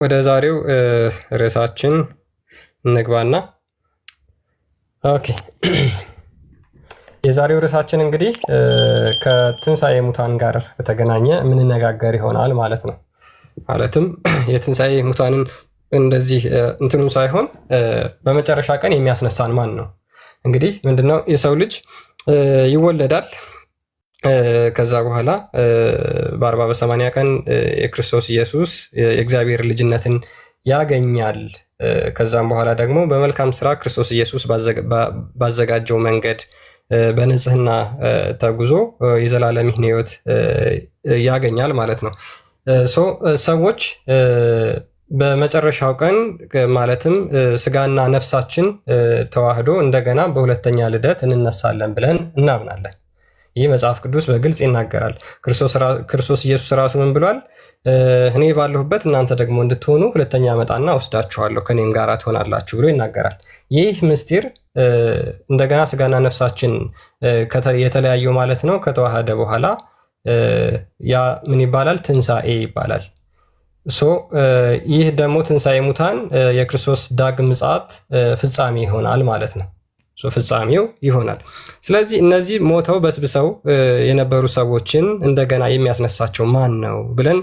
ወደ ዛሬው ርዕሳችን እንግባና ኦኬ የዛሬው ርዕሳችን እንግዲህ ከትንሣኤ ሙታን ጋር በተገናኘ የምንነጋገር ይሆናል ማለት ነው። ማለትም የትንሣኤ ሙታንን እንደዚህ እንትኑ ሳይሆን በመጨረሻ ቀን የሚያስነሳን ማን ነው? እንግዲህ ምንድነው የሰው ልጅ ይወለዳል። ከዛ በኋላ በ40 በ80 ቀን የክርስቶስ ኢየሱስ የእግዚአብሔር ልጅነትን ያገኛል። ከዛም በኋላ ደግሞ በመልካም ስራ ክርስቶስ ኢየሱስ ባዘጋጀው መንገድ በንጽህና ተጉዞ የዘላለም ሕይወት ያገኛል ማለት ነው። ሰዎች በመጨረሻው ቀን ማለትም ስጋና ነፍሳችን ተዋህዶ እንደገና በሁለተኛ ልደት እንነሳለን ብለን እናምናለን። ይህ መጽሐፍ ቅዱስ በግልጽ ይናገራል። ክርስቶስ ኢየሱስ ራሱ ምን ብሏል? እኔ ባለሁበት እናንተ ደግሞ እንድትሆኑ ሁለተኛ መጣና ወስዳችኋለሁ ከኔም ጋር ትሆናላችሁ ብሎ ይናገራል። ይህ ምስጢር እንደገና ስጋና ነፍሳችን የተለያየው ማለት ነው ከተዋሃደ በኋላ ያ ምን ይባላል? ትንሣኤ ይባላል። ይህ ደግሞ ትንሣኤ ሙታን የክርስቶስ ዳግም ምጽአት ፍጻሜ ይሆናል ማለት ነው። ፍጻሜው ይሆናል። ስለዚህ እነዚህ ሞተው በስብሰው የነበሩ ሰዎችን እንደገና የሚያስነሳቸው ማን ነው ብለን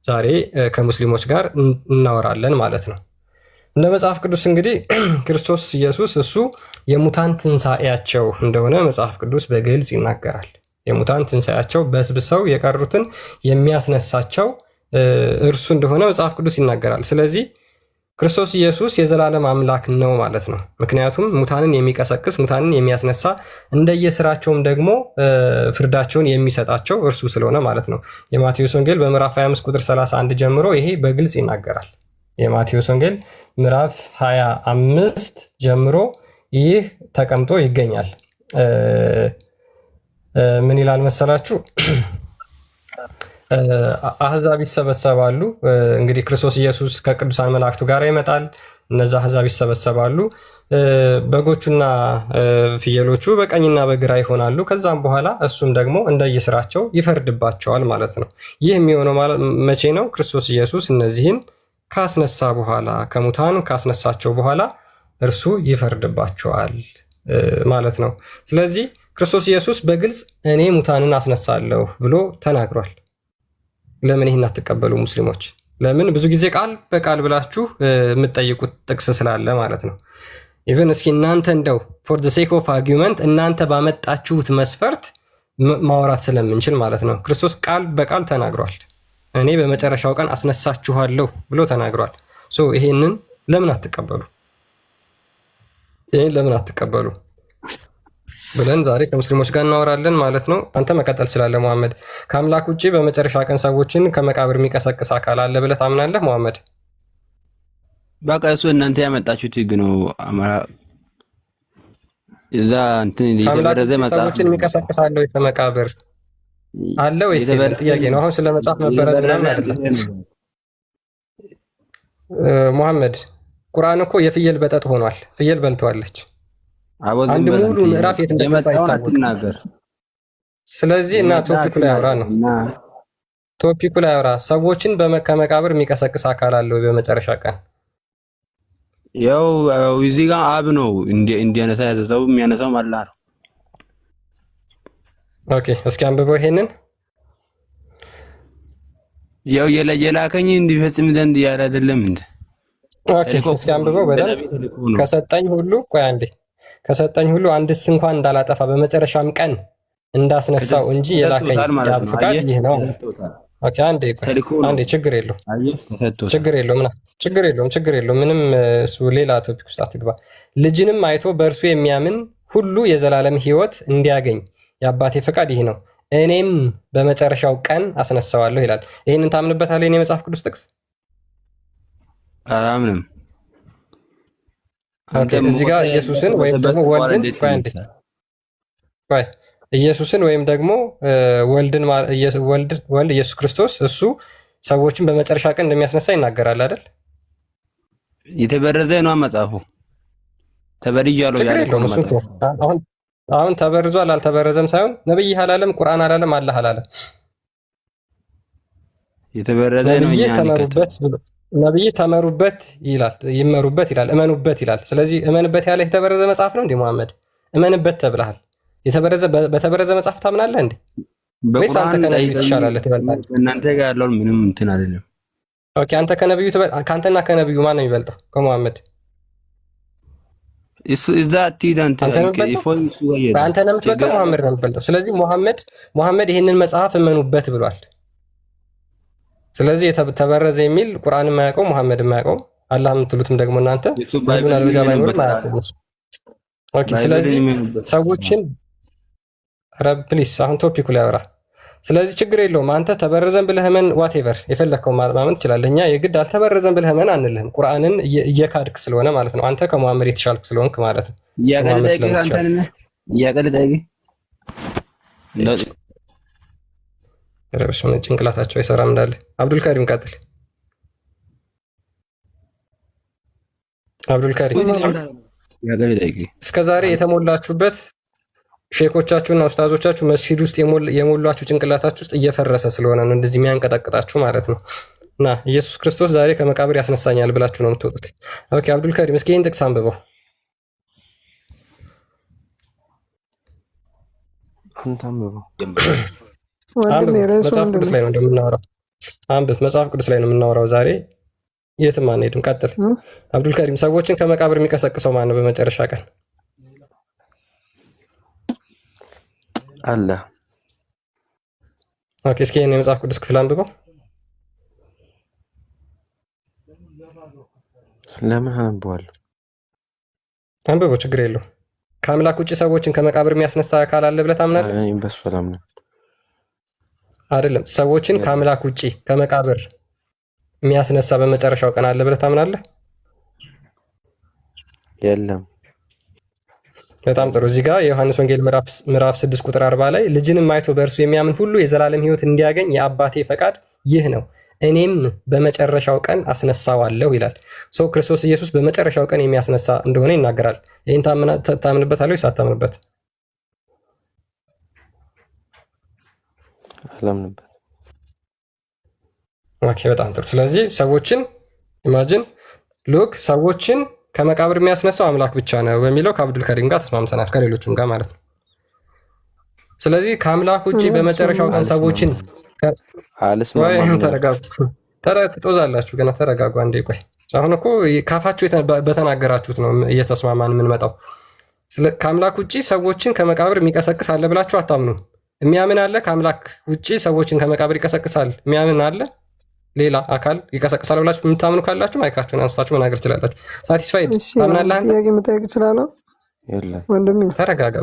ዛሬ ከሙስሊሞች ጋር እናወራለን ማለት ነው። እንደ መጽሐፍ ቅዱስ እንግዲህ ክርስቶስ ኢየሱስ እሱ የሙታን ትንሣኤያቸው እንደሆነ መጽሐፍ ቅዱስ በግልጽ ይናገራል። የሙታን ትንሣኤያቸው በስብሰው የቀሩትን የሚያስነሳቸው እርሱ እንደሆነ መጽሐፍ ቅዱስ ይናገራል። ስለዚህ ክርስቶስ ኢየሱስ የዘላለም አምላክ ነው ማለት ነው። ምክንያቱም ሙታንን የሚቀሰቅስ ሙታንን የሚያስነሳ እንደየስራቸውም ደግሞ ፍርዳቸውን የሚሰጣቸው እርሱ ስለሆነ ማለት ነው። የማቴዎስ ወንጌል በምዕራፍ 25 ቁጥር 31 ጀምሮ ይሄ በግልጽ ይናገራል። የማቴዎስ ወንጌል ምዕራፍ 25 ጀምሮ ይህ ተቀምጦ ይገኛል። ምን ይላል መሰላችሁ? አህዛብ ይሰበሰባሉ። እንግዲህ ክርስቶስ ኢየሱስ ከቅዱሳን መላእክቱ ጋር ይመጣል። እነዛ አህዛብ ይሰበሰባሉ። በጎቹና ፍየሎቹ በቀኝና በግራ ይሆናሉ። ከዛም በኋላ እሱም ደግሞ እንደየስራቸው ይፈርድባቸዋል ማለት ነው። ይህ የሚሆነው መቼ ነው? ክርስቶስ ኢየሱስ እነዚህን ካስነሳ በኋላ ከሙታን ካስነሳቸው በኋላ እርሱ ይፈርድባቸዋል ማለት ነው። ስለዚህ ክርስቶስ ኢየሱስ በግልጽ እኔ ሙታንን አስነሳለሁ ብሎ ተናግሯል። ለምን ይህን አትቀበሉ ሙስሊሞች? ለምን ብዙ ጊዜ ቃል በቃል ብላችሁ የምትጠይቁት ጥቅስ ስላለ ማለት ነው። ኢቨን እስኪ እናንተ እንደው ፎር ዘ ሴክ ኦፍ አርጊውመንት እናንተ ባመጣችሁት መስፈርት ማውራት ስለምንችል ማለት ነው። ክርስቶስ ቃል በቃል ተናግሯል። እኔ በመጨረሻው ቀን አስነሳችኋለሁ ብሎ ተናግሯል። ይሄንን ለምን አትቀበሉ? ይሄን ለምን አትቀበሉ ብለን ዛሬ ከሙስሊሞች ጋር እናወራለን ማለት ነው። አንተ መቀጠል ስላለ መሐመድ፣ ከአምላክ ውጭ በመጨረሻ ቀን ሰዎችን ከመቃብር የሚቀሰቅስ አካል አለ ብለህ ታምናለህ መሐመድ? በቃ እሱ እናንተ ያመጣችሁት ህግ ነው። እዛ እንትን የተበረዘ መጽሐፍ ሰዎችን የሚቀሰቅስ አለ ወይ ከመቃብር አለ ወይስ ጥያቄ ነው። አሁን ስለ መጽሐፍ መበረዝ ምናምን አይደለም መሐመድ። ቁርአን እኮ የፍየል በጠጥ ሆኗል። ፍየል በልተዋለች። አንድ ሙሉ ምዕራፍ የት እንደመጣ ይታወቃል። ስለዚህ እና ቶፒኩ ላይ አውራ ነው። ቶፒኩ ላይ አውራ። ሰዎችን ከመቃብር የሚቀሰቅስ አካል አለ ወይ በመጨረሻ ቀን? ያው እዚህ ጋር አብ ነው እንዲያነሳ ያዘዘው፣ የሚያነሳው አላህ ነው። ኦኬ እስኪ አንብበው ይሄንን። ያው የላከኝ እንዲፈጽም ዘንድ ያለ አይደለም እንዴ? ኦኬ እስኪ አንብበው በደንብ። ከሰጠኝ ሁሉ ቆይ አንዴ ከሰጠኝ ሁሉ አንድስ እንኳን እንዳላጠፋ በመጨረሻም ቀን እንዳስነሳው እንጂ የላከኝ የአብ ፍቃድ ይህ ነው። ኦኬ አንዴ ችግር የለውም ምንም እሱ ሌላ ቶፒክ ውስጥ አትግባ። ልጅንም አይቶ በእርሱ የሚያምን ሁሉ የዘላለም ሕይወት እንዲያገኝ የአባቴ ፍቃድ ይህ ነው፣ እኔም በመጨረሻው ቀን አስነሳዋለሁ ይላል። ይህንን ታምንበታለህ? የኔ መጽሐፍ ቅዱስ ጥቅስ አምንም እዚህ ጋር ኢየሱስን ወይም ደግሞ ወልድን ኢየሱስን ወይም ደግሞ ወልድን ወልድ ኢየሱስ ክርስቶስ እሱ ሰዎችን በመጨረሻ ቀን እንደሚያስነሳ ይናገራል አይደል? የተበረዘ ነው መጽሐፉ። ተበርጃለሁ ያለው አሁን ተበርዟል አልተበረዘም ሳይሆን ነብይ አላለም፣ ቁርአን አላለም፣ አላህ አላለም። የተበረዘ ነው። ተመሩበት ብሎ ነብይ ተመሩበት ይላል፣ ይመሩበት ይላል፣ እመኑበት ይላል። ስለዚህ እመንበት ያለ የተበረዘ መጽሐፍ ነው እንዴ? መሐመድ እመንበት ተብለሃል። በተበረዘ መጽሐፍ ታምናለህ እንዴ? ወይስ አንተ ከነብዩ ትሻላለህ ትበልጣለህ? እናንተ ጋር ያለውን ምንም እንትን አይደለም። ኦኬ አንተ ከነብዩ ከአንተና ከነብዩ ማን ነው የሚበልጠው? ከመሐመድ እዛ አትሂድ አንተ ነው የምትበልጠው፣ መሐመድ ነው የሚበልጠው። ስለዚህ መሐመድ ይህንን መጽሐፍ እመኑበት ብሏል። ስለዚህ ተበረዘ የሚል ቁርአን የማያውቀው መሐመድ የማያውቀው አላህ የምትሉትም ደግሞ እናንተ ባይብልና ደረጃ ባይኖርም አያውቁም። ኦኬ ስለዚህ ሰዎችን ፕሊስ አሁን ቶፒኩ ላይ አውራ። ስለዚህ ችግር የለውም አንተ ተበረዘን ብለህ መን ዋቴቨር የፈለግከው ማመን ትችላለህ። እኛ የግድ አልተበረዘን ብለህ መን አንልህም፣ ቁርአንን እየካድክ ስለሆነ ማለት ነው። አንተ ከመሐመድ የተሻልክ ስለሆንክ ማለት ነው። ረብሽነ ጭንቅላታቸው አይሰራም እንዳለ አብዱልካሪም ቀጥል። አብዱልካሪም እስከዛሬ የተሞላችሁበት ሼኮቻችሁና ኡስታዞቻችሁ መስጂድ ውስጥ የሞሏችሁ ጭንቅላታችሁ ውስጥ እየፈረሰ ስለሆነ ነው እንደዚህ የሚያንቀጠቅጣችሁ ማለት ነው። እና ኢየሱስ ክርስቶስ ዛሬ ከመቃብር ያስነሳኛል ብላችሁ ነው የምትወጡት። ኦኬ አብዱልካሪም እስኪ ይህን ጥቅስ አንብበው። መጽሐፍ ቅዱስ ላይ ነው እንደምናወራው። አንብብ፣ መጽሐፍ ቅዱስ ላይ ነው የምናወራው ዛሬ። የትም አንሄድም። ቀጥል አብዱልካሪም። ሰዎችን ከመቃብር የሚቀሰቅሰው ማን ነው በመጨረሻ ቀን? አለ። ኦኬ እስኪ ይሄን የመጽሐፍ ቅዱስ ክፍል አንብበው። ለምን አንብበዋለሁ? አንብበው፣ ችግር የለውም። ከአምላክ ውጭ ሰዎችን ከመቃብር የሚያስነሳ አካል አለ ብለህ ታምናለህ? እኔ በሱ አላምንም። አይደለም፣ ሰዎችን ከአምላክ ውጭ ከመቃብር የሚያስነሳ በመጨረሻው ቀን አለ ብለህ ታምናለህ? የለም። በጣም ጥሩ። እዚህ ጋር የዮሐንስ ወንጌል ምዕራፍ 6 ቁጥር 40 ላይ ልጅንም አይቶ በእርሱ የሚያምን ሁሉ የዘላለም ሕይወት እንዲያገኝ የአባቴ ፈቃድ ይህ ነው፣ እኔም በመጨረሻው ቀን አስነሳዋለሁ ይላል። ሰው ክርስቶስ ኢየሱስ በመጨረሻው ቀን የሚያስነሳ እንደሆነ ይናገራል። ይህን ታምንበታለህ ወይስ አታምንበት? አላምንበት። ኦኬ በጣም ጥሩ። ስለዚህ ሰዎችን ኢማጂን ሉክ ሰዎችን ከመቃብር የሚያስነሳው አምላክ ብቻ ነው በሚለው ከአብዱል ከሪም ጋር ተስማምተናል፣ ከሌሎችም ጋር ማለት ነው። ስለዚህ ከአምላክ ውጭ በመጨረሻው ቀን ሰዎችን ተረጋጉ፣ ትጦዛላችሁ ገና ተረጋጉ። አንዴ ቆይ። አሁን እኮ ካፋችሁ በተናገራችሁት ነው እየተስማማን የምንመጣው። ከአምላክ ውጭ ሰዎችን ከመቃብር የሚቀሰቅስ አለ ብላችሁ አታምኑ። የሚያምን አለ ከአምላክ ውጭ ሰዎችን ከመቃብር ይቀሰቅሳል የሚያምን አለ ሌላ አካል ይቀሰቅሳል ብላችሁ የምታምኑ ካላችሁ ማይካችሁን አንስታችሁ መናገር ትችላላችሁ። ሳቲስፋይድ ታምናለህ? ጥያቄ መጠየቅ እችላለሁ? ወንድሜ ተረጋጋ።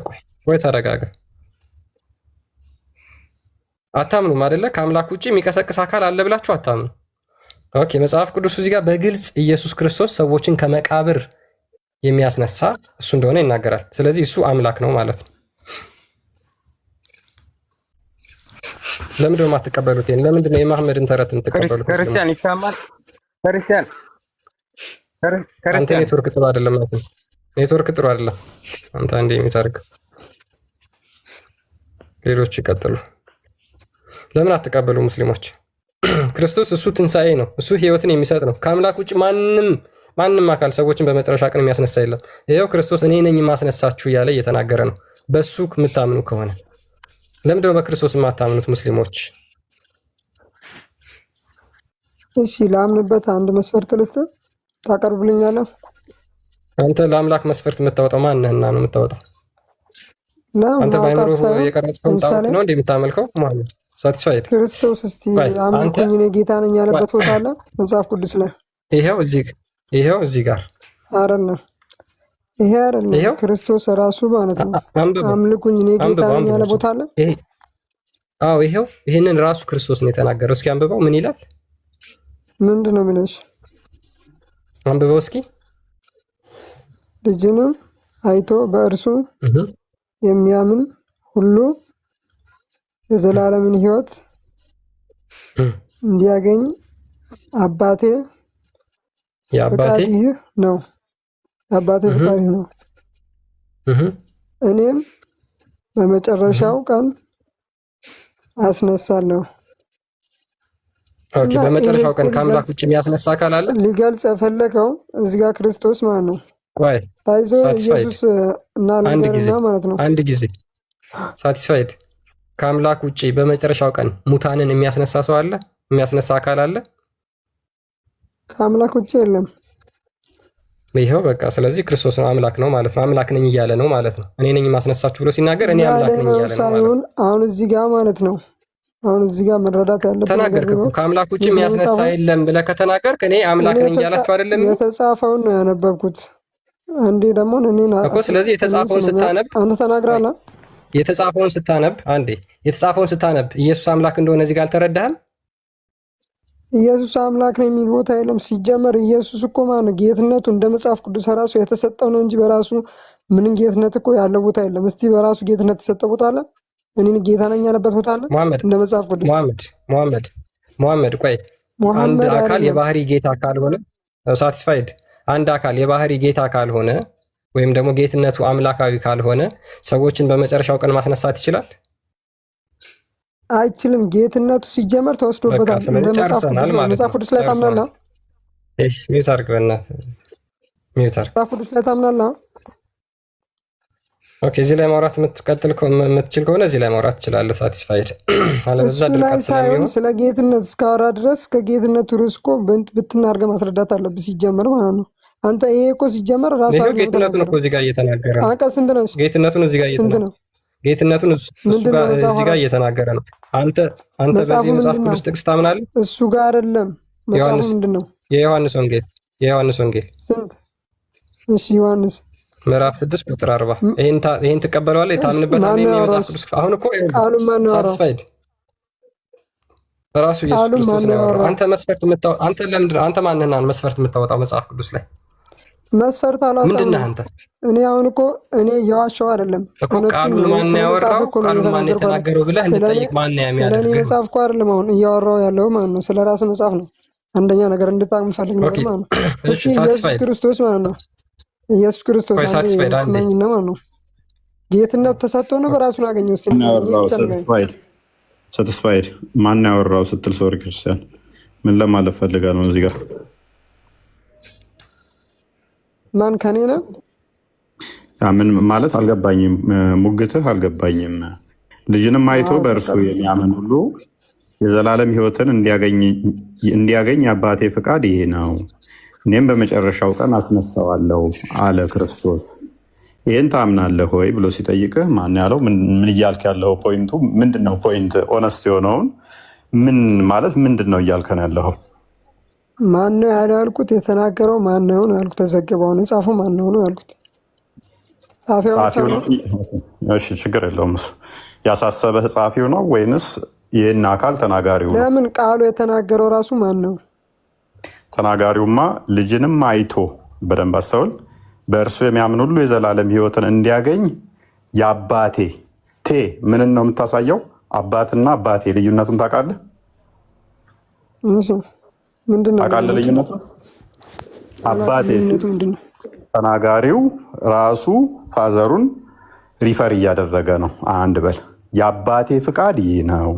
ቆይ ተረጋጋ። አታምኑም አይደለ? ከአምላክ ውጭ የሚቀሰቅስ አካል አለ ብላችሁ አታምኑ። ኦኬ መጽሐፍ ቅዱስ እዚህ ጋር በግልጽ ኢየሱስ ክርስቶስ ሰዎችን ከመቃብር የሚያስነሳ እሱ እንደሆነ ይናገራል። ስለዚህ እሱ አምላክ ነው ማለት ነው። ለምንድን ነው የማትቀበሉት? ለምንድን ነው የመሐመድን ተረት የምትቀበሉት? ክርስቲያን ይሰማል? ክርስቲያን አንተ ኔትወርክ ጥሩ አይደለም ማለት ነው። ኔትወርክ ጥሩ አይደለም። አንተ አንዴ የሚታርግ ሌሎች ይቀጥሉ። ለምን አትቀበሉ ሙስሊሞች? ክርስቶስ እሱ ትንሣኤ ነው። እሱ ህይወትን የሚሰጥ ነው። ከአምላክ ውጭ ማንም አካል ሰዎችን በመጨረሻ ቀን የሚያስነሳ የለም። ይኸው ክርስቶስ እኔ ነኝ የማስነሳችሁ እያለ እየተናገረ ነው። በሱ የምታምኑ ከሆነ ለምንድነው በክርስቶስ የማታምኑት ሙስሊሞች? እሺ ላምንበት አንድ መስፈርት ልስጥህ፣ ታቀርብልኛለህ? አንተ ለአምላክ መስፈርት የምታወጣው ማንህና ነው የምታወጣው? አንተ ባይኖሩ የቀረጽከው ጣዖት ነው እንዴ የምታመልከው? ማለት ሳቲስፋይድ ክርስቶስ እስቲ አምልኩኝ እኔ ጌታ ነኝ ያለበት ቦታ አለ መጽሐፍ ቅዱስ ላይ? ይሄው እዚህ ጋር አይደለም። ይሄ አይደለም ክርስቶስ ራሱ ማለት ነው። አምልኩኝ እኔ ጌታ ነኝ ያለ ቦታ አለ? አዎ ይሄው፣ ይሄንን ራሱ ክርስቶስ ነው የተናገረው። እስኪ አንብበው። ምን ይላል? ምንድን ነው የሚለሽ? አንብበው እስኪ። ልጅንም አይቶ በእርሱ የሚያምን ሁሉ የዘላለምን ሕይወት እንዲያገኝ አባቴ ፈቃድ ይህ ነው። አባቴ ፈቃድ ይህ ነው። እኔም በመጨረሻው ቀን አስነሳለሁ። ኦኬ። በመጨረሻው ቀን ከአምላክ ውጭ የሚያስነሳ አካል አለ? ሊገልጽ የፈለገው እዚህ ጋር ክርስቶስ ማለት ነው። ቆይ አይዞ ኢየሱስ እና ልንገርና ማለት ነው። አንድ ጊዜ ሳቲስፋይድ። ከአምላክ ውጭ በመጨረሻው ቀን ሙታንን የሚያስነሳ ሰው አለ? የሚያስነሳ አካል አለ? ከአምላክ ውጭ የለም። ይኸው በቃ። ስለዚህ ክርስቶስ ነው አምላክ ነው ማለት ነው። አምላክ ነኝ እያለ ነው ማለት ነው። እኔ ነኝ ማስነሳችሁ ብሎ ሲናገር እኔ አምላክ ነኝ እያለ ነው ማለት ነው። አሁን እዚህ ጋር ማለት ነው። አሁን እዚህ ጋር መረዳት ያለበት ተናገርክ እኮ ከአምላክ ውጭ የሚያስነሳ የለም ብለህ ከተናገርክ እኔ አምላክ ነኝ እያላችሁ አይደለም? የተጻፈውን ነው ያነበብኩት። አንዴ ደግሞ እኔና እኮ ስለዚህ የተጻፈውን ስታነብ አንተ ተናግራለህ። የተጻፈውን ስታነብ አንዴ የተጻፈውን ስታነብ ኢየሱስ አምላክ እንደሆነ እዚህ ጋር አልተረዳህም? ኢየሱስ አምላክ ነው የሚል ቦታ የለም። ሲጀመር ኢየሱስ እኮ ማነው ጌትነቱ እንደ መጽሐፍ ቅዱስ ራሱ የተሰጠው ነው እንጂ በራሱ ምንም ጌትነት እኮ ያለው ቦታ የለም። እስቲ በራሱ ጌትነት የተሰጠው ቦታ አለ? እኔን ጌታ ነኝ ያለበት ቦታ አለ? እንደ መጽሐፍ ቅዱስ ሙሐመድ ቆይ አንድ አካል የባህሪ ጌታ ካልሆነ ሳቲስፋይድ አንድ አካል የባህሪ ጌታ ካልሆነ ወይም ደግሞ ጌትነቱ አምላካዊ ካልሆነ ሰዎችን በመጨረሻው ቀን ማስነሳት ይችላል? አይችልም። ጌትነቱ ሲጀመር ተወስዶበታል። እንደ መጽሐፍ ቅዱስ ላይ ታምናለህ? እሺ ሚውት አድርግ በእናትህ ሚውት አድርግ። መጽሐፍ ቅዱስ ላይ ታምናለህ? ኦኬ እዚህ ላይ ማውራት የምትችል ከሆነ እዚህ ላይ ማውራት ትችላለህ። ሳቲስፋይድ አለበዛ ድርቀት ስለሚሆን ስለ ጌትነት እስካወራ ድረስ ከጌትነቱ ርዕስ እኮ ብትናርገ ማስረዳት አለብህ ሲጀመር ማለት ነው። አንተ ይሄ እኮ ሲጀመር ራሱ ጌትነቱን እኮ እዚህ ጋር እየተናገረ ነው። አንተ ስንት ነው? ጌትነቱን እዚህ ጋር እየተናገረ ነው። ጌትነቱን እሱ ጋር እዚህ ጋር እየተናገረ ነው። አንተ በዚህ መጽሐፍ ቅዱስ ጥቅስ ታምናለህ? እሱ ጋር አይደለም። መጽሐፉ ምንድነው? የዮሐንስ ወንጌል ስንት? እሺ ዮሐንስ ምዕራፍ 6 ቁጥር 40 ይሄን ትቀበለዋለህ? የታምንበታለህ? የመጽሐፍ ቅዱስ አሁን እኮ ቃሉ ማን ነው? ሳቲስፋይድ ራሱ ኢየሱስ ክርስቶስ ነው ያወራው። አንተ መስፈርት የምታወጣው አንተ ለምንድን ነው? አንተ ማንህና መመስፈርት የምታወጣው መጽሐፍ ቅዱስ ላይ መስፈርት አላወጣም። ምንድነህ አንተ? እኔ አሁን እኮ እኔ የዋሻው አይደለም እኮ ቃሉን ማን ነው ያወራው? ቃሉን ማን የተናገረው ብለህ እንድትጠይቅ ማን ነው የሚያደርገው? ስለኔ መጽሐፍ እኮ አይደለም አሁን እያወራው ያለው ማለት ነው። ስለ ራስ መጽሐፍ ነው። አንደኛ ነገር እንድታውቅ የምፈልግ ነገር ማለት ነው። እሺ ኢየሱስ ክርስቶስ ማለት ነው። ኢየሱስ ክርስቶስ አስመኝና ማለት ነው። ጌትነት ተሰጥቶ ነው በራሱ ነው ያገኘው። ሳቲስፋይድ ማን ያወራው ስትል ሰው ክርስቲያን ምን ለማለት ፈልጋ ነው እዚህ ጋር? ማን ከኔ ነው? ምን ማለት አልገባኝም። ሙግትህ አልገባኝም። ልጅንም አይቶ በእርሱ የሚያምን ሁሉ የዘላለም ሕይወትን እንዲያገኝ የአባቴ ፍቃድ ይሄ ነው፣ እኔም በመጨረሻው ቀን አስነሳዋለሁ አለ ክርስቶስ። ይህን ታምናለህ ወይ ብሎ ሲጠይቅህ ማን ያለው? ምን እያልክ ያለው? ፖይንቱ ምንድን ነው? ፖይንት ኦነስት የሆነውን ምን ማለት ምንድን ነው እያልከን ያለው? ማን ነው ያለው ያልኩት? የተናገረው ማን ነው ነው ያልኩት። ተዘግበው ነው የጻፈው ማን ነው ነው ያልኩት። ጻፊው ነው። እሺ ችግር የለውም። እሱ ያሳሰበህ ጻፊው ነው ወይንስ ይህን አካል ተናጋሪው ነው? ለምን ቃሉ የተናገረው ራሱ ማን ነው? ተናጋሪውማ ልጅንም አይቶ በደንብ አስተውል፣ በእርሱ የሚያምን ሁሉ የዘላለም ሕይወትን እንዲያገኝ የአባቴ ምንን ነው የምታሳየው? አባትና አባቴ ልዩነቱን ታውቃለህ? ታውቃለህ ልዩነቱን? አባቴ ተናጋሪው ራሱ ፋዘሩን ሪፈር እያደረገ ነው። አንድ በል የአባቴ ፍቃድ ይህ ነው፣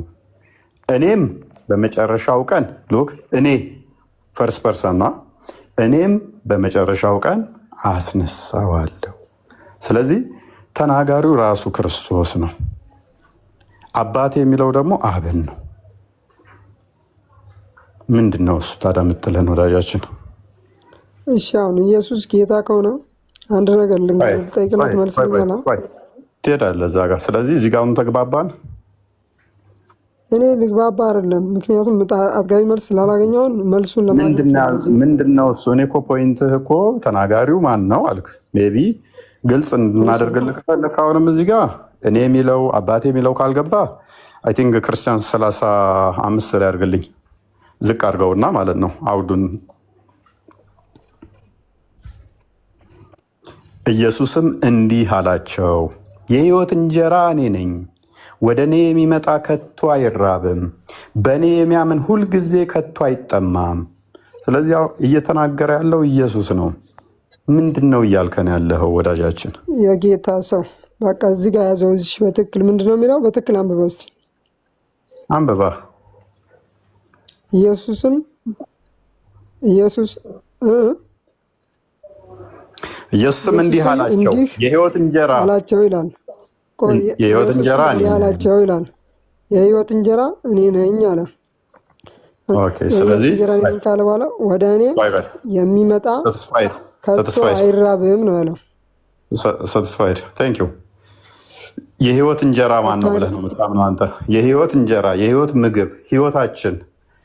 እኔም በመጨረሻው ቀን ሎክ እኔ ፈርስት ፐርሰን ነው፣ እኔም በመጨረሻው ቀን አስነሳዋለሁ። ስለዚህ ተናጋሪው ራሱ ክርስቶስ ነው። አባቴ የሚለው ደግሞ አብን ነው። ምንድን ነው እሱ ታዲያ የምትለን ወዳጃችን? እሺ አሁን ኢየሱስ ጌታ ከሆነ አንድ ነገር ልጠይቅና ትመልስልኛለህ? ትሄዳለህ እዛ ጋር። ስለዚህ እዚህ ጋር ተግባባን። እኔ ልግባባ አይደለም፣ ምክንያቱም አጥጋቢ መልስ ስላላገኘውን መልሱን ለማግኘት ምንድነው እሱ? እኔ እኮ ፖይንትህ እኮ ተናጋሪው ማን ነው አልክ። ሜይ ቢ ግልጽ እንድናደርግልህ ከፈለክ አሁንም እዚህ ጋር እኔ የሚለው አባቴ የሚለው ካልገባ አይ ቲንክ ክርስቲያን 35 ላይ አድርግልኝ፣ ዝቅ አድርገውና ማለት ነው አውዱን። ኢየሱስም እንዲህ አላቸው፣ የሕይወት እንጀራ እኔ ነኝ። ወደ እኔ የሚመጣ ከቶ አይራብም፣ በእኔ የሚያምን ሁልጊዜ ከቶ አይጠማም። ስለዚህ እየተናገረ ያለው ኢየሱስ ነው። ምንድን ነው እያልከን ያለኸው ወዳጃችን? የጌታ ሰው በቃ እዚህ ጋር ያዘው። እዚህ በትክክል ምንድን ነው የሚለው? በትክክል አንብበው እስኪ። አንብባ። ኢየሱስም ኢየሱስም እንዲህ አላቸው የሕይወት እንጀራ አላቸው ይላል። የሕይወት እንጀራ እኔ አላቸው ይላል። የሕይወት እንጀራ እኔ ነኝ አለ። ኦኬ። ስለዚህ እንጀራ እኔ ነኝ ካለ በኋላ ወደ እኔ የሚመጣ ከቶ አይራብም ነው ያለው። ሳቲስፋይድ ቴንክ ዩ። የሕይወት እንጀራ ማን ነው ብለህ ነው የምታምነው አንተ? የሕይወት እንጀራ የሕይወት ምግብ ሕይወታችን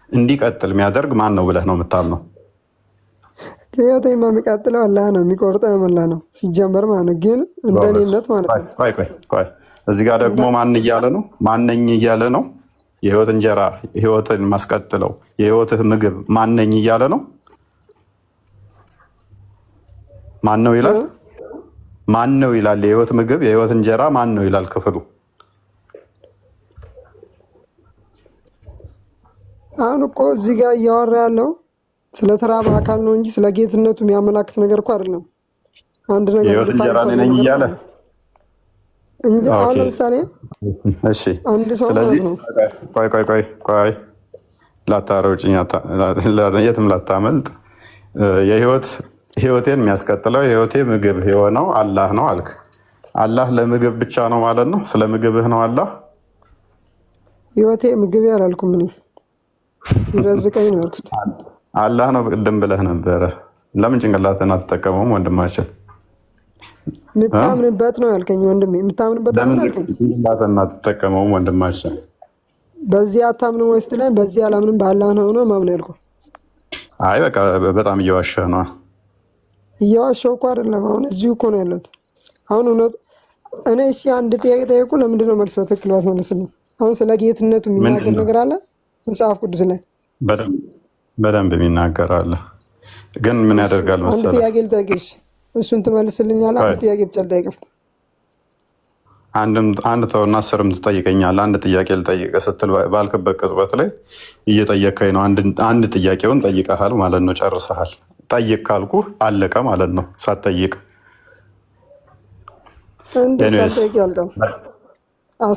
እንዲቀጥል የሚያደርግ ማን ነው ብለህ ነው የምታምነው? ሕይወት የሚቀጥለው አላህ ነው፣ የሚቆርጠው አላህ ነው ሲጀመር ማለት ነው። ግን እንደኔ እምነት ማለት ነው። ቆይ እዚህ ጋር ደግሞ ማን እያለ ነው? ማነኝ እያለ ነው? የሕይወት እንጀራ ሕይወትን ማስቀጥለው የሕይወትህ ምግብ ማነኝ እያለ ነው? ማን ነው ይላል? ማን ነው ይላል? የሕይወት ምግብ የሕይወት እንጀራ ማን ነው ይላል ክፍሉ? አሁን እኮ እዚህ ጋር እያወራ ያለው ስለ ተራበ አካል ነው እንጂ ስለ ጌትነቱ የሚያመላክት ነገር እኮ አይደለም። አንድ ነገር የሕይወት እንጀራ ነኝ እያለ እንጂ አሁን ለምሳሌ እሺ፣ አንድ ሰው ስለዚህ ነው ቆይ ላታረውጭኝ የትም ላታመልጥ። ሕይወቴን የሚያስቀጥለው የሕይወቴ ምግብ የሆነው አላህ ነው አልክ። አላህ ለምግብ ብቻ ነው ማለት ነው? ስለ ምግብህ ነው አላህ? ሕይወቴ ምግብ አላልኩም እኔ ይረዝቀኝ ነው ያልኩት። አላህ ነው ቅድም ብለህ ነበረ። ለምን ጭንቅላትን አትጠቀመውም ወንድማችን? የምታምንበት ነው ያልከኝ ወንድሜ፣ የምታምንበት ለምን ጭንቅላትን አትጠቀመውም ወንድማችን? በዚህ አታምንም ወይስ ላይ በዚህ አላምንም በአላህ ነው ነው ማምን ያልኩ? አይ በቃ በጣም እየዋሸህ ነው። እየዋሸሁ እኮ አይደለም። አሁን እዚሁ እኮ ነው ያለሁት። አሁን እውነት እኔ እሺ አንድ ጥያቄ ጠየቁ፣ ለምንድን ነው መልስ በትክክል ባትመልስልኝ? አሁን ስለ ጌትነቱ የሚናገር ነገር አለ መጽሐፍ ቅዱስ ላይ በደንብ የሚናገር አለ። ግን ምን ያደርጋል መሰለህ? አንድ ጥያቄ ልጠይቅሽ፣ እሱን ትመልስልኛለህ? አንድ ጥያቄ ብቻ ልጠይቅም። አንድ ተውና 10 ትጠይቀኛለህ። አንድ ጥያቄ ልጠይቅህ ስትል ባልክበት ቅጽበት ላይ እየጠየቀኝ ነው። አንድ ጥያቄውን ጠይቀሃል ማለት ነው፣ ጨርሰሃል። ጠይቅ ካልኩህ አለቀ ማለት ነው። ሳትጠይቅ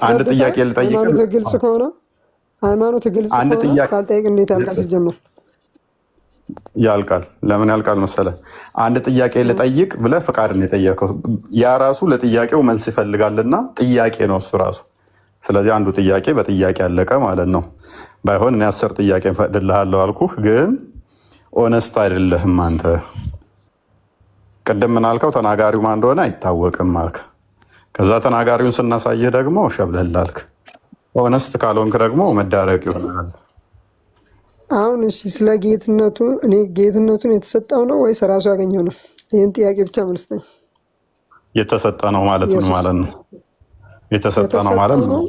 አንድ ጥያቄ ልጠይቅህ። ሃይማኖት ግልጽ ከሆነ ሳልጠይቅ እንዴት ያልቃል? ሲጀመር ያልቃል። ለምን ያልቃል መሰለህ? አንድ ጥያቄ ልጠይቅ ብለህ ፍቃድ ነው የጠየቀው። ያ ራሱ ለጥያቄው መልስ ይፈልጋልና ጥያቄ ነው እሱ ራሱ። ስለዚህ አንዱ ጥያቄ በጥያቄ ያለቀ ማለት ነው። ባይሆን እኔ 10 ጥያቄ እንፈቅድልሃለሁ አልኩህ፣ ግን ኦነስት አይደለህም አንተ። ቅድም ምን አልከው? ተናጋሪው ማን እንደሆነ አይታወቅም አልክ። ከዛ ተናጋሪውን ስናሳየህ ደግሞ ሸብለል አልክ። ኦነስት ካልሆንክ ደግሞ መዳረቅ ይሆናል። አሁን እሺ ስለ ጌትነቱ እኔ ጌትነቱን የተሰጠው ነው ወይስ ራሱ ያገኘው ነው? ይህን ጥያቄ ብቻ መልስጠኝ። የተሰጠ ነው ማለት ነው ማለት ነው። የተሰጠ ነው ማለት ነው።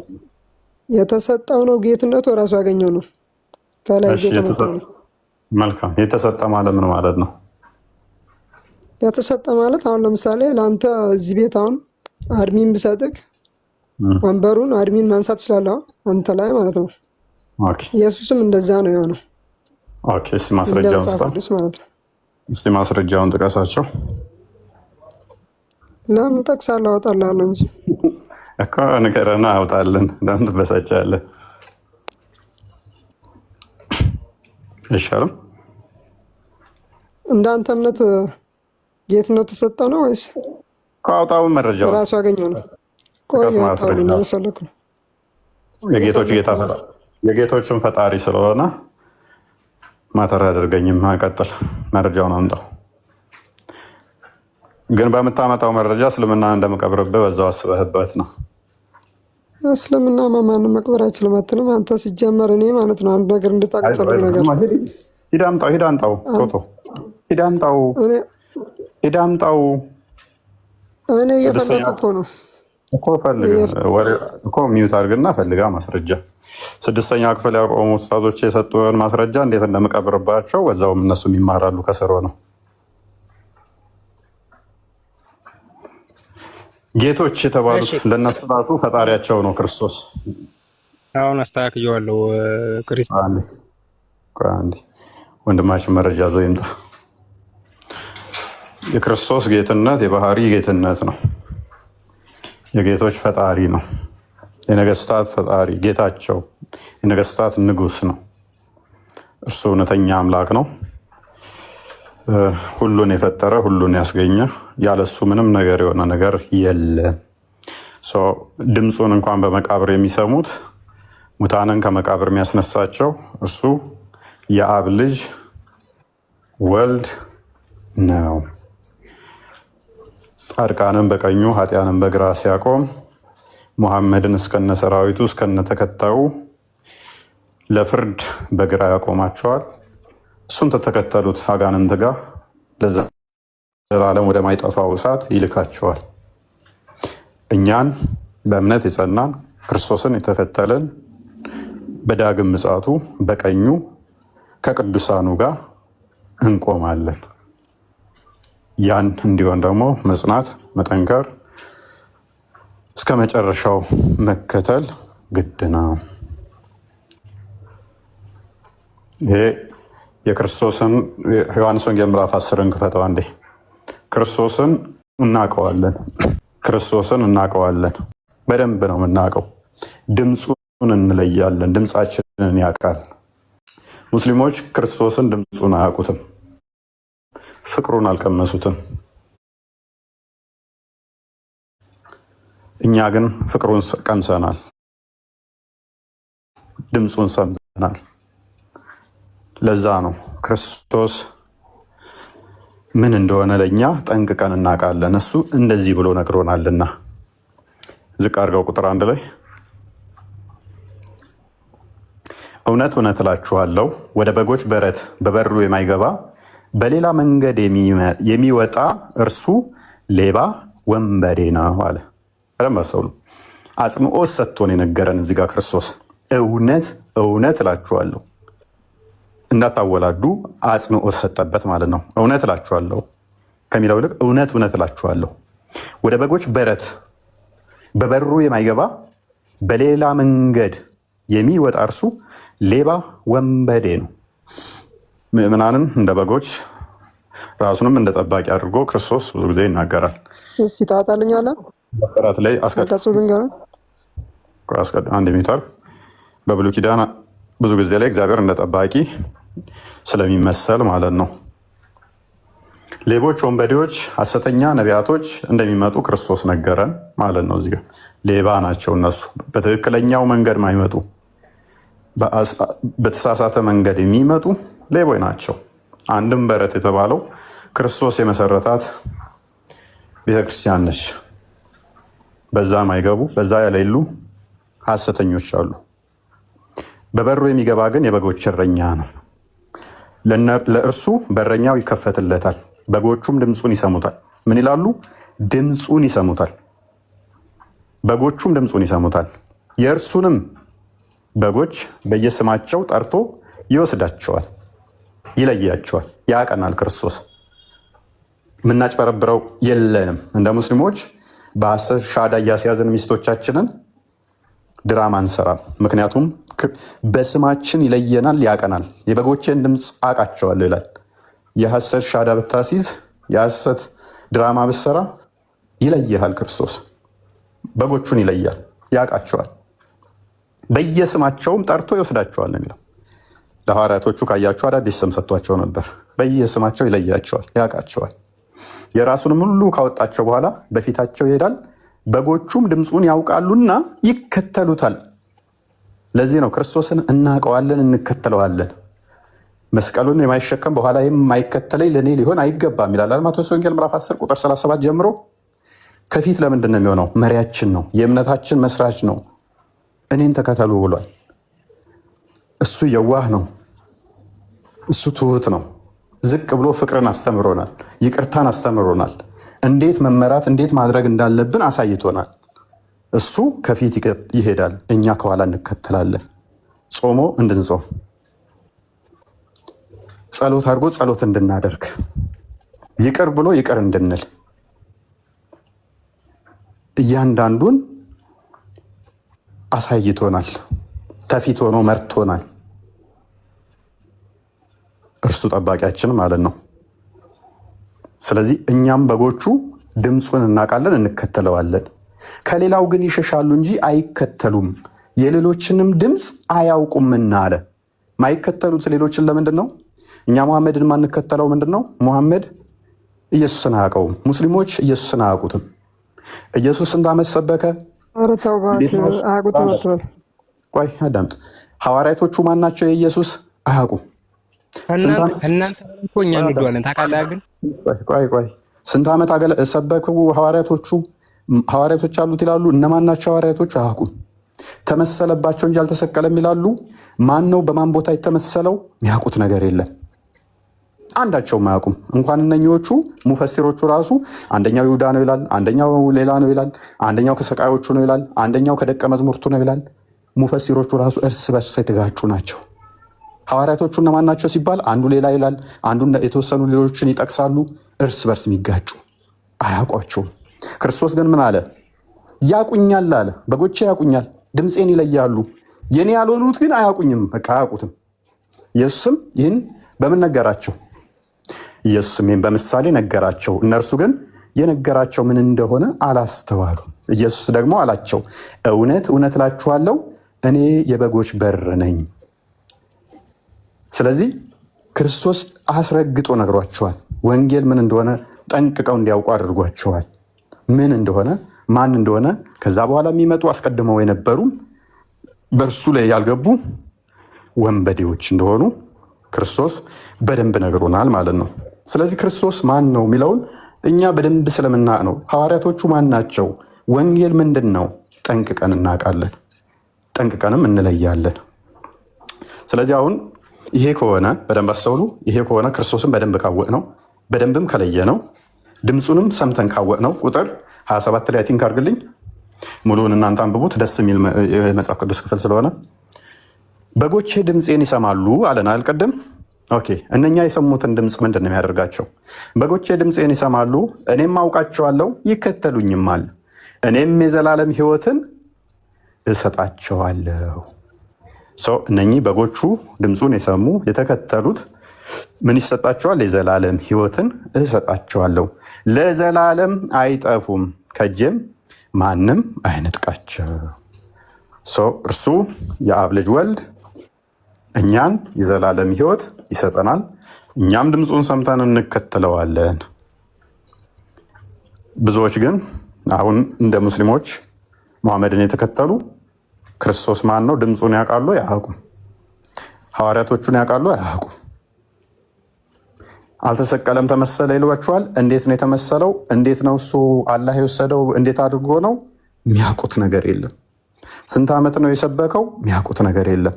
የተሰጠው ነው ጌትነቱ ራሱ ያገኘው ነው? ከላይ የተሰጠው ነው። መልካም። የተሰጠ ማለት ምን ማለት ነው? የተሰጠ ማለት አሁን ለምሳሌ ለአንተ እዚህ ቤት አሁን አድሚን ብሰጥክ ወንበሩን አድሚን ማንሳት ትችላለህ አንተ ላይ ማለት ነው። ኢየሱስም እንደዛ ነው የሆነው። ኦኬ፣ እስቲ ማስረጃውን ማለት ነው። እስቲ ማስረጃውን ጥቀሳቸው። ለምን ጠቅሳለሁ? አወጣልሃለሁ እንጂ እኮ ንገረና አውጣልን። ለምን ትበሳጫለህ? አይሻልም? እንዳንተ እምነት ጌትነቱ ተሰጠው ነው ወይስ ከአውጣው መረጃው ራሱ ያገኘው ነው? የጌቶች ጌታ የጌቶችን ፈጣሪ ስለሆነ ማተር አያደርገኝም። ቀጥል፣ መረጃውን አምጣው። ግን በምታመጣው መረጃ እስልምና እንደምቀብርብህ በዛው አስበህበት ነው። እስልምና ማንም መቅበር አይችልም አትልም አንተ? ሲጀመር እኔ ማለት ነው አንድ ነገር እንድታውቅ ፈልግ ነገር ሂድ አምጣው ቶቶ ሂድ አምጣው። እኔ እየፈለኩ እኮ ነው እኮ ፈልግ እኮ ሚዩት አድርግና ፈልጋ ማስረጃ። 6ኛ ክፍል ያቆሙ ኡስታዞች የሰጡን ማስረጃ እንዴት እንደምቀብርባቸው በዛውም እነሱም ይማራሉ ከስሮ ነው። ጌቶች የተባሉት ለእነሱ ራሱ ፈጣሪያቸው ነው ክርስቶስ። አሁን አስተካክየዋለሁ። ክርስቲያን ወንድማችን መረጃ ዘው ይምጣ። የክርስቶስ ጌትነት የባህሪ ጌትነት ነው። የጌቶች ፈጣሪ ነው። የነገስታት ፈጣሪ ጌታቸው፣ የነገስታት ንጉስ ነው። እርሱ እውነተኛ አምላክ ነው። ሁሉን የፈጠረ ሁሉን ያስገኘ፣ ያለሱ ምንም ነገር የሆነ ነገር የለም። ድምፁን እንኳን በመቃብር የሚሰሙት ሙታንን ከመቃብር የሚያስነሳቸው እርሱ የአብ ልጅ ወልድ ነው። ጻድቃንን በቀኙ ኃጢያንን በግራ ሲያቆም ሙሐመድን እስከነ ሰራዊቱ እስከነ ተከታዩ ለፍርድ በግራ ያቆማቸዋል። እሱን ተተከተሉት አጋንንት ጋር ለዘላለም ወደማይጠፋው እሳት ይልካቸዋል። እኛን በእምነት የጸናን ክርስቶስን የተከተልን በዳግም ምጽአቱ በቀኙ ከቅዱሳኑ ጋር እንቆማለን። ያን እንዲሆን ደግሞ መጽናት፣ መጠንከር፣ እስከ መጨረሻው መከተል ግድ ነው። ይሄ የክርስቶስን ዮሐንስ ወንጌል ምዕራፍ 10ን ክፈተው አንዴ። ክርስቶስን እናውቀዋለን፣ በደንብ ነው የምናውቀው። ድምፁን እንለያለን፣ ድምፃችንን ያውቃል። ሙስሊሞች ክርስቶስን ድምፁን አያውቁትም፣ ፍቅሩን አልቀመሱትም። እኛ ግን ፍቅሩን ቀምሰናል፣ ድምፁን ሰምተናል። ለዛ ነው ክርስቶስ ምን እንደሆነ ለእኛ ጠንቅቀን እናውቃለን። እሱ እንደዚህ ብሎ ነግሮናልና። ዝቅ አድርገው ቁጥር 1 ላይ እውነት እውነት እላችኋለሁ ወደ በጎች በረት በበሩ የማይገባ በሌላ መንገድ የሚወጣ እርሱ ሌባ ወንበዴ ነው አለ። ረመሰሉ አጽንኦት ሰጥቶን የነገረን እዚህ ጋር ክርስቶስ እውነት እውነት እላችኋለሁ እንዳታወላዱ አጽንኦት ሰጠበት ማለት ነው። እውነት እላችኋለሁ ከሚለው ይልቅ እውነት እውነት እላችኋለሁ ወደ በጎች በረት በበሩ የማይገባ በሌላ መንገድ የሚወጣ እርሱ ሌባ ወንበዴ ነው። ምዕመናንን እንደ በጎች ራሱንም እንደ ጠባቂ አድርጎ ክርስቶስ ብዙ ጊዜ ይናገራል። ታጣልኛለህ በፈራት ላይ አንድ ሚታር በብሉይ ኪዳን ብዙ ጊዜ ላይ እግዚአብሔር እንደ ጠባቂ ስለሚመሰል ማለት ነው። ሌቦች፣ ወንበዴዎች፣ ሐሰተኛ ነቢያቶች እንደሚመጡ ክርስቶስ ነገረን ማለት ነው። እዚህ ሌባ ናቸው እነሱ፣ በትክክለኛው መንገድ ማይመጡ በተሳሳተ መንገድ የሚመጡ ሌቦች ናቸው። አንድም በረት የተባለው ክርስቶስ የመሰረታት ቤተክርስቲያን ነች። በዛ ማይገቡ በዛ ያሌሉ ሐሰተኞች አሉ። በበሩ የሚገባ ግን የበጎች እረኛ ነው። ለእርሱ በረኛው ይከፈትለታል፣ በጎቹም ድምፁን ይሰሙታል። ምን ይላሉ? ድምፁን ይሰሙታል። በጎቹም ድምፁን ይሰሙታል። የእርሱንም በጎች በየስማቸው ጠርቶ ይወስዳቸዋል፣ ይለያቸዋል። ያቀናል ክርስቶስ። የምናጭበረብረው የለንም። እንደ ሙስሊሞች በ10 ሻዳ እያስያዝን ሚስቶቻችንን ድራማ አንሰራም። ምክንያቱም በስማችን ይለየናል፣ ያቀናል። የበጎቼን ድምፅ አውቃቸዋለሁ ይላል። የ10 ሻዳ ብታሲዝ የ10 ድራማ ብሰራ ይለይሃል ክርስቶስ። በጎቹን ይለያል፣ ያውቃቸዋል። በየስማቸውም ጠርቶ ይወስዳቸዋል ነው የሚለው። ለሐዋርያቶቹ ካያቸው አዳዲስ ስም ሰጥቷቸው ነበር። በየስማቸው ይለያቸዋል፣ ያውቃቸዋል። የራሱንም ሁሉ ካወጣቸው በኋላ በፊታቸው ይሄዳል። በጎቹም ድምፁን ያውቃሉና ይከተሉታል። ለዚህ ነው ክርስቶስን እናውቀዋለን፣ እንከተለዋለን። መስቀሉን የማይሸከም በኋላ የማይከተለኝ ለእኔ ሊሆን አይገባም ይላል ማቴዎስ ወንጌል ምዕራፍ 10 ቁጥር 37 ጀምሮ። ከፊት ለምንድን ነው የሚሆነው? መሪያችን ነው፣ የእምነታችን መስራች ነው። እኔን ተከተሉ ብሏል። እሱ የዋህ ነው፣ እሱ ትሁት ነው። ዝቅ ብሎ ፍቅርን አስተምሮናል፣ ይቅርታን አስተምሮናል። እንዴት መመራት እንዴት ማድረግ እንዳለብን አሳይቶናል። እሱ ከፊት ይሄዳል፣ እኛ ከኋላ እንከተላለን። ጾሞ እንድንጾም፣ ጸሎት አድርጎ ጸሎት እንድናደርግ፣ ይቅር ብሎ ይቅር እንድንል እያንዳንዱን አሳይቶናል። ከፊት ሆኖ መርቶናል። እርሱ ጠባቂያችን ማለት ነው። ስለዚህ እኛም በጎቹ ድምፁን እናውቃለን፣ እንከተለዋለን። ከሌላው ግን ይሸሻሉ እንጂ አይከተሉም፣ የሌሎችንም ድምፅ አያውቁምና አለ። ማይከተሉት ሌሎችን ለምንድን ነው? እኛ ሙሐመድን ማንከተለው ምንድን ነው? ሙሐመድ ኢየሱስን አያውቀውም። ሙስሊሞች ኢየሱስን አያውቁትም። ኢየሱስ ስንት ዓመት ሰበከ? ኧረ ተው እባክህ አያውቁትም አትበል። ቆይ አዳምጥ። ሐዋርያቶቹ ማናቸው? የኢየሱስ አያውቁም። እናንተ እኮ እኛ እንወደዋለን ታውቃለህ። ግን ቆይ ስንት ዓመት ሰበኩ ሐዋርያቶቹ? ሐዋርያቶች አሉት ይላሉ። እነማን ናቸው ሐዋርያቶቹ? አያውቁም። ተመሰለባቸው እንጂ አልተሰቀለም ይላሉ። ማን ነው በማን ቦታ የተመሰለው? የሚያውቁት ነገር የለም። አንዳቸውም አያውቁም። እንኳን እነኚዎቹ ሙፈሲሮቹ ራሱ አንደኛው ይሁዳ ነው ይላል፣ አንደኛው ሌላ ነው ይላል፣ አንደኛው ከሰቃዮቹ ነው ይላል፣ አንደኛው ከደቀ መዝሙርቱ ነው ይላል። ሙፈሲሮቹ ራሱ እርስ በርስ የተጋጩ ናቸው። ሐዋርያቶቹ እነማን ናቸው ሲባል አንዱ ሌላ ይላል፣ አንዱ የተወሰኑ ሌሎችን ይጠቅሳሉ። እርስ በርስ የሚጋጩ አያውቋቸውም። ክርስቶስ ግን ምን አለ? ያቁኛል አለ። በጎቼ ያቁኛል፣ ድምፄን ይለያሉ። የኔ ያልሆኑት ግን አያውቁኝም፣ በቃ አያውቁትም። ኢየሱስም ይህን በምን ነገራቸው? ኢየሱስም ይህን በምሳሌ ነገራቸው። እነርሱ ግን የነገራቸው ምን እንደሆነ አላስተዋሉ። ኢየሱስ ደግሞ አላቸው፣ እውነት እውነት እላችኋለሁ እኔ የበጎች በር ነኝ። ስለዚህ ክርስቶስ አስረግጦ ነግሯቸዋል። ወንጌል ምን እንደሆነ ጠንቅቀው እንዲያውቁ አድርጓቸዋል። ምን እንደሆነ ማን እንደሆነ ከዛ በኋላ የሚመጡ አስቀድመው የነበሩ በእርሱ ላይ ያልገቡ ወንበዴዎች እንደሆኑ ክርስቶስ በደንብ ነግሮናል ማለት ነው። ስለዚህ ክርስቶስ ማን ነው የሚለውን እኛ በደንብ ስለምናቅ ነው። ሐዋርያቶቹ ማን ናቸው? ወንጌል ምንድን ነው? ጠንቅቀን እናውቃለን፣ ጠንቅቀንም እንለያለን። ስለዚህ አሁን ይሄ ከሆነ በደንብ አስተውሉ። ይሄ ከሆነ ክርስቶስን በደንብ ካወቅ ነው፣ በደንብም ከለየ ነው፣ ድምፁንም ሰምተን ካወቅ ነው። ቁጥር 27 ላይ ቲንክ አድርግልኝ፣ ሙሉውን እናንተ አንብቡት፣ ደስ የሚል የመጽሐፍ ቅዱስ ክፍል ስለሆነ። በጎቼ ድምፄን ይሰማሉ አለን አልቀድም? ኦኬ፣ እነኛ የሰሙትን ድምፅ ምንድን ነው የሚያደርጋቸው? በጎቼ ድምፄን ይሰማሉ፣ እኔም አውቃቸዋለሁ፣ ይከተሉኝማል፣ እኔም የዘላለም ሕይወትን እሰጣቸዋለሁ። እነኚህ በጎቹ ድምፁን የሰሙ የተከተሉት ምን ይሰጣቸዋል? የዘላለም ሕይወትን እሰጣቸዋለሁ፣ ለዘላለም አይጠፉም፣ ከእጄም ማንም አይነጥቃቸው። እርሱ የአብ ልጅ ወልድ እኛን የዘላለም ሕይወት ይሰጠናል። እኛም ድምፁን ሰምተን እንከተለዋለን። ብዙዎች ግን አሁን እንደ ሙስሊሞች ሙሐመድን የተከተሉ ክርስቶስ ማን ነው ድምፁን ያውቃሉ? አያውቁም። ሐዋርያቶቹን ያውቃሉ? አያውቁም። አልተሰቀለም ተመሰለ ይሏቸዋል። እንዴት ነው የተመሰለው? እንዴት ነው እሱ አላህ የወሰደው? እንዴት አድርጎ ነው? የሚያውቁት ነገር የለም። ስንት ዓመት ነው የሰበከው? የሚያውቁት ነገር የለም።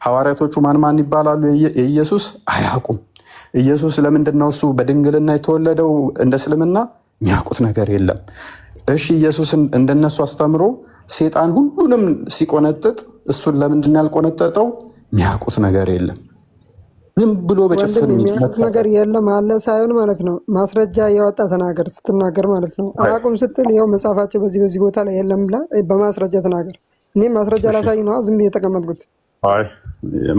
ሐዋርያቶቹ ማን ማን ይባላሉ? የኢየሱስ አያውቁም። ኢየሱስ ለምንድን ነው እሱ በድንግልና የተወለደው እንደ እስልምና? የሚያውቁት ነገር የለም። እሺ ኢየሱስ እንደነሱ አስተምሮ ሴጣን ሁሉንም ሲቆነጥጥ እሱን ለምንድን ያልቆነጠጠው? የሚያውቁት ነገር የለም። ዝም ብሎ በጭፍን የሚያውቁት ነገር የለም አለ ሳይሆን ማለት ነው። ማስረጃ እያወጣ ተናገር ስትናገር ማለት ነው። አያውቁም ስትል ይኸው መጽሐፋቸው በዚህ ቦታ ላይ የለም ብላ በማስረጃ ተናገር። እኔም ማስረጃ ላሳይ ነው ዝም ብዬ የተቀመጥኩት።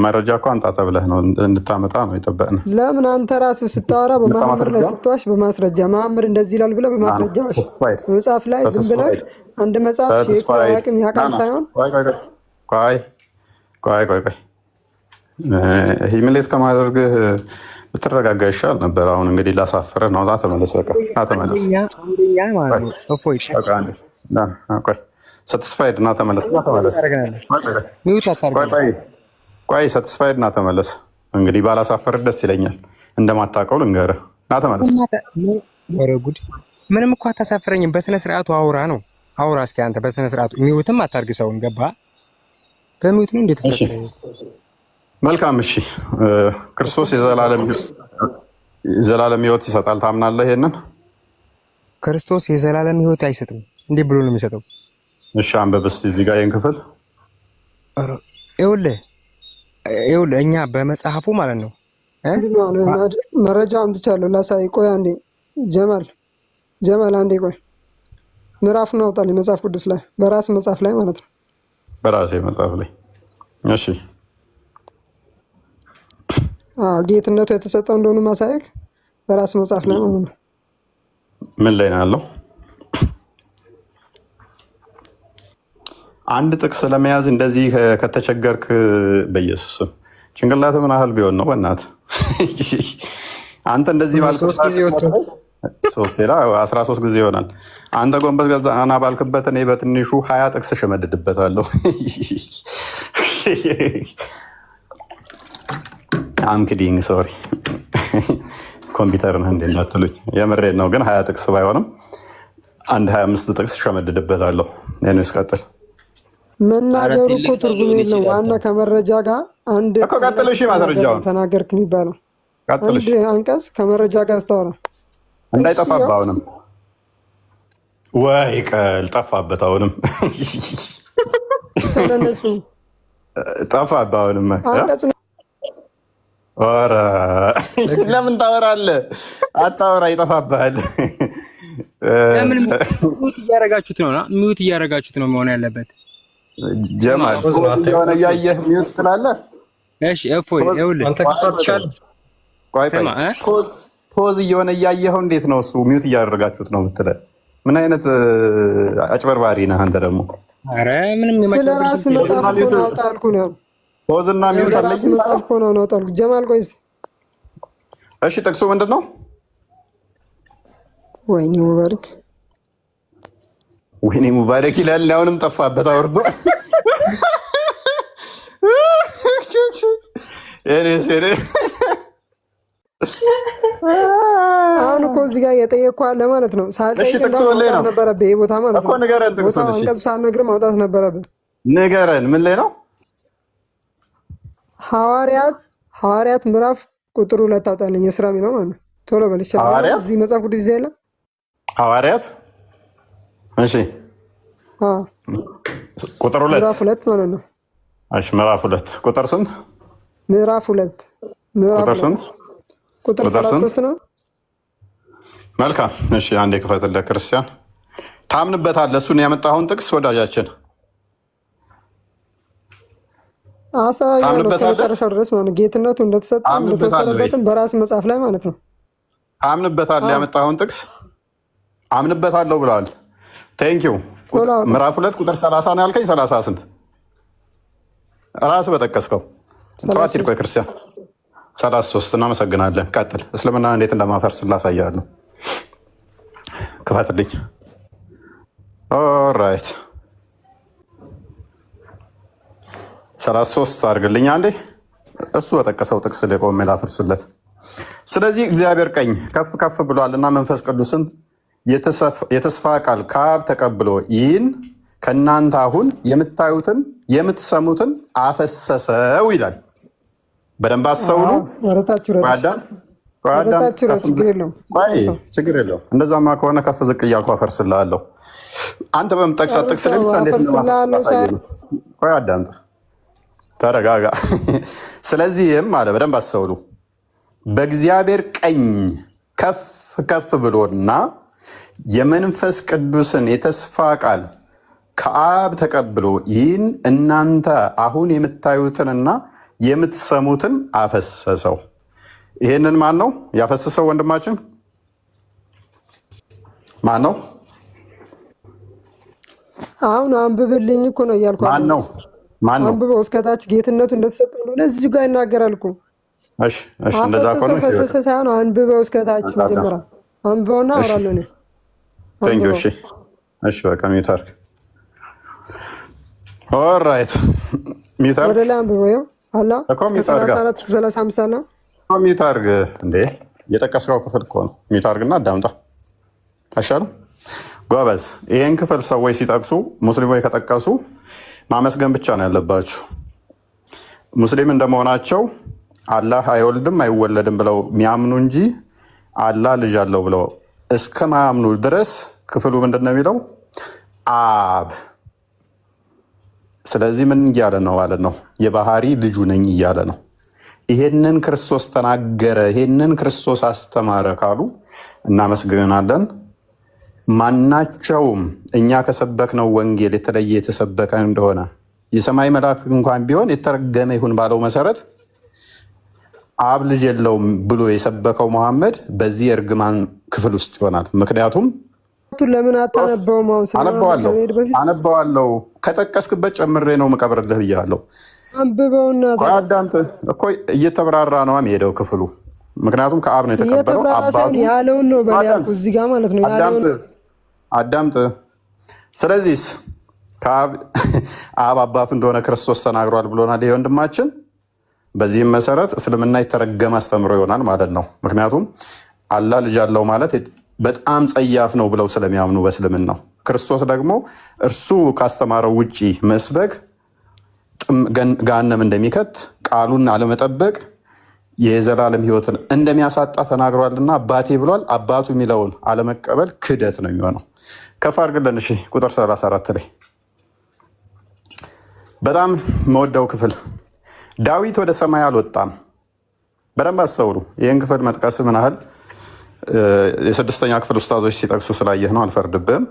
መረጃ እኮ አንጣ ተብለህ ነው እንድታመጣ ነው የጠበቅነው። ለምን አንተ ራስህ ስታወራ በመሐመድ ላይ ስትዋሽ በማስረጃ መሐመድ እንደዚህ ይላል ብለህ በማስረጃ በመጽሐፍ ላይ ዝም ብለህ አንድ መጽሐፍ ሼክ አያውቅም ያውቃል ሳይሆን ቆይ ሂምሌት ከማድረግህ ብትረጋጋ ይሻል ነበር። አሁን እንግዲህ ላሳፍርህ ነው። ተመለስ፣ በቃ ተመለስ። ሰትስፋይድ እና ተመለስ። ቆይ ሰትስፋይድ እና ተመለስ። እንግዲህ ባላሳፍርህ ደስ ይለኛል። እንደማታውቀው ልንገርህ እና ተመለስ። ምንም እኮ አታሳፍረኝም። በስነ ስርዓቱ አውራ ነው አውራ። እስኪ አንተ በስነ ስርዓቱ ሚውትም አታርግ። ሰውን ገባ በሚውት ነው እንዴት ተፈጠረ? መልካም እሺ። ክርስቶስ የዘላለም ሕይወት ይሰጣል ታምናለህ? ይሄንን ክርስቶስ የዘላለም ሕይወት አይሰጥም። እንዴት ብሎ ነው የሚሰጠው? እሺ አንብብ እስኪ እዚህ ጋር ይሄን ክፍል። ይኸውልህ እኛ በመጽሐፉ ማለት ነው መረጃ አምጥቻለሁ ላሳይ። ቆይ አንዴ ጀማል አንዴ ቆይ። ምዕራፉን አውጣልኝ መጽሐፍ ቅዱስ ላይ በራስ መጽሐፍ ላይ ማለት ነው። በራሴ መጽሐፍ ላይ እሺ። ጌትነቱ የተሰጠው እንደሆነ ማሳየክ በራስ መጽሐፍ ላይ ማለት ነው። ምን ላይ ነው ያለው? አንድ ጥቅስ ለመያዝ እንደዚህ ከተቸገርክ በኢየሱስ ጭንቅላት ምን ያህል ቢሆን ነው? በእናትህ አንተ እንደዚህ ሶስት ጊዜ ወጥቶ 13 ጊዜ ይሆናል። አንተ ጎንበስ ገና ባልክበት እኔ በትንሹ 20 ጥቅስ እሸመድድበታለሁ። አምክዲንግ ሶሪ ኮምፒውተር ነህ እንዴ እንዳትሉኝ፣ የምሬን ነው። ግን 20 ጥቅስ ባይሆንም አንድ 25 ጥቅስ እሸመድድበታለሁ። እኔ እስቀጥል መናገሩ እኮ ትርጉም የለው። ዋና ከመረጃ ጋር አንድ ተናገርክ የሚባለው አንድ አንቀጽ ከመረጃ ጋር አስተዋራ እንዳይጠፋብህ። አሁንም ወይ ቀል ጠፋበት። አሁንም ተነሱ ጠፋብህ። አሁንም ኧረ ለምን ታወራለህ? አታወራ፣ ይጠፋብሃል። ለምን ሚውት እያደረጋችሁት ነው? ሚውት እያደረጋችሁት ነው መሆን ያለበት። ጀማል የሆነ እያየህ ሚውት ትላለህ። እሺ እፎይ ይኸውልህ አንተ ከተቻለ ቆይ ፖዝ እየሆነ እያየኸው እንዴት ነው እሱ ሚውት እያደረጋችሁት ነው የምትለው? ምን አይነት አጭበርባሪ ነህ አንተ ደግሞ። ኧረ ምንም ስለራስ መጽሐፍ እኮ ነው አውጣ አልኩህ ነው። ፖዝ እና ሚውት አለኝ መጽሐፍ እኮ ነው አውጣ አልኩህ። ጀማል ቆይ እስኪ እሺ ጥቅሱ ምንድን ነው? ወይኔ ሙባረክ ወይኔ ሙባረክ ይላል። አሁንም ጠፋበት አውርዶ አሁን እኮ እዚህ ጋር የጠየቅኩህ አለ ማለት ነው። ሳልጠይቅ ነበረብህ ይሄ ቦታ ማለት ነው። አንቀጹ ሳልነግርህ ማውጣት ነበረብህ። ንገረን፣ ምን ላይ ነው? ሐዋርያት ምዕራፍ ቁጥር 2 አውጣልኝ። የስራ ሚለው ማለት ነው። ቶሎ በል ይሻላል። እዚህ መጽሐፍ ቅዱስ ይዘህ የለም ሐዋርያት። እሺ ቁጥር 2 ምዕራፍ 2 ማለት ነው። እሺ ምዕራፍ 2 ቁጥር ስንት? ምዕራፍ 2 ቁጥር ስንት? ቁጥር 33 ነው። መልካም እሺ፣ አንዴ ክፈትልህ ክርስቲያን። ታምንበታለህ እሱን ያመጣኸውን ጥቅስ ወዳጃችን? መጨረሻው ድረስ ማለት ጌትነቱ እንደተወሰነበትም በራስ መጽሐፍ ላይ ማለት ነው። ታምንበታለህ ያመጣኸውን ጥቅስ? አምንበታለሁ ብለዋል። ቴንኪው። ምዕራፍ 2 ቁጥር 30 ነው ያልከኝ። 30 ስንት? ራስህ በጠቀስከው ጠዋት ሂድ። ቆይ ክርስቲያን 33 እናመሰግናለን። ቀጥል። እስልምና እንዴት እንደማፈርስ ላሳያለሁ። ክፈትልኝ። ኦራይት 33 አድርግልኝ አንዴ። እሱ በጠቀሰው ጥቅስ ላይ ቆሜ ላፍርስለት። ስለዚህ እግዚአብሔር ቀኝ ከፍ ከፍ ብሏልና መንፈስ ቅዱስን የተስፋ ቃል ከአብ ተቀብሎ ይህን ከእናንተ አሁን የምታዩትን የምትሰሙትን አፈሰሰው ይላል። በደንብ አስተውሉ። ችግር የለውም። እንደዛማ ከሆነ ከፍ ዝቅ እያልኩ አፈርስልሃለሁ። አንተ በምጠቅሳት ጥቅስ ላይ ብቻ እንዴት ቆይ አዳምጥ፣ ተረጋጋ። ስለዚህም አለ በደንብ አስተውሉ፣ በእግዚአብሔር ቀኝ ከፍ ከፍ ብሎና የመንፈስ ቅዱስን የተስፋ ቃል ከአብ ተቀብሎ ይህን እናንተ አሁን የምታዩትንና የምትሰሙትን አፈሰሰው። ይሄንን ማን ነው ያፈሰሰው? ወንድማችን ማን ነው? አሁን አንብብልኝ እኮ ነው እያልኩ። ማን ነው? አንብበው እስከታች ጌትነቱ እንደተሰጠው ነው። ለዚህ ጋር ይናገራል እኮ። እሺ እንደዛ ከሆነ ፈሰሰ ሳይሆን አንብበው እስከታች መጀመሪያ አንብበውና አወራለሁ ነው። እሺ በቃ ሚውት አድርግ። ኦልራይት ሚውት አድርግ። ወደ ላይ አንብበው አላ ከ34 እስከ 35 አለ። ሚውት አድርግ እንዴ! የጠቀስከው ክፍል እኮ ነው። ሚውት አድርግና አዳምጣ አይሻልም? ጎበዝ። ይሄን ክፍል ሰዎች ሲጠቅሱ ሙስሊሞች ከጠቀሱ ማመስገን ብቻ ነው ያለባችሁ። ሙስሊም እንደመሆናቸው አላህ አይወልድም አይወለድም ብለው የሚያምኑ እንጂ አላህ ልጅ አለው ብለው እስከ ማያምኑ ድረስ ክፍሉ ምንድን ነው የሚለው? አብ። ስለዚህ ምን እያለ ነው ማለት ነው? የባህሪ ልጁ ነኝ እያለ ነው። ይሄንን ክርስቶስ ተናገረ፣ ይሄንን ክርስቶስ አስተማረ ካሉ እናመስግናለን። ማናቸውም እኛ ከሰበክነው ወንጌል የተለየ የተሰበከ እንደሆነ የሰማይ መልአክ እንኳን ቢሆን የተረገመ ይሁን ባለው መሰረት አብ ልጅ የለውም ብሎ የሰበከው መሐመድ በዚህ እርግማን ክፍል ውስጥ ይሆናል። ምክንያቱም ለምን አታነበውም? አነበዋለሁ ከጠቀስክበት ጨምሬ ነው የምቀብርልህ ብያለሁ። አንብበውና አዳምጥ እኮ እየተብራራ ነው የሚሄደው ክፍሉ። ምክንያቱም ከአብ ነው የተቀበለው አባቱ ያለውን ነው በያልኩ እዚህ ጋር ማለት ነው ያለውን አዳምጥ። ስለዚህ ከአብ አባቱ እንደሆነ ክርስቶስ ተናግሯል ብሎናል ይሄ ወንድማችን። በዚህም መሰረት እስልምና የተረገመ አስተምሮ ይሆናል ማለት ነው። ምክንያቱም አላህ ልጅ አለው ማለት በጣም ጸያፍ ነው ብለው ስለሚያምኑ በእስልምናው። ክርስቶስ ደግሞ እርሱ ካስተማረው ውጪ መስበክ ገሃነም እንደሚከት ቃሉን አለመጠበቅ የዘላለም ሕይወትን እንደሚያሳጣ ተናግሯልና አባቴ ብሏል። አባቱ የሚለውን አለመቀበል ክህደት ነው የሚሆነው። ከፍ አድርግልን እሺ። ቁጥር 34 ላይ በጣም መወደው ክፍል ዳዊት ወደ ሰማይ አልወጣም። በደንብ አስተውሉ። ይህን ክፍል መጥቀስ ምን ያህል የስድስተኛ ክፍል ኡስታዞች ሲጠቅሱ ስላየህ ነው፣ አልፈርድብህም።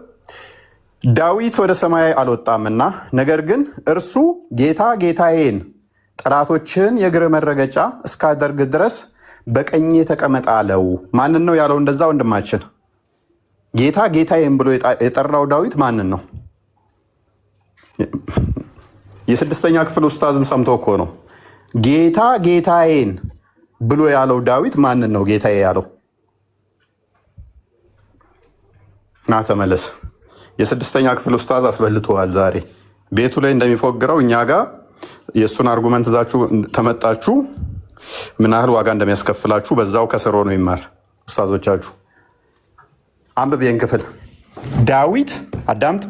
ዳዊት ወደ ሰማይ አልወጣምና ነገር ግን እርሱ ጌታ ጌታዬን ጠላቶችን የእግር መረገጫ እስካደርግ ድረስ በቀኜ ተቀመጥ አለው። ማንን ነው ያለው እንደዛ? ወንድማችን ጌታ ጌታዬን ብሎ የጠራው ዳዊት ማንን ነው? የስድስተኛ ክፍል ኡስታዝን ሰምቶ እኮ ነው ጌታ ጌታዬን ብሎ ያለው ዳዊት ማንን ነው ጌታዬ ያለው? ና ተመለስ። የስድስተኛ ክፍል ኡስታዝ አስበልተዋል። ዛሬ ቤቱ ላይ እንደሚፎግረው እኛ ጋር የእሱን አርጉመንት እዛችሁ ተመጣችሁ ምን ያህል ዋጋ እንደሚያስከፍላችሁ በዛው ከስሮ ነው ይማር ኡስታዞቻችሁ። አንብብ ይህን ክፍል። ዳዊት አዳምጥ።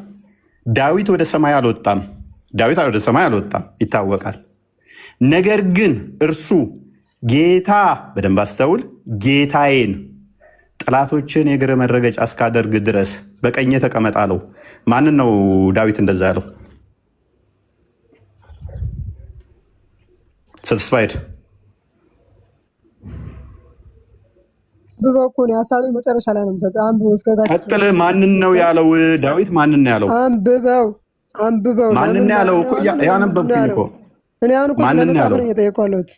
ዳዊት ወደ ሰማይ አልወጣም። ዳዊት ወደ ሰማይ አልወጣም ይታወቃል። ነገር ግን እርሱ ጌታ፣ በደንብ አስተውል፣ ጌታዬን ጠላቶችን የእግር መረገጫ እስካደርግ ድረስ በቀኜ ተቀመጥ አለው። ማንን ነው ዳዊት እንደዛ ያለው? ሰትስፋይድ በበኩል ሐሳቤ መጨረሻ ላይ ነው የምሰጠው። አንብበው እስከታች ቀጥል። ማንን ነው ያለው? ዳዊት ማንን ነው ያለው? አንብበው ማንን ነው ያለው? እኮ ያነበብኩኝ እኮ እኔ አሁን እኮ ማንን ነው ያለው? እየጠየኳለሁት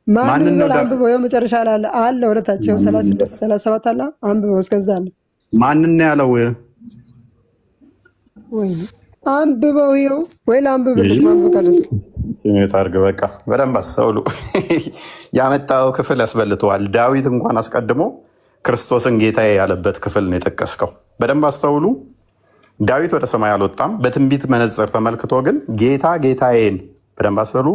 ማንን ነው? አንብበው የመጨረሻ ላይ አለ ወደታቸው 36 37 አለ። አንብበው እስከዛ አለ። ማንን ነው ያለው? ወይ አንብበው ይኸው ወይ ላንብብልህ ማንበብ ስሜት አድርግ። በቃ በደንብ አስተውሉ። ያመጣው ክፍል ያስበልተዋል። ዳዊት እንኳን አስቀድሞ ክርስቶስን ጌታዬ ያለበት ክፍል ነው የጠቀስከው። በደንብ አስተውሉ። ዳዊት ወደ ሰማይ አልወጣም። በትንቢት መነጽር ተመልክቶ ግን ጌታ ጌታዬን፣ በደንብ አስተውሉ፣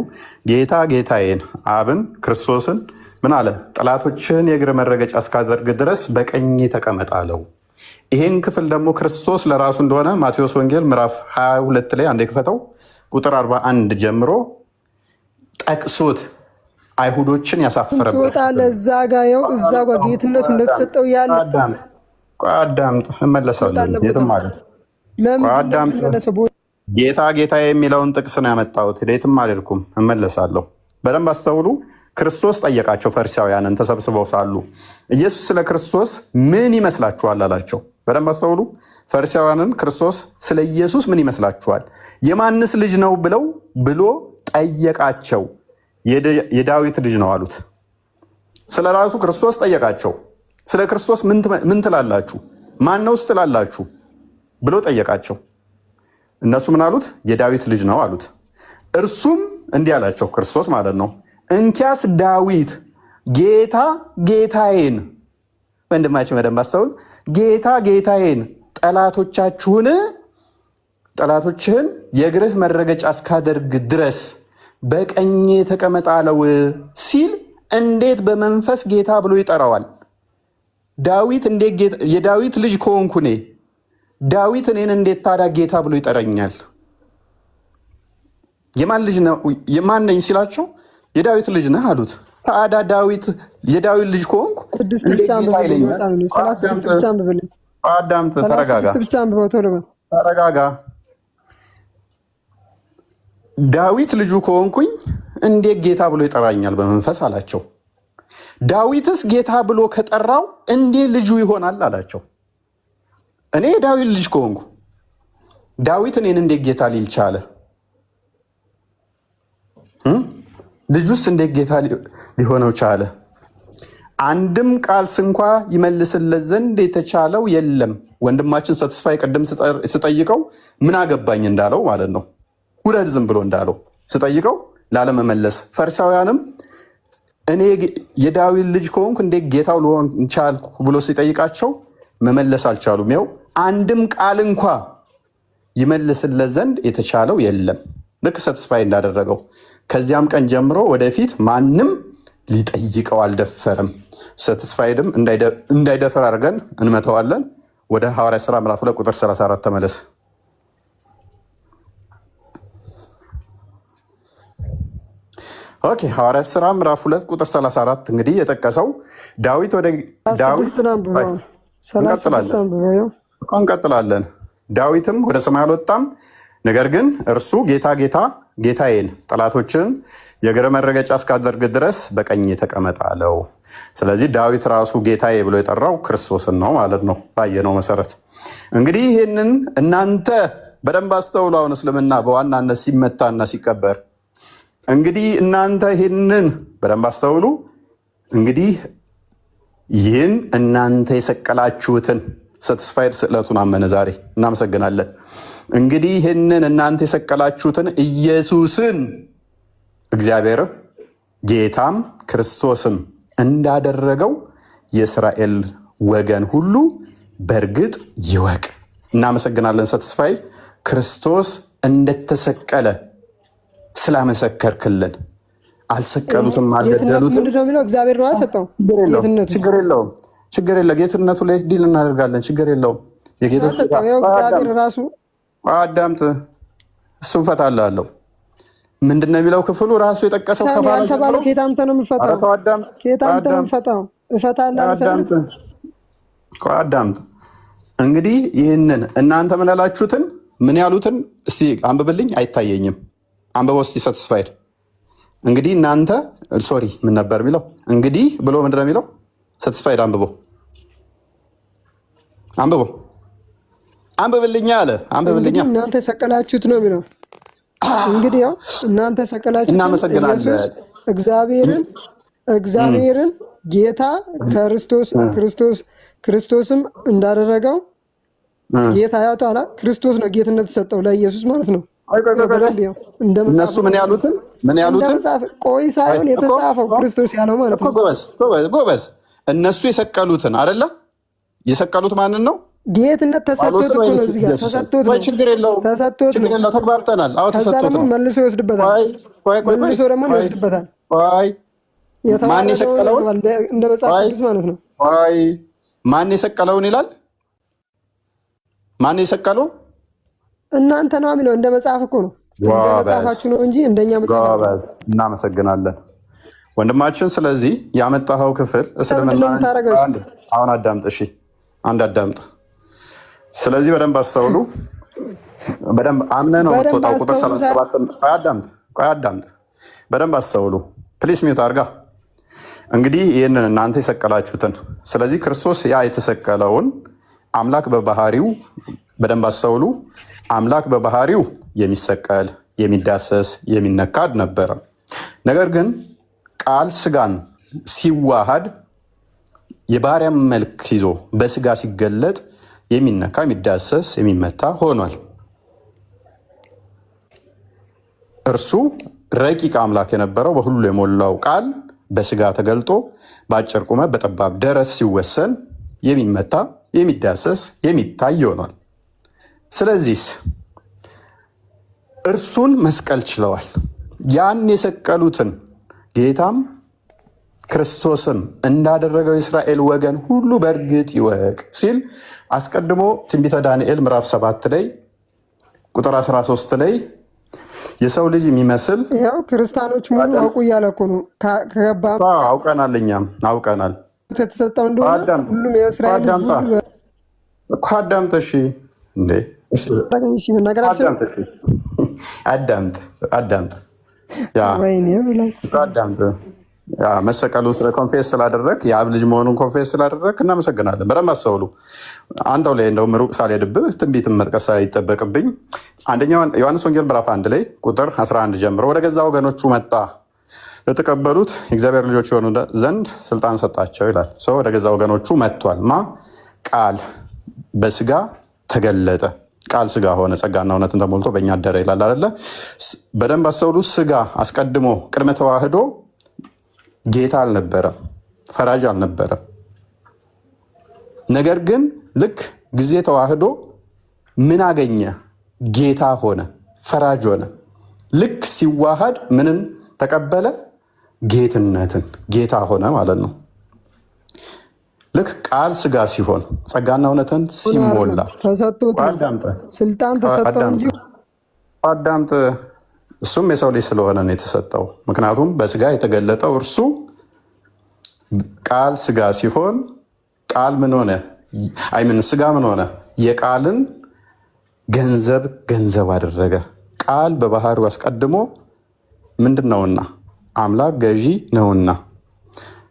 ጌታ ጌታዬን አብን ክርስቶስን ምን አለ? ጠላቶችን የእግር መረገጫ እስካደርግ ድረስ በቀኜ ተቀመጥ አለው። ይሄን ክፍል ደግሞ ክርስቶስ ለራሱ እንደሆነ ማቴዎስ ወንጌል ምዕራፍ 22 ላይ አንዴ ክፈተው ቁጥር 41 ጀምሮ ጠቅሶት አይሁዶችን ያሳፈረበት ትወጣለህ። እዛ ጋ ይኸው እዛ ጋ ጌትነቱ እንደተሰጠው ያለ አዳምጥ፣ እመለሳለሁ። የትም ማለት ጌታ ጌታ የሚለውን ጥቅስ ነው ያመጣሁት። የትም አልሄድኩም፣ እመለሳለሁ። በደንብ አስተውሉ። ክርስቶስ ጠየቃቸው ፈሪሳውያንን ተሰብስበው ሳሉ ኢየሱስ ስለ ክርስቶስ ምን ይመስላችኋል አላቸው። በደንብ አስተውሉ። ፈሪሳውያንን ክርስቶስ ስለ ኢየሱስ ምን ይመስላችኋል፣ የማንስ ልጅ ነው ብሎ ጠየቃቸው። የዳዊት ልጅ ነው አሉት። ስለ ራሱ ክርስቶስ ጠየቃቸው። ስለ ክርስቶስ ምን ትላላችሁ? ማን ነውስ ትላላችሁ ብሎ ጠየቃቸው። እነሱ ምን አሉት? የዳዊት ልጅ ነው አሉት። እርሱም እንዲህ አላቸው፣ ክርስቶስ ማለት ነው፣ እንኪያስ ዳዊት ጌታ ጌታዬን፣ ወንድማችን በደንብ አስተውል፣ ጌታ ጌታዬን ጠላቶችህን የእግርህ መረገጫ እስካደርግ ድረስ በቀኜ ተቀመጥ አለው ሲል እንዴት በመንፈስ ጌታ ብሎ ይጠራዋል? ዳዊት እንዴት የዳዊት ልጅ ከሆንኩ እኔ ዳዊት እኔን እንዴት ታዲያ ጌታ ብሎ ይጠራኛል? የማን ልጅ ነው? የማን ነኝ ሲላቸው የዳዊት ልጅ ነህ አሉት። ታዲያ ዳዊት የዳዊት ልጅ ከሆንኩ አዳምጥ፣ ተረጋጋ። ዳዊት ልጁ ከሆንኩኝ እንዴት ጌታ ብሎ ይጠራኛል በመንፈስ አላቸው። ዳዊትስ ጌታ ብሎ ከጠራው እንዴት ልጁ ይሆናል አላቸው። እኔ ዳዊት ልጅ ከሆንኩ ዳዊት እኔን እንዴት ጌታ ሊል ቻለ? ልጁስ እንዴት ጌታ ሊሆነው ቻለ? አንድም ቃል ስንኳ ይመልስለት ዘንድ የተቻለው የለም። ወንድማችን ሰትስፋይ ቅድም ስጠይቀው ምን አገባኝ እንዳለው ማለት ነው። ውረድ ዝም ብሎ እንዳለው ስጠይቀው ላለመመለስ። ፈሪሳውያንም እኔ የዳዊት ልጅ ከሆንኩ እንዴት ጌታው ልሆን ቻልኩ ብሎ ሲጠይቃቸው መመለስ አልቻሉም። ይኸው አንድም ቃል እንኳ ይመልስለት ዘንድ የተቻለው የለም፣ ልክ ሰትስፋይ እንዳደረገው። ከዚያም ቀን ጀምሮ ወደፊት ማንም ሊጠይቀው አልደፈረም። ሰትስፋይድም እንዳይደፈር አድርገን እንመተዋለን። ወደ ሐዋርያት ሥራ ምዕራፍ 2 ቁጥር 34 ተመለስ። ኦኬ፣ ሐዋርያት ሥራ ምዕራፍ 2 ቁጥር 34 እንግዲህ የጠቀሰው ዳዊት እንቀጥላለን። ዳዊትም ወደ ሰማይ አልወጣም፣ ነገር ግን እርሱ ጌታዬን ጠላቶችን የእግር መረገጫ እስካደርግ ድረስ በቀኝ ተቀመጥ አለው። ስለዚህ ዳዊት ራሱ ጌታዬ ብሎ የጠራው ክርስቶስን ነው ማለት ነው። ባየነው መሰረት እንግዲህ ይህንን እናንተ በደንብ አስተውሉ። አሁን እስልምና በዋናነት ሲመታና ሲቀበር እንግዲህ እናንተ ይህንን በደንብ አስተውሉ። እንግዲህ ይህን እናንተ የሰቀላችሁትን ሰትስፋይድ ስዕለቱን አመነ። ዛሬ እናመሰግናለን። እንግዲህ ይህንን እናንተ የሰቀላችሁትን ኢየሱስን እግዚአብሔር ጌታም ክርስቶስም እንዳደረገው የእስራኤል ወገን ሁሉ በእርግጥ ይወቅ። እናመሰግናለን። ሰትስፋይ ክርስቶስ እንደተሰቀለ ስላመሰከርክልን። አልሰቀሉትም፣ አልገደሉትም። ምንድነው የሚለው? እግዚአብሔር ነው አልሰጠው። ችግር የለውም። ጌትነቱ ላይ ዲል እናደርጋለን። ችግር የለውም። እግዚአብሔር ራሱ አዳምጥ፣ እሱን ፈታልህ አለው። ምንድን ነው የሚለው ክፍሉ? ራሱ የጠቀሰው ከተባለው ኬታምተ ነው የምፈታው። ኬታምተ ነው የምፈታው። አዳምጥ። እንግዲህ ይህንን እናንተ ምን ያላችሁትን ምን ያሉትን እስቲ አንብብልኝ። አይታየኝም። አንብበው እስቲ ሰትስፋይድ። እንግዲህ እናንተ ሶሪ ምን ነበር የሚለው? እንግዲህ ብሎ ምንድን ነው የሚለው? ሰትስፋይድ አንብብልኛ አለ። አንብብልኛ። እናንተ ሰቀላችሁት ነው የሚለው። እንግዲህ ያው እናንተ ሰቀላችሁት። እናመሰግናለን። እግዚአብሔርን ጌታ ክርስቶስም እንዳደረገው ጌታ ያውጣላ። ክርስቶስ ነው ጌትነት ተሰጠው ለኢየሱስ ማለት ነው። እነሱ ምን ያሉትን ቆይ ሳይሆን የተጻፈው ክርስቶስ ያለው ማለት ነው። ጎበዝ። እነሱ የሰቀሉትን አይደለ? የሰቀሉት ማንን ነው? ጌትነት ተሰጥቶት ነው። እዚህ ጋር ተሰጥቶት ነው። ችግር የለውም። ተግባብተናል። አዎ ተሰጥቶት ነው። መልሶ ይወስድበታል። መልሶ ደግሞ ይወስድበታል። ማን የሰቀለውን እንደ መጽሐፍ ቅዱስ ማለት ነው። ማን የሰቀለውን ይላል? ማን የሰቀለው? እናንተ ነው የሚለው። እንደ መጽሐፍ እኮ ነው። እንደ መጽሐፋችሁ ነው እንጂ እንደኛ መጽሐፍ። እናመሰግናለን ወንድማችን። ስለዚህ ያመጣኸው ክፍል እስልምና አሁን አዳምጥ። እሺ አንድ አዳምጥ። ስለዚህ በደንብ አስተውሉ። በደንብ አምነህ ነው የምትወጣው። ቁጥር 37 አዳምጥ። በደንብ አስተውሉ ፕሊስ። ሚውት አድርጋ። እንግዲህ ይህንን እናንተ የሰቀላችሁትን፣ ስለዚህ ክርስቶስ ያ የተሰቀለውን አምላክ በባህሪው በደንብ አስተውሉ። አምላክ በባህሪው የሚሰቀል የሚዳሰስ የሚነካ አልነበረም። ነገር ግን ቃል ስጋን ሲዋሃድ የባሪያም መልክ ይዞ በስጋ ሲገለጥ የሚነካ የሚዳሰስ የሚመታ ሆኗል። እርሱ ረቂቅ አምላክ የነበረው በሁሉ የሞላው ቃል በስጋ ተገልጦ በአጭር ቁመት በጠባብ ደረት ሲወሰን የሚመታ የሚዳሰስ የሚታይ ሆኗል። ስለዚህ እርሱን መስቀል ችለዋል። ያን የሰቀሉትን ጌታም ክርስቶስም እንዳደረገው የእስራኤል ወገን ሁሉ በእርግጥ ይወቅ ሲል አስቀድሞ ትንቢተ ዳንኤል ምዕራፍ 7 ላይ ቁጥር 13 ላይ የሰው ልጅ የሚመስል ያው ክርስቲያኖች ሙሉ አውቁ እያለ እኮ ነው። አውቀናል፣ እኛም አውቀናል። የተሰጠው እንደሆነ ሁሉም የእስራኤል ሕዝብ እኮ አዳምጥ። እሺ እንዴ አዳምጥ። መሰቀሉ ኮንፌስ ስላደረግ የአብ ልጅ መሆኑን ኮንፌስ ስላደረግ እናመሰግናለን። በደንብ አስተውሉ። አንተው ላይ እንደውም ሩቅ ሳልሄድብህ ትንቢትን መጥቀስ አይጠበቅብኝ። አንደኛው ዮሐንስ ወንጌል ምዕራፍ 1 ላይ ቁጥር 11 ጀምሮ ወደ ገዛ ወገኖቹ መጣ፣ ለተቀበሉት የእግዚአብሔር ልጆች የሆኑ ዘንድ ስልጣን ሰጣቸው ይላል። ሰው ወደ ገዛ ወገኖቹ መጥቷል። ቃል በስጋ ተገለጠ። ቃል ስጋ ሆነ ጸጋና እውነትን ተሞልቶ በእኛ አደረ ይላል አይደለ? በደንብ አስተውሉ። ስጋ አስቀድሞ ቅድመ ተዋህዶ ጌታ አልነበረም፣ ፈራጅ አልነበረም። ነገር ግን ልክ ጊዜ ተዋህዶ ምን አገኘ? ጌታ ሆነ፣ ፈራጅ ሆነ። ልክ ሲዋሃድ ምንን ተቀበለ? ጌትነትን፣ ጌታ ሆነ ማለት ነው። ልክ ቃል ስጋ ሲሆን ጸጋና እውነትን ሲሞላ ተሰጥቶት ስልጣን ተሰጠው እንጂ አዳምጥ። እሱም የሰው ልጅ ስለሆነ ነው የተሰጠው። ምክንያቱም በስጋ የተገለጠው እርሱ ቃል ስጋ ሲሆን ቃል ምን ሆነ? ስጋ ምን ሆነ? የቃልን ገንዘብ አደረገ። ቃል በባህሪው አስቀድሞ ምንድን ነውና? አምላክ ገዢ ነውና።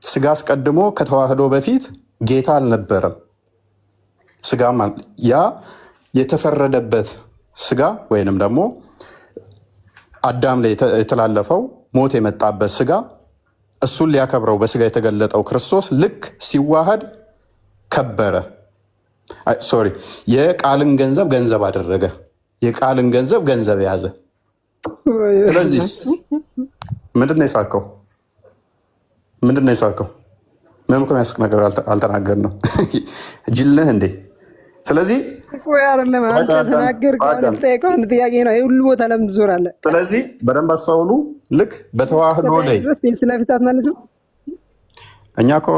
ስጋ አስቀድሞ ከተዋህዶ በፊት ጌታ አልነበረም። ስጋ ያ የተፈረደበት ስጋ ወይንም ደግሞ አዳም ላይ የተላለፈው ሞት የመጣበት ስጋ እሱን ሊያከብረው በስጋ የተገለጠው ክርስቶስ ልክ ሲዋሃድ ከበረ። ሶሪ የቃልን ገንዘብ አደረገ። የቃልን ገንዘብ ያዘ። ስለዚህ ምንድን ነው የሳቀው? ምንም እኮ የሚያስቅ ነገር አልተናገርንም። ጅል ነህ እንዴ? ስለዚህ ሁሉ ቦታ ለምን ትዞራለህ? ስለዚህ በደንብ አስተውሉ። ልክ በተዋህዶ ላይ ስለፊታት ማለት ነው። እኛ እኮ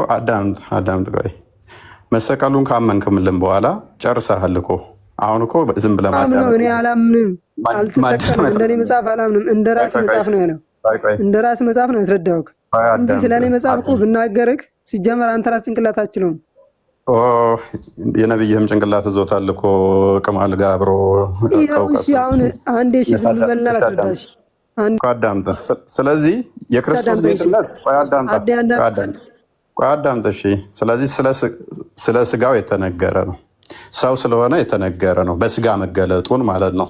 አዳምጥ ቆይ፣ መሰቀሉን ካመንክምልን በኋላ ጨርሰሃል እኮ። አሁን እኮ ዝም ብለህ እኔ አላምንም፣ አልተሰቀለም። እንደኔ መጽሐፍ አላምንም። እንደ ራስ መጽሐፍ ነው ያለው። እንደ ራስ መጽሐፍ ነው ያስረዳውክ እንጂ ስለኔ መጽሐፍ እኮ ብናገርክ ሲጀመር አንተ ራስ ጭንቅላት አችለውም። የነብይህም ጭንቅላት እዞታል እኮ ቅማል ጋር አብሮ። አሁን አንዴ ዝም በልና ላስረዳሽ። አዳምጥ። ስለዚህ የክርስቶስ ጌትነት አዳምጥ። እሺ፣ ስለዚህ ስለ ስጋው የተነገረ ነው። ሰው ስለሆነ የተነገረ ነው። በስጋ መገለጡን ማለት ነው።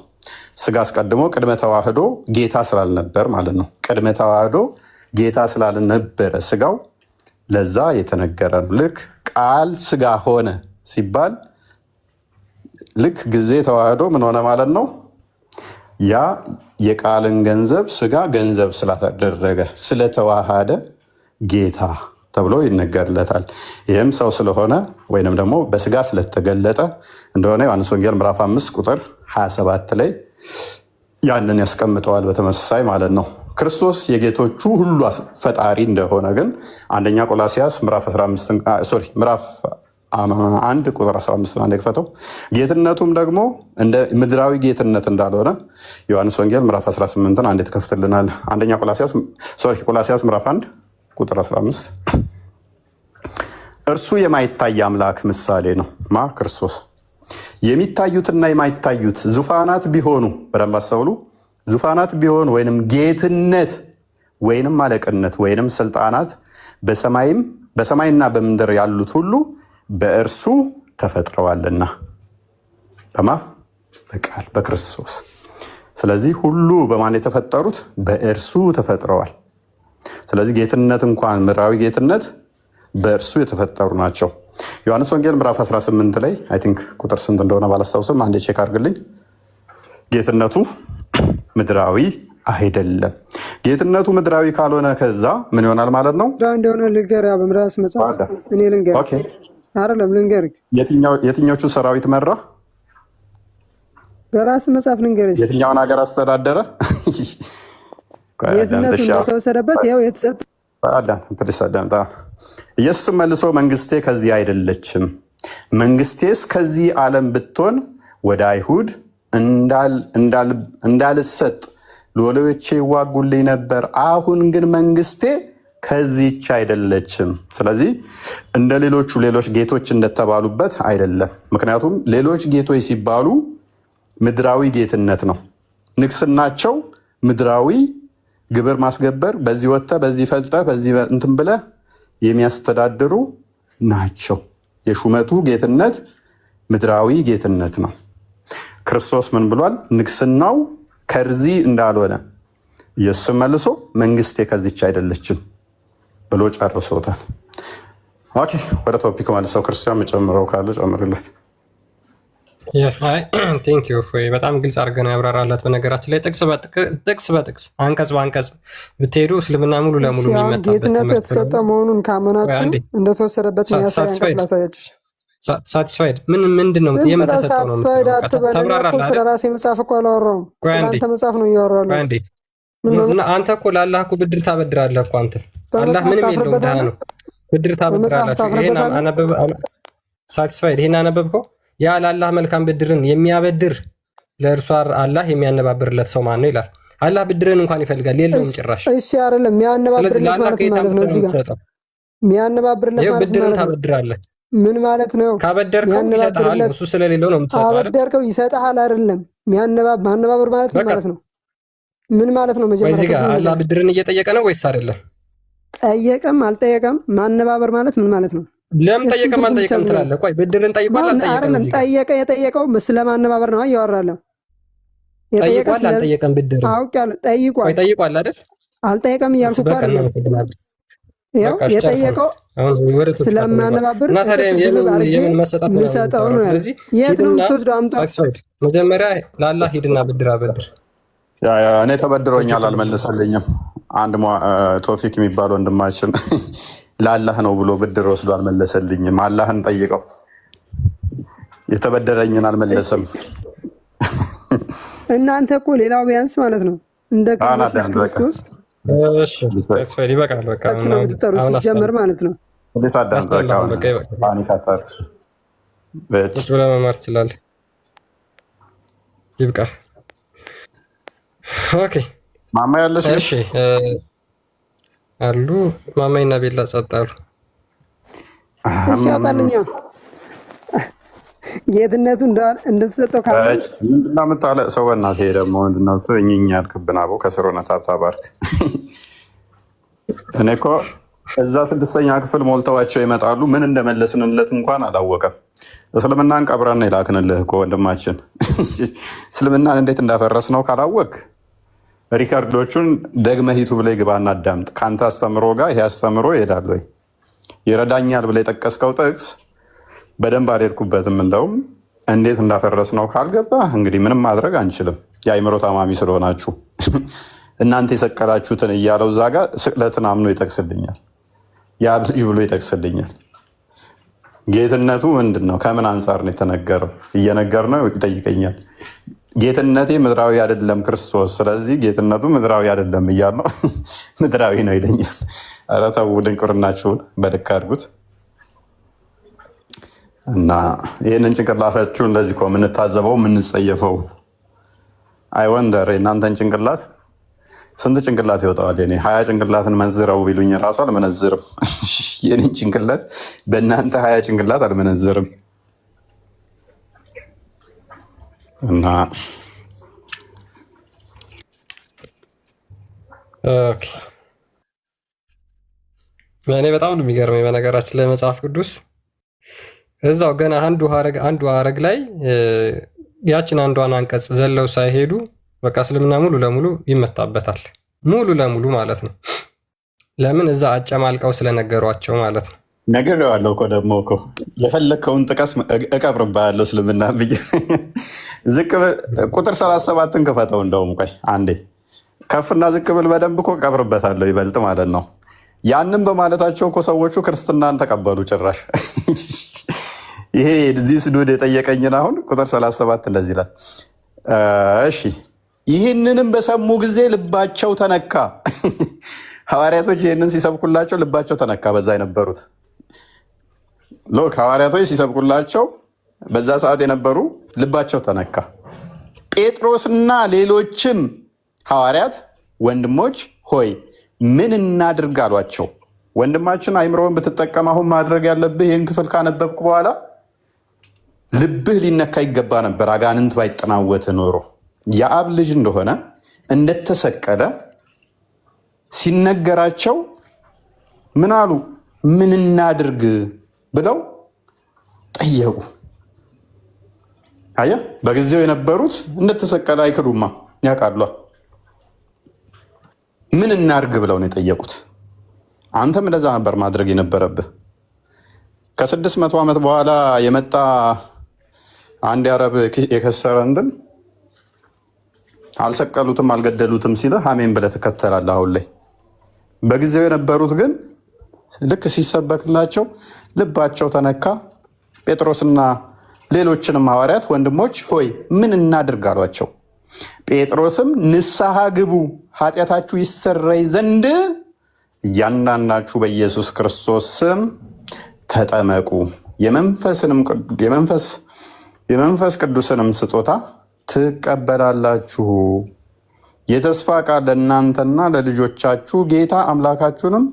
ስጋ አስቀድሞ ቅድመ ተዋህዶ ጌታ ስላልነበር ማለት ነው። ቅድመ ተዋህዶ ጌታ ስላልነበረ ስጋው ለዛ የተነገረ ነው። ልክ ቃል ስጋ ሆነ ሲባል ልክ ጊዜ ተዋህዶ ምን ሆነ ማለት ነው? ያ የቃልን ስጋ ገንዘብ ስላደረገ ስለተዋሃደ ጌታ ተብሎ ይነገርለታል። ይህም ሰው ስለሆነ ወይንም ደግሞ በስጋ ስለተገለጠ እንደሆነ ዮሐንስ ወንጌል ምዕራፍ 5 ቁጥር 27 ላይ ያንን ያስቀምጠዋል። በተመሳሳይ ማለት ነው ክርስቶስ የጌቶቹ ሁሉ ፈጣሪ እንደሆነ ግን አንደኛ ቆላሲያስ ምዕራፍ 1 ቁጥር 15 አንድ ክፈተው። ጌትነቱም ደግሞ እንደ ምድራዊ ጌትነት እንዳልሆነ ዮሐንስ ወንጌል ምዕራፍ 18 አንድ ትከፍትልናል። አንደኛ ቆላሲያስ ምዕራፍ 1 ቁጥር 15 እርሱ የማይታይ አምላክ ምሳሌ ነው። ክርስቶስ የሚታዩትና የማይታዩት ዙፋናት ቢሆኑ፣ በደንብ አስተውሉ፣ ዙፋናት ቢሆኑ ወይንም ጌትነት ወይንም አለቅነት ወይንም ስልጣናት በሰማይና በምድር ያሉት ሁሉ በእርሱ ተፈጥረዋልና በቃል በክርስቶስ። ስለዚህ ሁሉ በማን የተፈጠሩት? በእርሱ ተፈጥረዋል። ስለዚህ ጌትነት እንኳን ምድራዊ ጌትነት በእርሱ የተፈጠሩ ናቸው። ዮሐንስ ወንጌል ምዕራፍ 18 ላይ አይ ቲንክ ቁጥር ስንት እንደሆነ ባላስታውስም አንዴ ቼክ አድርግልኝ። ጌትነቱ ምድራዊ አይደለም። ጌትነቱ ምድራዊ ካልሆነ ከዛ ምን ይሆናል ማለት ነው? እንደሆነ ልንገርህ፣ በምራስ መጽሐፍ እኔ ልንገርህ አይደለም ልንገርህ። የትኞቹ ሰራዊት መራ? በራስ መጽሐፍ ልንገርህ። የትኛውን ሀገር አስተዳደረ? ጌትነቱ እንደተወሰደበት ይኸው የተሰጠ ኢየሱስም መልሶ መንግስቴ ከዚህ አይደለችም፣ መንግስቴስ ከዚህ ዓለም ብትሆን ወደ አይሁድ እንዳልሰጥ ሎሌዎቼ ይዋጉልኝ ነበር። አሁን ግን መንግስቴ ከዚች አይደለችም። ስለዚህ እንደ ሌሎች ጌቶች እንደተባሉበት አይደለም። ምክንያቱም ሌሎች ጌቶች ሲባሉ ምድራዊ ጌትነት ነው። ንግስናቸው ምድራዊ ግብር ማስገበር፣ በዚህ ወጥተህ በዚህ ፈልጠህ በዚህ እንትን ብለህ የሚያስተዳድሩ ናቸው። የሹመቱ ጌትነት ምድራዊ ጌትነት ነው። ክርስቶስ ምን ብሏል? ንግስናው ከዚህ እንዳልሆነ ኢየሱስ መልሶ መንግስቴ ከዚች አይደለችም ብሎ ጨርሶታል። ኦኬ፣ ወደ ቶፒክ መልሰው ክርስቲያን መጨምረው ካለ ጨምርለት። ቴንክ ዩ ፎይ በጣም ግልጽ አድርገን ያብራራላት። በነገራችን ላይ ጥቅስ በጥቅስ አንቀጽ በአንቀጽ ብትሄዱ እስልምና ሙሉ ለሙሉ የሚመጣበት ጌትነቱ የተሰጠ መሆኑን ካመናችሁ እንደተወሰደበት የሚያሳይ አንቀጽ ላሳያችሁ። ሳቲስፋይድ ምንድን ነው የምትሰጠው ነው? ሳቲስፋይድ አትበለኝ እኮ ስለ ራሴ መጽሐፍ እኮ አላወራሁም። ስለ አንተ መጽሐፍ ነው እያወራለሁ። አንተ እኮ ለአላህ እኮ ብድር ታበድራለህ እኮ አንተ። አላህ ምንም የለውም ድሃ ነው። ብድር ታበድራላችሁ። ይሄን አነበብ ሳቲስፋይድ ይሄን አነበብከው? ያ ለአላህ መልካም ብድርን የሚያበድር ለእርሱ አላህ የሚያነባብርለት ሰው ማን ነው ይላል። አላህ ብድርን እንኳን ይፈልጋል የለውም ጭራሽ። እሺ አይደለም የሚያነባብርለት ማለት ነው። እዚህ ጋር የሚያነባብርለት ማለት ነው። ብድርን ታበድራለህ ምን ማለት ነው? ካበደርከው ይሰጣል። እሱ ስለሌለው ነው የምትሰጠው አይደል? አበደርከው ይሰጣል አይደለም። ማነባበር ማለት ምን ማለት ነው? ምን ማለት ነው? መጀመሪያ እዚህ ጋር አላህ ብድርን እየጠየቀ ነው ወይስ አይደለም? ጠየቀም አልጠየቀም ማነባበር ማለት ምን ማለት ነው? ለምን ጠየቀም አልጠየቀም ትላለህ? ቆይ ብድርን ጠይቋል አልጠየቀም? ጠየቀ የጠየቀው ስለማነባበር ነው እያወራለሁ። ጠይቋል አልጠየቀም? ብድር አውቃለሁ ጠይቋል። ቆይ ጠይቋል አይደል? አልጠየቀም እያልኩ እኮ አይደለም። ያው የጠየቀው ስለማነባበር እና ታዲያ የምን መሰጣት ነው? ስለዚህ የት ነው የምትወስደው? አምጣ። መጀመሪያ ለአላህ ሂድና ብድር አበድር። እኔ ተበድሮኛል አልመለሰልኝም። አንድ ቶፊክ የሚባል ወንድማችን ለአላህ ነው ብሎ ብድር ወስዶ አልመለሰልኝም። አላህን ጠይቀው፣ የተበደረኝን አልመለሰም። እናንተ እኮ ሌላው ቢያንስ ማለት ነው እንደ ክርስቶስ ይበቃል። በቃ ነው የምትጠሩ ሲጀመር ማለት ነው። ብለህ መማር ትችላለህ። ይብቃ። ኦኬ ማማ ያለሽ? እሺ አሉ ማማይና ቤላ ጸጥ አሉ። እሺ አጣልኛ ጌትነቱ እንደተሰጠው ካለች ምንድነው የምታለቅሰው? በእናትህ ደግሞ ምንድነው እሱ እኝኝ ያልክብን? አቦ ከስሮ ነሳብ ታባርክ። እኔ እኮ እዛ 6ኛ ክፍል ሞልተዋቸው ይመጣሉ። ምን እንደመለስንለት እንኳን አላወቀም። እስልምናን ቀብረን የላክንልህ እኮ ወንድማችን። እስልምናን እንዴት እንዳፈረስ ነው ካላወቅ ሪካርዶቹን ደግመህ ዩቱብ ላይ ግባና አዳምጥ። ከአንተ አስተምሮ ጋር ይሄ አስተምሮ ይሄዳል ወይ ይረዳኛል ብለህ የጠቀስከው ጥቅስ በደንብ አልሄድኩበትም። እንደውም እንዴት እንዳፈረስ ነው ካልገባ እንግዲህ ምንም ማድረግ አንችልም። የአይምሮ ታማሚ ስለሆናችሁ እናንተ የሰቀላችሁትን እያለው እዛ ጋር ስቅለትን አምኖ ይጠቅስልኛል። የአብ ልጅ ብሎ ይጠቅስልኛል። ጌትነቱ ምንድን ነው? ከምን አንጻር ነው የተነገረው? እየነገር ነው ይጠይቀኛል። ጌትነቴ ምድራዊ አይደለም ክርስቶስ፣ ስለዚህ ጌትነቱ ምድራዊ አይደለም እያለው ምድራዊ ነው ይለኛል። ኧረ ተው ድንቁርናችሁን በልክ አድርጉት። እና ይህንን ጭንቅላታችሁ እንደዚህ እኮ የምንታዘበው የምንጸየፈው። አይወንደር የእናንተን ጭንቅላት ስንት ጭንቅላት ይወጣዋል? የኔ 20 ጭንቅላትን መንዝረው ቢሉኝ ራሱ አልመነዝርም። የኔን ጭንቅላት በእናንተ 20 ጭንቅላት አልመነዝርም። እና እኔ በጣም ነው የሚገርመኝ በነገራችን ላይ መጽሐፍ ቅዱስ እዛው ገና አንዱ ሀረግ ላይ ያችን አንዷን አንቀጽ ዘለው ሳይሄዱ በቃ እስልምና ሙሉ ለሙሉ ይመታበታል። ሙሉ ለሙሉ ማለት ነው። ለምን? እዛ አጨማልቀው ስለነገሯቸው ማለት ነው። ነግሬዋለሁ እኮ ደግሞ እኮ የፈለግከውን ጥቀስ እቀብርብሃለሁ እስልምና ብዬ ቁጥር 37ን ክፈተው። እንደውም ቆይ አንዴ ከፍና ዝቅ ብል በደንብ እኮ እቀብርበታለሁ ይበልጥ ማለት ነው። ያንን በማለታቸው እኮ ሰዎቹ ክርስትናን ተቀበሉ ጭራሽ። ይሄ እዚህ ስዱድ የጠየቀኝን አሁን ቁጥር 37 እንደዚህ ይላል። እሺ ይህንንም በሰሙ ጊዜ ልባቸው ተነካ። ሐዋርያቶች ይህንን ሲሰብኩላቸው ልባቸው ተነካ። በዛ የነበሩት ሐዋርያቶች ሲሰብኩላቸው በዛ ሰዓት የነበሩ ልባቸው ተነካ። ጴጥሮስና ሌሎችም ሐዋርያት ወንድሞች ሆይ ምን እናድርግ አሏቸው። ወንድማችን አይምሮውን ብትጠቀም አሁን ማድረግ ያለብህ ይህን ክፍል ካነበብኩ በኋላ ልብህ ሊነካ ይገባ ነበር። አጋንንት ባይጠናወት ኖሮ የአብ ልጅ እንደሆነ እንደተሰቀለ ሲነገራቸው ምን አሉ? ምን እናድርግ ብለው ጠየቁ። አየህ፣ በጊዜው የነበሩት እንደተሰቀለ አይክዱማ፣ ያውቃሉ። ምን እናድርግ ብለው ነው የጠየቁት። አንተም እንደዛ ነበር ማድረግ የነበረብህ። ከ600 ዓመት በኋላ የመጣ አንድ የአረብ የከሰረ እንትን አልሰቀሉትም አልገደሉትም ሲልህ አሜን ብለህ ትከተላለህ። አሁን ላይ በጊዜው የነበሩት ግን ልክ ሲሰበክላቸው ልባቸው ተነካ። ጴጥሮስና ሌሎችንም ሐዋርያት ወንድሞች ሆይ ምን እናድርግ አሏቸው። ጴጥሮስም ንስሐ ግቡ፣ ኃጢአታችሁ ይሰረይ ዘንድ እያንዳንዳችሁ በኢየሱስ ክርስቶስ ስም ተጠመቁ፣ የመንፈስ ቅዱስንም ስጦታ ትቀበላላችሁ። የተስፋ ቃል ለእናንተና ለልጆቻችሁ ጌታ አምላካችሁንም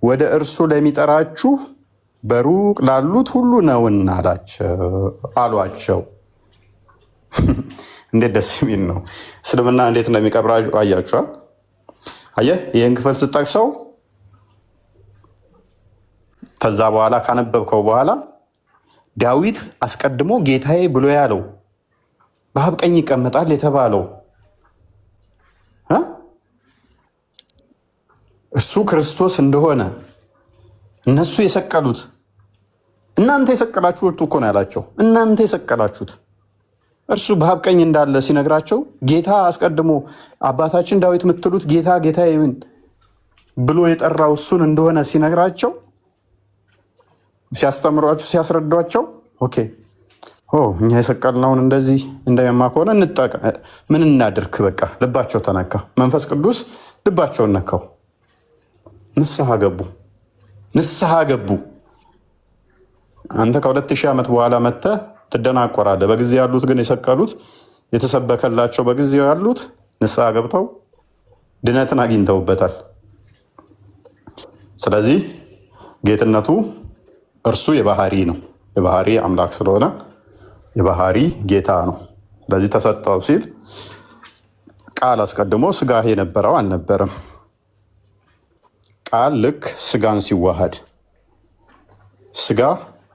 ወደ እርሱ ለሚጠራችሁ በሩቅ ላሉት ሁሉ ነውና አሏቸው። እንዴት ደስ የሚል ነው! እስልምና እንዴት እንደሚቀብራችሁ አያችኋል። አየህ፣ ይህን ክፍል ስጠቅሰው ከዛ በኋላ ካነበብከው በኋላ ዳዊት አስቀድሞ ጌታዬ ብሎ ያለው በአብ ቀኝ ይቀመጣል የተባለው እሱ ክርስቶስ እንደሆነ እነሱ የሰቀሉት እናንተ የሰቀላችሁት እኮ ነው ያላቸው። እናንተ የሰቀላችሁት እርሱ በአብ ቀኝ እንዳለ ሲነግራቸው ጌታ አስቀድሞ አባታችን ዳዊት የምትሉት ጌታ ጌታዬ ብሎ የጠራው እሱን እንደሆነ ሲነግራቸው ሲያስተምሯቸው ሲያስረዷቸው ኦኬ እኛ የሰቀልነውን እንደዚህ እንደማ ከሆነ ምን እናድርግ? በቃ ልባቸው ተነካ። መንፈስ ቅዱስ ልባቸውን ነካው። ንስሐ ገቡ። አንተ ከ2000 ዓመት በኋላ መጥተህ ትደናቆራለህ። በጊዜ ያሉት ግን የሰቀሉት የተሰበከላቸው በጊዜው ያሉት ንስሐ ገብተው ድነትን አግኝተውበታል። ስለዚህ ጌትነቱ እርሱ የባህሪ ነው። የባህሪ አምላክ ስለሆነ የባህሪ ጌታ ነው። ስለዚህ ተሰጠው ሲል ቃል አስቀድሞ ስጋ የነበረው አልነበረም። ቃል ልክ ስጋን ሲዋሃድ ስጋ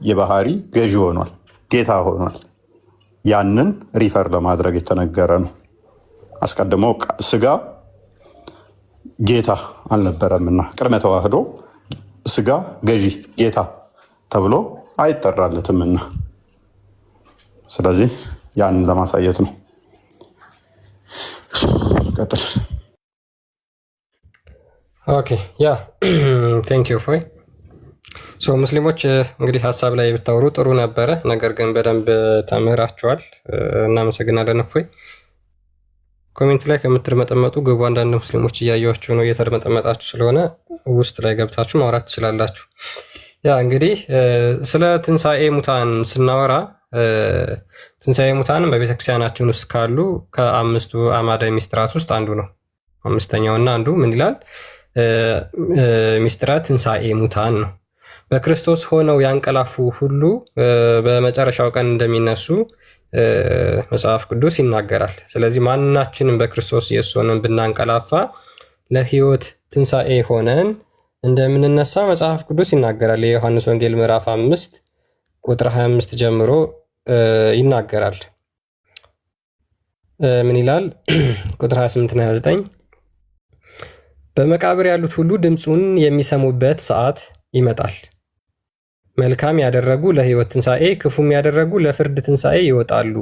የባህሪ ገዢ ሆኗል፣ ጌታ ሆኗል። ያንን ሪፈር ለማድረግ የተነገረ ነው። አስቀድሞ ስጋ ጌታ አልነበረምና ቅድመ ተዋህዶ ስጋ ገዢ ጌታ ተብሎ አይጠራለትምና፣ ስለዚህ ያንን ለማሳየት ነው። ቀጥል። ኦኬ ያ ቴንክ ዩ ፎይ። ሶ ሙስሊሞች እንግዲህ ሀሳብ ላይ ብታወሩ ጥሩ ነበረ፣ ነገር ግን በደንብ ተምህራችኋል። እናመሰግናለን። እፎይ ኮሜንት ላይ ከምትርመጠመጡ ግቡ። አንዳንድ ሙስሊሞች እያያችሁ ነው፣ እየተርመጠመጣችሁ ስለሆነ ውስጥ ላይ ገብታችሁ ማውራት ትችላላችሁ። ያ እንግዲህ ስለ ትንሣኤ ሙታን ስናወራ ትንሣኤ ሙታን በቤተክርስቲያናችን ውስጥ ካሉ ከአምስቱ አዕማደ ምስጢራት ውስጥ አንዱ ነው። አምስተኛውና አንዱ ምን ይላል? ምስጢረ ትንሣኤ ሙታን ነው። በክርስቶስ ሆነው ያንቀላፉ ሁሉ በመጨረሻው ቀን እንደሚነሱ መጽሐፍ ቅዱስ ይናገራል። ስለዚህ ማናችንም በክርስቶስ ኢየሱስ ሆነን ብናንቀላፋ ለሕይወት ትንሣኤ ሆነን እንደምንነሳ መጽሐፍ ቅዱስ ይናገራል። የዮሐንስ ወንጌል ምዕራፍ 5 ቁጥር 25 ጀምሮ ይናገራል። ምን ይላል? ቁጥር 28 እና 29 በመቃብር ያሉት ሁሉ ድምፁን የሚሰሙበት ሰዓት ይመጣል። መልካም ያደረጉ ለሕይወት ትንሣኤ፣ ክፉም ያደረጉ ለፍርድ ትንሣኤ ይወጣሉ።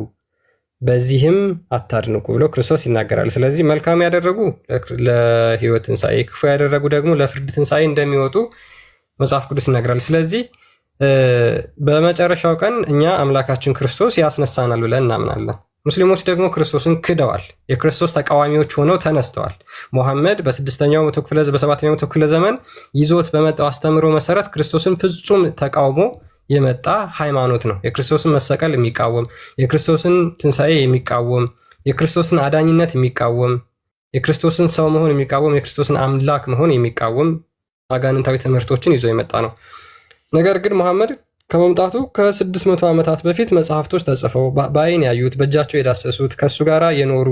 በዚህም አታድንቁ ብሎ ክርስቶስ ይናገራል። ስለዚህ መልካም ያደረጉ ለሕይወት ትንሣኤ፣ ክፉ ያደረጉ ደግሞ ለፍርድ ትንሣኤ እንደሚወጡ መጽሐፍ ቅዱስ ይናገራል። ስለዚህ በመጨረሻው ቀን እኛ አምላካችን ክርስቶስ ያስነሳናል ብለን እናምናለን። ሙስሊሞች ደግሞ ክርስቶስን ክደዋል። የክርስቶስ ተቃዋሚዎች ሆነው ተነስተዋል። ሙሐመድ በ7ኛው መቶ ክፍለ ዘመን ይዞት በመጣው አስተምሮ መሰረት ክርስቶስን ፍጹም ተቃውሞ የመጣ ሃይማኖት ነው። የክርስቶስን መሰቀል የሚቃወም፣ የክርስቶስን ትንሣኤ የሚቃወም፣ የክርስቶስን አዳኝነት የሚቃወም፣ የክርስቶስን ሰው መሆን የሚቃወም፣ የክርስቶስን አምላክ መሆን የሚቃወም አጋንንታዊ ትምህርቶችን ይዞ የመጣ ነው። ነገር ግን ሙሐመድ ከመምጣቱ ከ600 ዓመታት በፊት መጽሐፍቶች ተጽፈው በአይን ያዩት፣ በእጃቸው የዳሰሱት፣ ከእሱ ጋር የኖሩ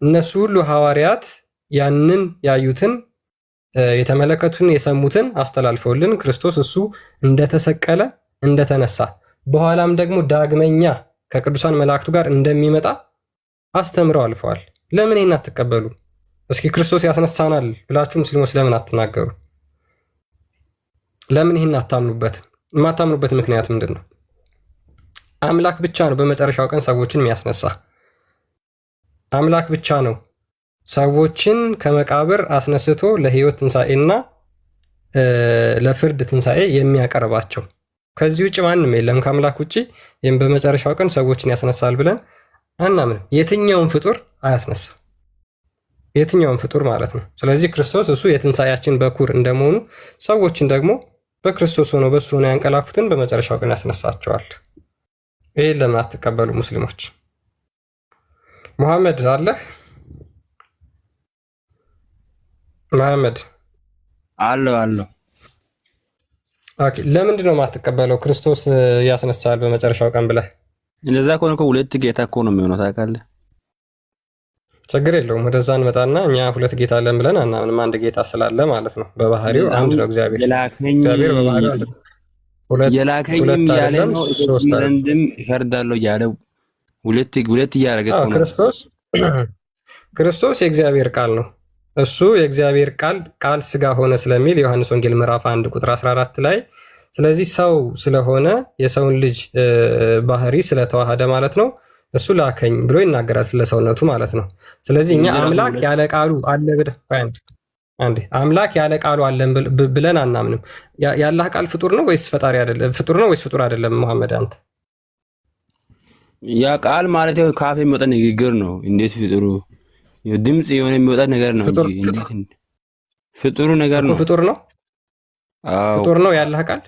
እነሱ ሁሉ ሐዋርያት ያንን ያዩትን የተመለከቱትን የሰሙትን አስተላልፈውልን ክርስቶስ እሱ እንደተሰቀለ እንደተነሳ በኋላም ደግሞ ዳግመኛ ከቅዱሳን መላእክቱ ጋር እንደሚመጣ አስተምረው አልፈዋል። ለምን ይህን አትቀበሉ? እስኪ ክርስቶስ ያስነሳናል ብላችሁ ሙስሊሞች ለምን አትናገሩ? ለምን ይህን አታምኑበት? የማታምኑበት ምክንያት ምንድን ነው? አምላክ ብቻ ነው በመጨረሻው ቀን ሰዎችን የሚያስነሳ። አምላክ ብቻ ነው ሰዎችን ከመቃብር አስነስቶ ለህይወት ትንሣኤና ለፍርድ ትንሣኤ የሚያቀርባቸው። ከዚህ ውጭ ማንም የለም ከአምላክ ውጭ ይህም በመጨረሻው ቀን ሰዎችን ያስነሳል ብለን አናምንም። የትኛውን ፍጡር አያስነሳም፣ የትኛውን ፍጡር ማለት ነው። ስለዚህ ክርስቶስ እሱ የትንሣኤያችን በኩር እንደመሆኑ ሰዎችን ደግሞ በክርስቶስ ሆነው በእሱ ሆነው ያንቀላፉትን በመጨረሻው ቀን ያስነሳቸዋል። ይህን ለምን አትቀበሉ ሙስሊሞች? ሙሐመድ አለህ? መሐመድ አለው። ኦኬ፣ ለምንድን ነው የማትቀበለው? ክርስቶስ ያስነሳል በመጨረሻው ቀን ብለህ። እንደዛ ከሆነ እኮ ሁለት ጌታ እኮ ነው የሚሆነው ታውቃለህ። ችግር የለውም ወደዛ እንመጣና እኛ ሁለት ጌታ አለን ብለን አናምንም። አንድ ጌታ ስላለ ማለት ነው። በባህሪው አንድ ነው እግዚአብሔር። እግዚአብሔር በባህሪው አንድ ነው። የላከኝም ያለ ነው ዘንድም ይፈርዳለሁ ያለው ሁለት እያደረገ እኮ ነው። ክርስቶስ የእግዚአብሔር ቃል ነው። እሱ የእግዚአብሔር ቃል ስጋ ሆነ ስለሚል ዮሐንስ ወንጌል ምዕራፍ 1 ቁጥር 14 ላይ ስለዚህ ሰው ስለሆነ የሰውን ልጅ ባህሪ ስለተዋሃደ ማለት ነው እሱ ላከኝ ብሎ ይናገራል ስለ ሰውነቱ ማለት ነው። ስለዚህ እኛ አምላክ ያለ ቃሉ አለ አምላክ ያለ ቃሉ አለን ብለን አናምንም። ያላህ ቃል ፍጡር ነው ወይስ ፈጣሪ አይደለም? ፍጡር ነው ወይስ ፍጡር አይደለም? መሐመድ አንተ ያ ቃል ማለት ነው ካፌ የሚወጣ ንግግር ነው። እንዴት ፍጡሩ ድምጽ የሆነ የሚወጣ ነገር ነው እንጂ እንዴት ፍጡሩ ነገር ነው። ፍጡር ነው። አዎ ፍጡር ነው ያላህ ቃል።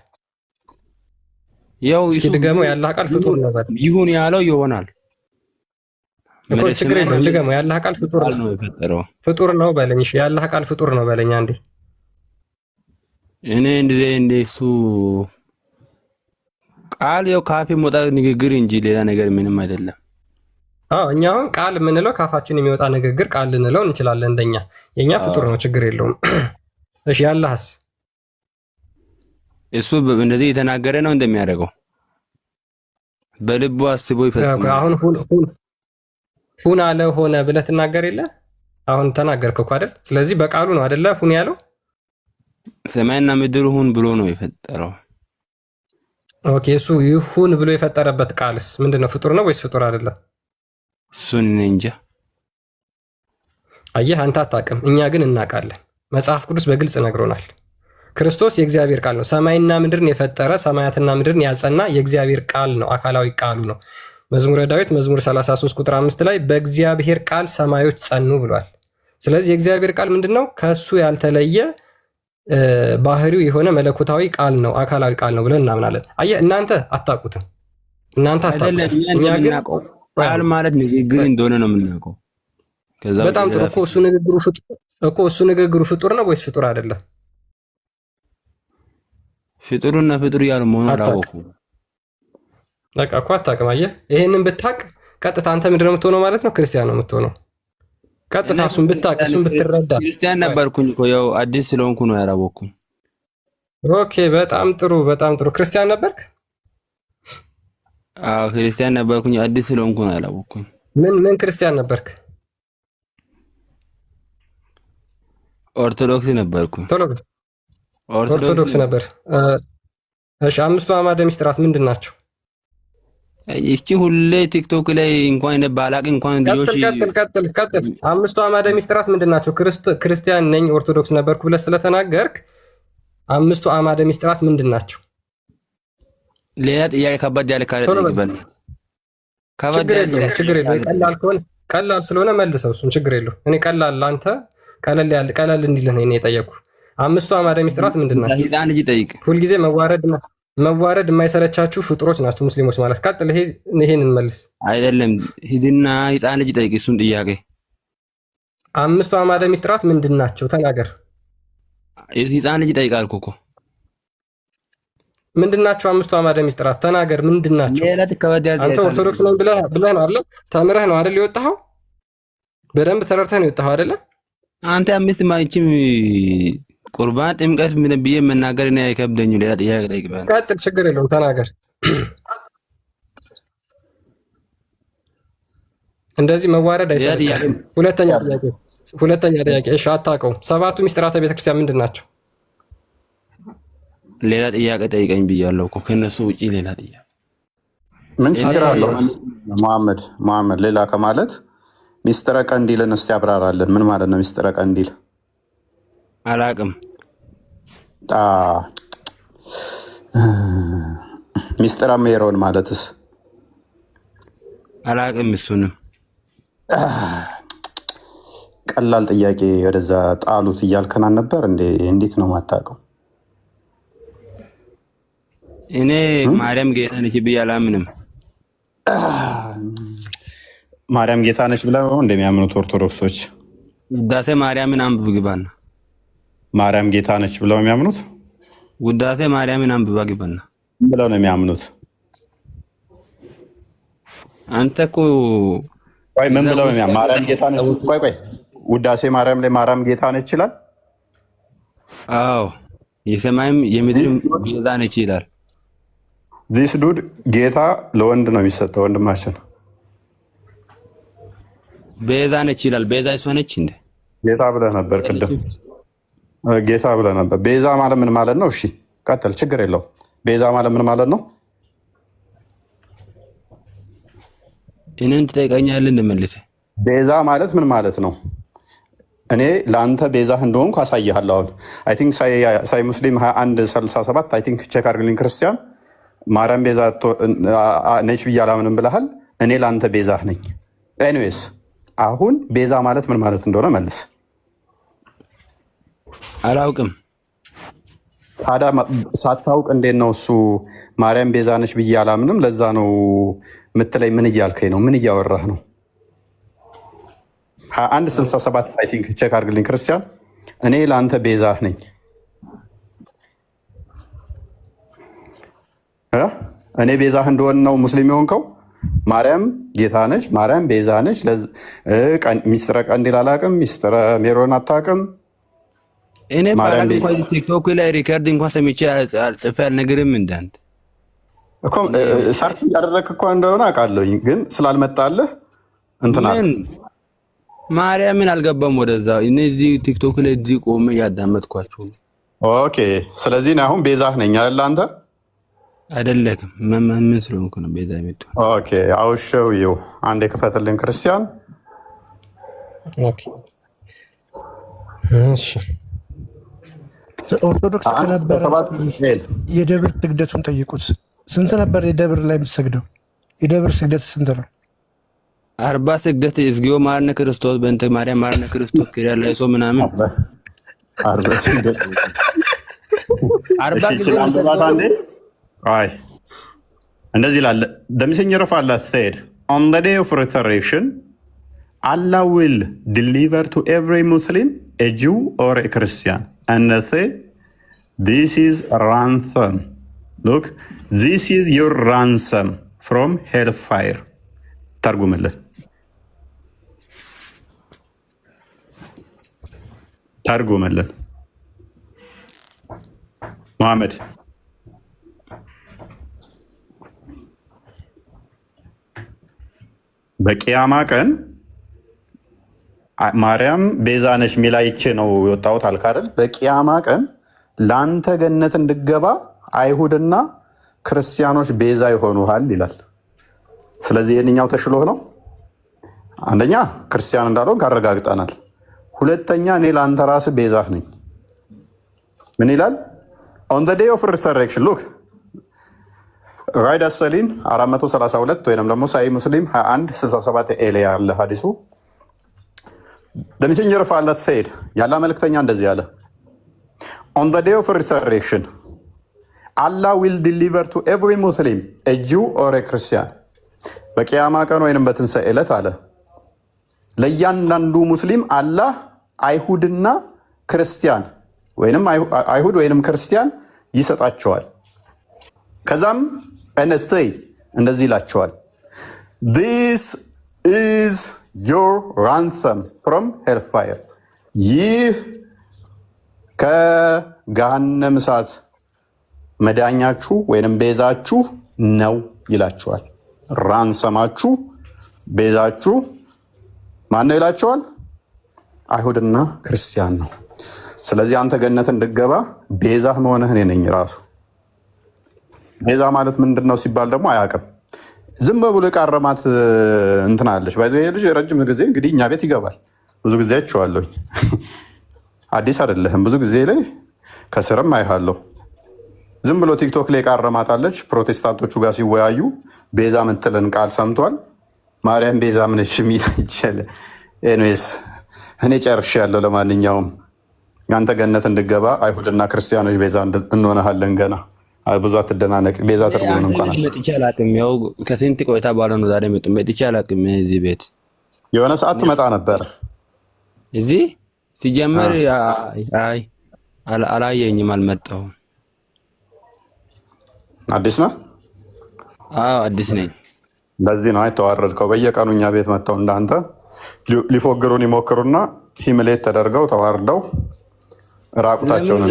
ያው እስኪ ድገመው። ያላህ ቃል ፍጡር ነው ይሁን ያለው ይሆናል። ችግር የለም ድገመው። ያላህ ቃል ፍጡር ነው የፈጠረው። ፍጡር ነው በለኝ። እሺ ያላህ ቃል ፍጡር ነው በለኝ አንዴ። እኔ እንደሱ ቃል ያው ካፌ የሚወጣ ንግግር እንጂ ሌላ ነገር ምንም አይደለም። አዎ እኛ አሁን ቃል የምንለው ካፋችን የሚወጣ ንግግር ቃል ልንለው እንችላለን። እንደኛ የኛ ፍጡር ነው፣ ችግር የለውም። እሺ ያላህስ? እሱ እንደዚህ የተናገረ ነው እንደሚያደርገው በልቡ አስቦ ይፈጽማል። አሁን ሁን አለ ሆነ ብለህ ትናገር የለ አሁን ተናገርክ እኮ አይደል? ስለዚህ በቃሉ ነው አይደለ ሁን ያለው። ሰማይና ምድር ሁን ብሎ ነው የፈጠረው። ኦኬ እሱ ይሁን ብሎ የፈጠረበት ቃልስ ምንድነው? ፍጡር ነው ወይስ ፍጡር አይደለም? እሱን እንጃ። አየህ አንተ አታውቅም፣ እኛ ግን እናውቃለን። መጽሐፍ ቅዱስ በግልጽ ነግሮናል። ክርስቶስ የእግዚአብሔር ቃል ነው። ሰማይና ምድርን የፈጠረ ሰማያትና ምድርን ያጸና የእግዚአብሔር ቃል ነው፣ አካላዊ ቃሉ ነው። መዝሙረ ዳዊት መዝሙር 33 ቁጥር 5 ላይ በእግዚአብሔር ቃል ሰማዮች ጸኑ ብሏል። ስለዚህ የእግዚአብሔር ቃል ምንድነው? ከሱ ያልተለየ ባህሪው የሆነ መለኮታዊ ቃል ነው፣ አካላዊ ቃል ነው ብለን እናምናለን። አየህ እናንተ አታውቁትም፣ እናንተ አታውቁትም። እኛ ግን ቃል ማለት ንግግር እንደሆነ ነው የምናውቀው። በጣም ጥሩ እኮ እሱ ንግግሩ ፍጡር ነው ወይስ ፍጡር አይደለም? ፍጡርና ፍጡር ያለው መሆኑ አላወኩም። በቃ እኮ አታውቅም። አየህ ይሄንን ብታውቅ ቀጥታ አንተ ምንድን ነው የምትሆነው ማለት ነው? ክርስቲያን ነው የምትሆነው። ቀጥታ እሱን ብታውቅ እሱን ብትረዳ። ክርስቲያን ነበርኩኝ እኮ ያው አዲስ ስለሆንኩ ነው ያላወኩም። ኦኬ በጣም ጥሩ በጣም ጥሩ። ክርስቲያን ነበርክ? አዎ ክርስቲያን ነበርኩኝ፣ አዲስ ስለሆንኩ ነው ያላወኩም። ምን ክርስቲያን ነበርክ? ኦርቶዶክስ ነበርኩኝ። ኦርቶዶክስ ነበር። እሺ አምስቱ አዕማደ ምስጢራት ምንድን ናቸው? እቺ ሁሌ ቲክቶክ ላይ እንኳን ባላቅ እንኳን ልጆች ቀጥል። አምስቱ አዕማደ ምስጢራት ምንድን ናቸው? ክርስቲያን ነኝ ኦርቶዶክስ ነበርኩ ብለህ ስለተናገርክ አምስቱ አዕማደ ምስጢራት ምንድን ናቸው? ሌላ ጥያቄ ከባድ ያለ ካለ ይበል። ችግር የለውም። ቀላል ስለሆነ መልሰው፣ እሱን ችግር የለውም። እኔ ቀላል ለአንተ ቀለል እንዲልህ ነው የጠየኩህ። አምስቱ አዕማደ ምስጢራት ምንድን ናቸው? ህፃን ልጅ ጠይቅ። ሁልጊዜ መዋረድ የማይሰለቻችሁ ፍጡሮች ናቸው ሙስሊሞች ማለት። ቀጥል፣ ይሄንን መልስ። አይደለም ሂድና ህፃን ልጅ ጠይቅ እሱን ጥያቄ። አምስቱ አዕማደ ምስጢራት ምንድን ናቸው? ተናገር። ህፃን ልጅ ጠይቅ አልኩህ እኮ። ምንድን ናቸው አምስቱ አዕማደ ምስጢራት? ተናገር፣ ምንድን ናቸው? አንተ ኦርቶዶክስ ነኝ ብለህ ነው አይደል? ተምረህ ነው አይደል የወጣኸው? በደንብ ተረድተህ ነው የወጣኸው አይደል? አንተ አምስት ማይችም ቁርባን ጥምቀት ምን ብዬ መናገር ነው አይከብደኝም። ሌላ ጥያቄ ጠይቅ። ቀጥል፣ ችግር የለውም ተናገር። እንደዚህ መዋረድ አይሰለችም። ሁለተኛ ጥያቄ። እሺ አታውቀውም። ሰባቱ ምስጢራተ ቤተክርስቲያን ምንድን ናቸው? ሌላ ጥያቄ ጠይቀኝ ብያለሁ እኮ ከነሱ ውጪ ሌላ ጥያቄ። ምን ችግር አለው? መሐመድ ሌላ ከማለት ሚስጥረ ቀንዲልን እስቲ ያብራራለን። ምን ማለት ነው ሚስጥረ ቀንዲል? አላቅም። ሚስጥረ ሜሮን ማለትስ? አላቅም። እሱንም ቀላል ጥያቄ ወደዛ ጣሉት እያልከናን ነበር እንዴ? እንዴት ነው ማታውቀው? እኔ ማርያም ጌታ ነች ብዬ አላምንም። ማርያም ጌታ ነች ብለው እንደሚያምኑት ኦርቶዶክሶች ውዳሴ ማርያምን አንብብ ግባና። ማርያም ጌታ ነች ብለው የሚያምኑት ውዳሴ ማርያምን አንብባ ግባና ብለው ነው የሚያምኑት። አንተ እኮ ቆይ ምን ብለው ነው ማርያም ጌታ ነች? ቆይ ውዳሴ ማርያም ላይ ማርያም ጌታ ነች ይላል። አዎ የሰማይም የምድርም ቤዛ ነች ይላል። ዚስ ዱድ ጌታ ለወንድ ነው የሚሰጠው። ወንድማችን ቤዛ ነች ይላል። ቤዛ እሷ ነች እንዴ? ጌታ ብለህ ነበር ቅድም። ጌታ ብለህ ነበር። ቤዛ ማለት ምን ማለት ነው? እሺ ቀጥል፣ ችግር የለውም። ቤዛ ማለት ምን ማለት ነው? እኔን ትጠይቀኛለህ እንደመልሰህ። ቤዛ ማለት ምን ማለት ነው? እኔ ለአንተ ቤዛህ እንደሆንኩ አሳይሃለሁ። አሁን አይ ቲንክ ሳይ ሙስሊም 21:37 አይ ቲንክ ቼክ አድርግልኝ ክርስቲያን። ማርያም ቤዛ ነች ብዬ አላምንም ብለሃል። እኔ ለአንተ ቤዛህ ነኝ። ኤኒዌይስ አሁን ቤዛ ማለት ምን ማለት እንደሆነ መልስ። አላውቅም። ታዲያ ሳታውቅ እንዴት ነው እሱ ማርያም ቤዛ ነች ብዬ አላምንም ለዛ ነው ምትለኝ? ምን እያልከኝ ነው? ምን እያወራህ ነው? 21:67 አይ ቲንክ ቼክ አድርግልኝ ክርስቲያን። እኔ ለአንተ ቤዛህ ነኝ። እኔ ቤዛህ እንደሆን ነው ሙስሊም የሆንከው። ማርያም ጌታ ነች፣ ማርያም ቤዛ ነች። ሚስጥረ ቀንዲል አላቅም፣ ሚስጥረ ሜሮን አታቅም። እኔ ቲክቶክ ላይ ሪከርድ እንኳን ሰምቼ ጽፌ አልነግርም። እንዳንተ እኮ ሰርች እያደረግህ እኮ እንደሆነ አውቃለሁኝ፣ ግን ስላልመጣልህ እንትና ማርያምን አልገባም ወደዛ። እኔ እዚህ ቲክቶክ ላይ እዚህ ቆሜ እያዳመጥኳችሁ። ኦኬ፣ ስለዚህ አሁን ቤዛህ ነኝ አይደል? አንተ አይደለክም። ምን ስለሆንኩ ነው ቤዛ የመጣው? ኦኬ፣ አውሸው ይው አንዴ ክፈትልን ክርስቲያን። ኦኬ፣ እሺ። ኦርቶዶክስ ከነበረ የደብር ስግደቱን ጠይቁት። ስንት ነበር የደብር ላይ የምትሰግደው? የደብር ስግደት ስንት ነው? 40 ስግደት እግዚኦ ማርነ ክርስቶስ በእንተ ማርያም ማርነ ክርስቶስ ከሪያ ላይ ሰው ምናምን 40 ስግደት 40 ስግደት። አይ እንደዚህ ይላል። the messenger of Allah said on the day of resurrection Allah will deliver to every Muslim a Jew or a Christian and say this is ransom. Look, this is your ransom from hellfire. ተርጉምልን መሐመድ። በቂያማ ቀን ማርያም ቤዛ ነች ሚል አይቼ ነው የወጣሁት አልክ አይደል? በቂያማ ቀን ለአንተ ገነት እንድገባ አይሁድና ክርስቲያኖች ቤዛ ይሆኑሃል ይላል። ስለዚህ ይህንኛው ተሽሎህ ነው። አንደኛ ክርስቲያን እንዳልሆን ካረጋግጠናል። ሁለተኛ እኔ ለአንተ ራስህ ቤዛህ ነኝ። ምን ይላል? on the day of resurrection look ራይድ አሰሊን 432 ወይንም ደግሞ ሳይ ሙስሊም 21:67 ኤሌ ያለ ሐዲሱ the messenger of Allah said ያላ መልእክተኛ እንደዚህ ያለ on the day of resurrection Allah will deliver to every Muslim a Jew or a Christian በቂያማ ቀን ወይንም በትንሣኤ ዕለት አለ ለእያንዳንዱ ሙስሊም አላህ አይሁድና ክርስቲያን ወይንም አይሁድ ወይንም ክርስቲያን ይሰጣቸዋል። ከዛም እነስተይ እንደዚህ ይላቸዋል this is your ransom from hellfire ይህ ከገሃነም እሳት መዳኛችሁ ወይንም ቤዛችሁ ነው ይላቸዋል። ራንሰማችሁ ቤዛችሁ ማን ነው ይላቸዋል? አይሁድና ክርስቲያን ነው። ስለዚህ አንተ ገነት እንድገባ ቤዛህ መሆንህ እኔ ነኝ ራሱ። ቤዛ ማለት ምንድን ነው ሲባል ደግሞ አያውቅም። ዝም ብሎ የቃረማት እንትን አለች። ባይዘ ልጅ ረጅም ጊዜ እንግዲህ እኛ ቤት ይገባል። ብዙ ጊዜ አይቼዋለሁኝ። አዲስ አይደለህም። ብዙ ጊዜ ላይ ከስርም አይሃለሁ። ዝም ብሎ ቲክቶክ ላይ የቃረማት አለች። ፕሮቴስታንቶቹ ጋር ሲወያዩ ቤዛ ምትልን ቃል ሰምቷል። ማርያም ቤዛ ምንሽ ሚል ይችላል። ኤኒዌይስ እኔ ጨርሻለሁ። ለማንኛውም አንተ ገነት እንድገባ አይሁድና ክርስቲያኖች ቤዛ እንሆነሃለን። ገና ብዙ አትደናነቅ። ቤዛ ትርጉም እንኳን መጥቼ አላውቅም። ያው ከስንት ቆይታ በኋላ ነው ዛሬ መጥቼ አላውቅም። እዚህ ቤት የሆነ ሰዓት ትመጣ ነበር። እዚህ ሲጀመር አይ አላየኝም፣ አልመጣሁም። አዲስ ነህ? አዎ አዲስ ነኝ። በዚህ ነው የተዋረድከው። በየቀኑ እኛ ቤት መጥተው እንዳንተ ሊፎግሩን ይሞክሩና ሂምሌት ተደርገው ተዋርደው ራቁታቸውን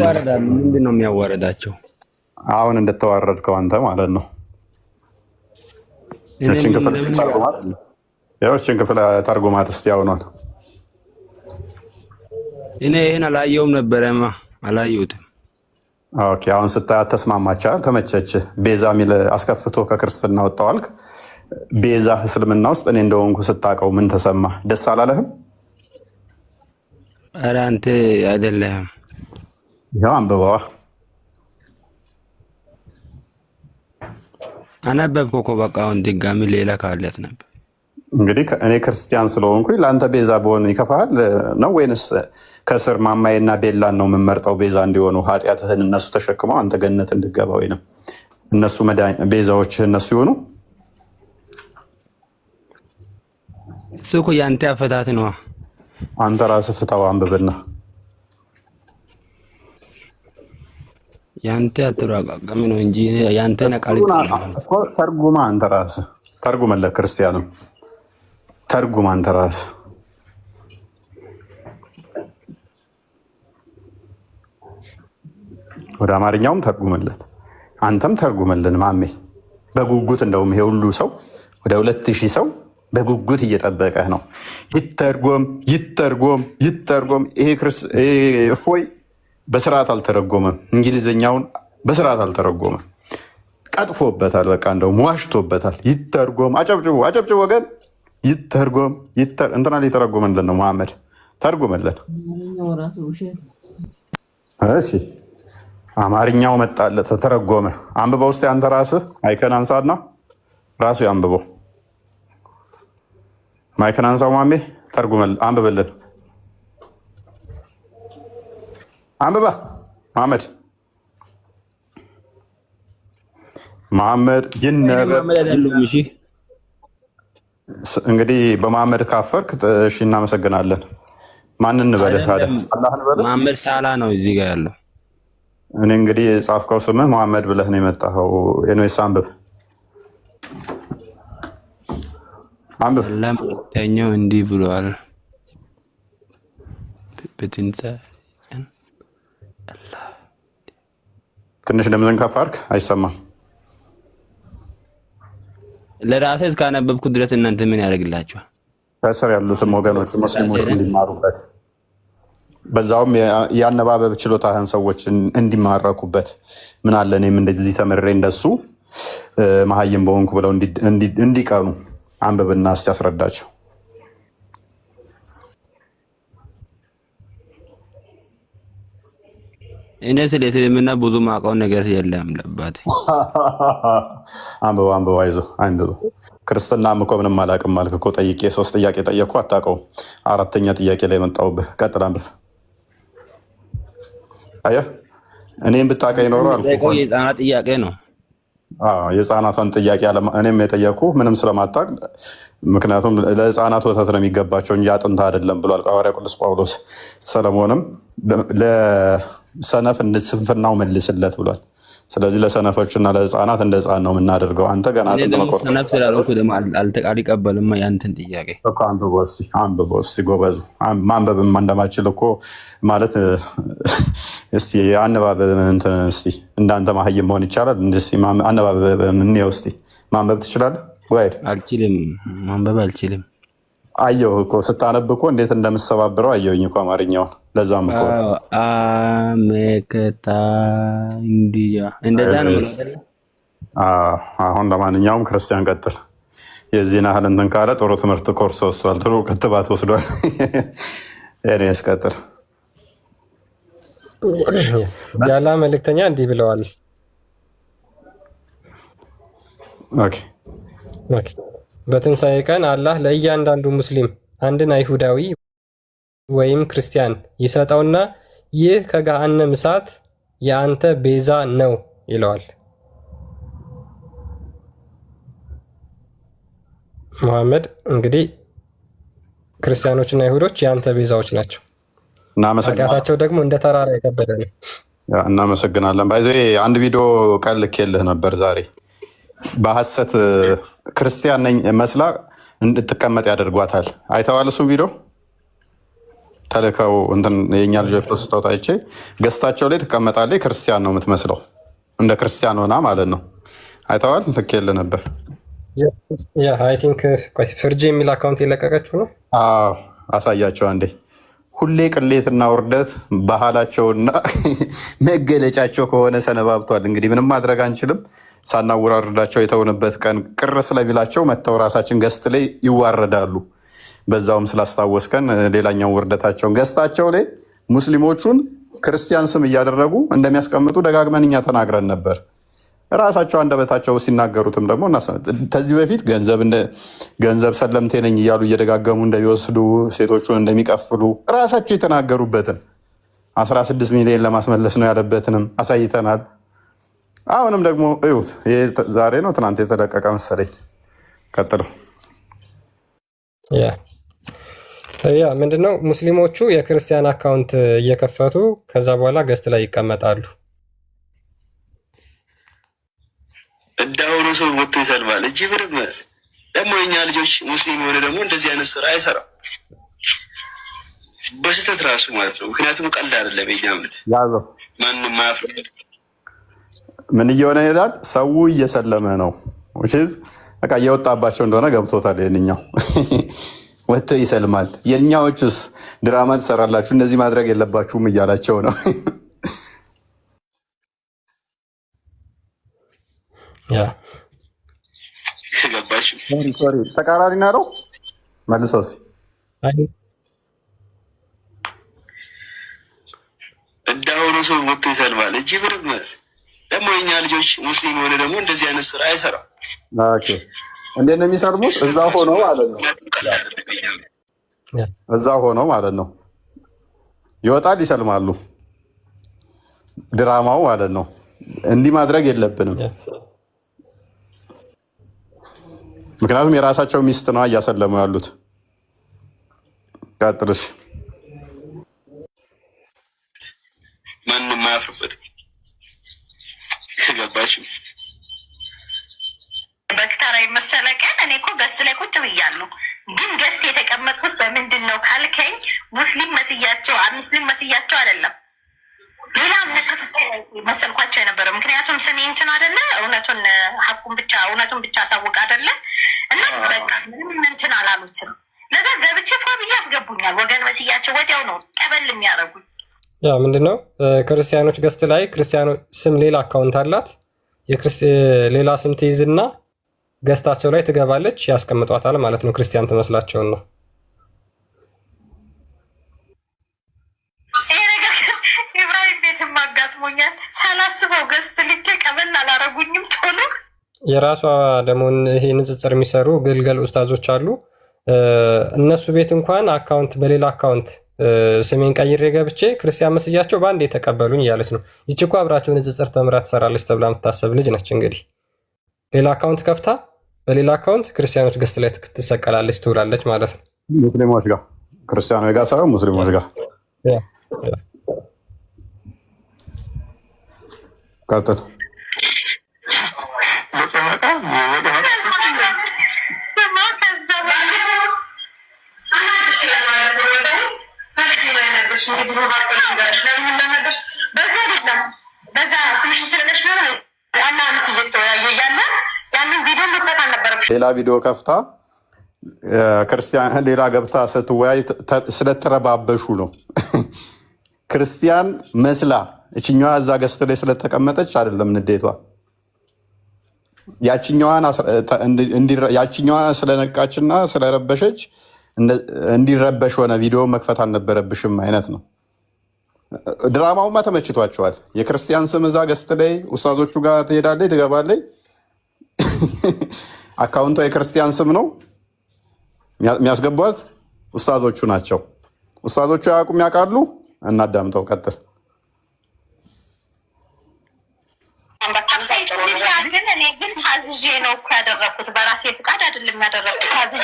ምንድን ነው የሚያዋረዳቸው? አሁን እንደተዋረድከው አንተ ማለት ነው። እችን ክፍል ተርጉማት እስኪ አሁኗል። እኔ ይህን አላየውም ነበረማ፣ አላየሁትም። ኦኬ አሁን ስታያት ተስማማቻል፣ ተመቸች። ቤዛ ሚል አስከፍቶ ከክርስትና ወጣዋልክ። ቤዛ እስልምና ውስጥ እኔ እንደሆንኩ ስታውቀው ምን ተሰማ? ደስ አላለህም? ኧረ አንተ አይደለህም። ያው አንብበዋ። አነበብኩ እኮ በቃ። አሁን ድጋሚ ሌላ ካለት ነበር። እንግዲህ እኔ ክርስቲያን ስለሆንኩኝ ለአንተ ቤዛ በሆን ይከፋል ነው ወይንስ ከስር ማማዬና ቤላን ነው የምመርጠው ቤዛ እንዲሆኑ? ኃጢአትህን እነሱ ተሸክመው አንተ ገነት እንድገባ ወይንም እነሱ ቤዛዎች እነሱ ይሆኑ? እሱ እኮ ያንተ አፈታት ነው። አንተ ራስህ ፍታው፣ አንብብና ያንተ አትራቀቀም ነው እንጂ ያንተ ነቃል ተርጉማ። አንተ ራስህ ተርጉመለት፣ ክርስቲያንም ተርጉም አንተ ራስህ። ወደ አማርኛውም ተርጉመለት፣ አንተም ተርጉመልን ማሜ። በጉጉት እንደውም ይሄ ሁሉ ሰው ወደ 2000 ሰው በጉጉት እየጠበቀህ ነው። ይተርጎም ይተርጎም ይተርጎም። ይሄ እፎይ በስርዓት አልተረጎመም። እንግሊዝኛውን በስርዓት አልተረጎመም። ቀጥፎበታል። በቃ እንደውም ዋሽቶበታል። ይተርጎም። አጨብጭቡ አጨብጭቡ ወገን። ይተርጎም እንትና ሊተረጎመልን ነው። መሐመድ ተርጎመልን። እሺ አማርኛው መጣለት፣ ተተረጎመ። አንብበው ውስጥ አንተ ራስህ አይከን አንሳና ራሱ ያንብበው። ማይከን አንሳው ማሜ፣ ተርጉመል አንብበልን። አንብባ መሐመድ ይነበብ። እንግዲህ በመሐመድ ካፈርክ እሺ እናመሰግናለን። ማንን እንበልህ ታዲያ? መሐመድ ሳላ ነው እዚህ ጋር ያለው። እኔ እንግዲህ የጻፍከው ስምህ መሐመድ ብለህ ነው የመጣኸው። ኤንዌስ አንብብ አንብብ። ለምተኛው እንዲህ ብሏል። በትንሣኤ ቀን ትንሽ ድምፅህን ከፍ አድርግ፣ አይሰማም። ለራሴ እስካነበብኩ ድረስ እናንተ ምን ያደርግላችኋል? ከስር ያሉትም ወገኖች ሙስሊሞች እንዲማሩበት፣ በዛውም የአነባበብ ችሎታህን ሰዎች እንዲማረኩበት። ምን አለ እኔም እንደዚህ ተምሬ እንደሱ መሀይም በሆንኩ ብለው እንዲቀኑ አንብብና እስኪ ያስረዳቸው። እኔ ስለ እስልምና ብዙ ማውቀው ነገር የለም ለባት። አንብበው አይዞህ አንብበው። ክርስትናም እኮ ምንም አላውቅም አልክ እኮ። ጠይቄ 3 ጥያቄ ጠየቅኩ አታውቀውም። 4ኛ ጥያቄ ላይ መጣሁብህ። ቀጥል አንብብ። አየህ እኔም ብታውቀኝ ኖሮ አልኩህ። የህፃናት ጥያቄ ነው። የህፃናቷን ጥያቄ እኔም የጠየኩ ምንም ስለማታውቅ፣ ምክንያቱም ለህፃናት ወተት ነው የሚገባቸው እንጂ አጥንት አይደለም ብሏል ሐዋርያው ቅዱስ ጳውሎስ። ሰለሞንም ለሰነፍ እንደ ስንፍናው መልስለት ብሏል። ስለዚህ ለሰነፎችና ለህፃናት እንደ ህፃን ነው የምናደርገው። አንተ ገና ሰነፍ ስላልኩ ደግሞ አልቀበልም ያንተን ጥያቄ። አንብበው እስኪ ጎበዙ። ማንበብም እንደማችል እኮ ማለት እስኪ አነባበብ እንትን እስኪ እንዳንተ መሀይም መሆን ይቻላል? አነባበብ እንየው እስኪ። ማንበብ ትችላለህ? ወይድ አልችልም፣ ማንበብ አልችልም። አየሁ እኮ ስታነብ እኮ እንዴት እንደምሰባብረው አየሁኝ እኮ አማርኛውን። ለዛም እኮ አመከታ እንዲያ እንደዛ ነው። አሁን ለማንኛውም ክርስቲያን ቀጥል። የዚህን ያህል እንትን ካለ ጥሩ ትምህርት ኮርስ ወስዷል፣ ጥሩ ክትባት ወስዷል። እኔ ያስቀጥል ጃላ መልእክተኛ እንዲህ ብለዋል። በትንሣኤ ቀን አላህ ለእያንዳንዱ ሙስሊም አንድን አይሁዳዊ ወይም ክርስቲያን ይሰጠውና ይህ ከገሃነም እሳት የአንተ ቤዛ ነው ይለዋል። መሐመድ እንግዲህ ክርስቲያኖችና አይሁዶች የአንተ ቤዛዎች ናቸው። ኃጢአታቸው ደግሞ እንደ ተራራ የከበደ ነው። እናመሰግናለን። ባይዘ አንድ ቪዲዮ ቀን ልኬልህ ነበር ዛሬ። በሐሰት ክርስቲያን ነኝ መስላ እንድትቀመጥ ያደርጓታል። አይተዋል? እሱም ቪዲዮ ተልከው እንትን የኛ ልጆች ፖስታው ታይቼ ገስታቸው ላይ ትቀመጣለች። ክርስቲያን ነው የምትመስለው፣ እንደ ክርስቲያን ሆና ማለት ነው። አይተዋል? ልኬልህ ነበር። አይ ቲንክ ፍርጂ የሚል አካውንት የለቀቀችው ነው። አሳያቸው አንዴ። ሁሌ ቅሌትና ውርደት ባህላቸውና መገለጫቸው ከሆነ ሰነባብቷል። እንግዲህ ምንም ማድረግ አንችልም። ሳናወራርዳቸው የተውንበት ቀን ቅር ስለሚላቸው መጥተው ራሳችን ገስት ላይ ይዋረዳሉ። በዛውም ስላስታወስከን ሌላኛው ውርደታቸውን ገስታቸው ላይ ሙስሊሞቹን ክርስቲያን ስም እያደረጉ እንደሚያስቀምጡ ደጋግመን እኛ ተናግረን ነበር። ራሳቸው አንደበታቸው ሲናገሩትም ደግሞ ከዚህ በፊት ገንዘብ ሰለምቴ ነኝ እያሉ እየደጋገሙ እንደሚወስዱ ሴቶቹን እንደሚቀፍሉ ራሳቸው የተናገሩበትን 16 ሚሊዮን ለማስመለስ ነው ያለበትንም አሳይተናል። አሁንም ደግሞ እዩት። ዛሬ ነው ትናንት የተለቀቀ መሰለኝ። ቀጥለው ያ ምንድነው? ሙስሊሞቹ የክርስቲያን አካውንት እየከፈቱ ከዛ በኋላ ገስት ላይ ይቀመጣሉ። እንዳሁኑ ሰው ወጥቶ ይሰልማል እንጂ ምንም ደግሞ የኛ ልጆች ሙስሊም የሆነ ደግሞ እንደዚህ አይነት ስራ አይሰራም፣ በስህተት ራሱ ማለት ነው። ምክንያቱም ቀልድ አይደለም የኛ እምነት፣ ማንም ማያፍርበት። ምን እየሆነ ይሄዳል? ሰው እየሰለመ ነው። በቃ እየወጣባቸው እንደሆነ ገብቶታል። የኛው ወጥቶ ይሰልማል። የኛዎቹስ ድራማ ትሰራላችሁ፣ እንደዚህ ማድረግ የለባችሁም እያላቸው ነው። ተቃራኒ ነው መልሰው እንዳሁኑ ሰው ወጥቶ ይሰልማል እንጂ ምንም ደግሞ የኛ ልጆች ሙስሊም የሆነ ደግሞ እንደዚህ አይነት ስራ አይሰራም። እንዴት ነው የሚሰልሙት? እዛ ሆነው ማለት ነው። እዛ ሆነው ማለት ነው። ይወጣል፣ ይሰልማሉ። ድራማው ማለት ነው። እንዲህ ማድረግ የለብንም። ምክንያቱም የራሳቸው ሚስት ነው እያሰለሙ ያሉት። ቀጥልሽ። ማንም አያፍርበትም። ገባሽም? በክታራዊ መሰለ ቀን እኔ እኮ ገስት ላይ ቁጭ ብያለሁ። ግን ገስት የተቀመጥኩት በምንድን ነው ካልከኝ ሙስሊም መስያቸው አይደለም፣ ሌላ እምነት መሰልኳቸው የነበረው። ምክንያቱም ስሜ እንትን አይደለ፣ እውነቱን ብቻ አሳውቅ አይደለ እና በቃ ምንም እንትን አላሉትም። ለዛ ገብቼ ፎ ብዬ ያስገቡኛል። ወገን መስያቸው ወዲያው ነው ቀበል የሚያደርጉኝ። ያ ምንድነው? ክርስቲያኖች ገስት ላይ ክርስቲያኖች ስም ሌላ አካውንት አላት፣ ሌላ ስም ትይዝና ገስታቸው ላይ ትገባለች፣ ያስቀምጧታል ማለት ነው። ክርስቲያን ትመስላቸውን ነው። ይሄ ነገር ኢብራሂም ቤትም አጋጥሞኛል። ሳላስበው ገስት ልኬ ቀበል አላረጉኝም ቶሎ። የራሷ ደግሞ ይሄ ንጽጽር የሚሰሩ ግልገል ኡስታዞች አሉ። እነሱ ቤት እንኳን አካውንት በሌላ አካውንት ስሜን ቀይሬ ገብቼ ክርስቲያን መስያቸው በአንድ የተቀበሉኝ እያለች ነው። ይቺ እኮ አብራቸው ንጽጽር ተምራ ትሰራለች ተብላ የምታሰብ ልጅ ነች። እንግዲህ ሌላ አካውንት ከፍታ በሌላ አካውንት ክርስቲያኖች ገስት ላይ ትሰቀላለች፣ ትውላለች ማለት ነው። ሙስሊሞች ጋር ክርስቲያኖች ጋር ሳይሆን ሙስሊሞች ጋር። ቀጥል። ሌላ ቪዲዮ ከፍታ ክርስቲያን ሌላ ገብታ ስትወያይ ስለተረባበሹ ነው። ክርስቲያን መስላ እችኛዋ እዛ ገስት ላይ ስለተቀመጠች አይደለም ንዴቷ። ያችኛዋ ስለነቃችና ስለረበሸች እንዲረበሽ ሆነ። ቪዲዮ መክፈት አልነበረብሽም አይነት ነው። ድራማውማ ተመችቷቸዋል። የክርስቲያን ስም እዛ ገስት ላይ ኡስታዞቹ ጋር ትሄዳለች፣ ትገባለች። አካውንቷ የክርስቲያን ስም ነው። የሚያስገቧት ኡስታዞቹ ናቸው። ኡስታዞቹ ያውቁም ያውቃሉ። እናዳምጠው፣ ቀጥል። ግን እኔ ግን ታዝዤ ነው እኮ ያደረግኩት፣ በራሴ ፍቃድ አይደለም ያደረግኩት። ታዝዤ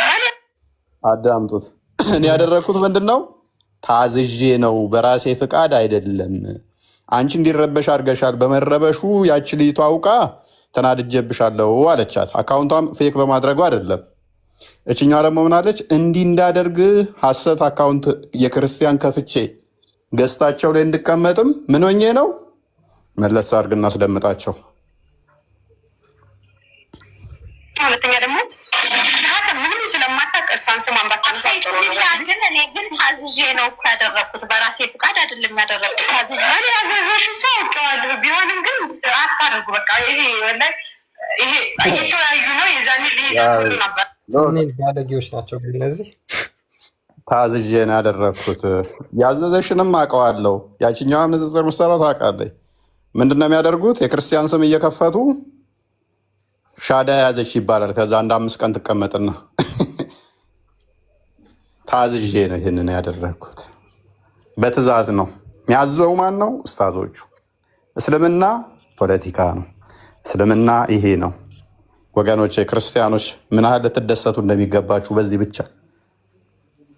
አዳምጡት። እኔ ያደረግኩት ምንድን ነው? ታዝዤ ነው፣ በራሴ ፍቃድ አይደለም። አንቺ እንዲረበሽ አድርገሻል። በመረበሹ ያቺ ልጅቷ አውቃ ተናድጄብሻለሁ አለቻት። አካውንቷም ፌክ በማድረጉ አይደለም። እችኛ ደግሞ ምናለች? እንዲህ እንዳደርግ ሐሰት አካውንት የክርስቲያን ከፍቼ ገዝታቸው ላይ እንድቀመጥም ምን ሆኜ ነው? መለስ አድርግ እናስደምጣቸው። ሁለተኛ ደግሞ ምንም ስለማታውቅ እሷን ስሟን ግን እኔ ግን ታዝዤ ነው እኮ ያደረግኩት፣ በራሴ ፍቃድ አይደለም ያደረግኩት። ታዝዤ ያዘዘሽ ሰው አውቀዋለሁ። ቢሆንም ግን አታደርጉ። በቃ ይሄ እየተወያዩ ነው። የዛኔ ነበር ባለጌዎች ናቸው እነዚህ። ታዝዤ ነው ያደረግኩት። ያዘዘሽንም አውቀዋለሁ። ያችኛዋም ንጽጽር ምሰራው ታውቃለች። ምንድነው የሚያደርጉት? የክርስቲያን ስም እየከፈቱ ሻዳ ያዘች ይባላል። ከዛ አንድ 5 ቀን ትቀመጥና ታዝዤ ነው ይህንን ያደረግኩት። በትእዛዝ ነው። የሚያዘው ማን ነው? ኡስታዞቹ። እስልምና ፖለቲካ ነው። እስልምና ይሄ ነው ወገኖች። ክርስቲያኖች ምን ያህል ልትደሰቱ እንደሚገባችሁ በዚህ ብቻ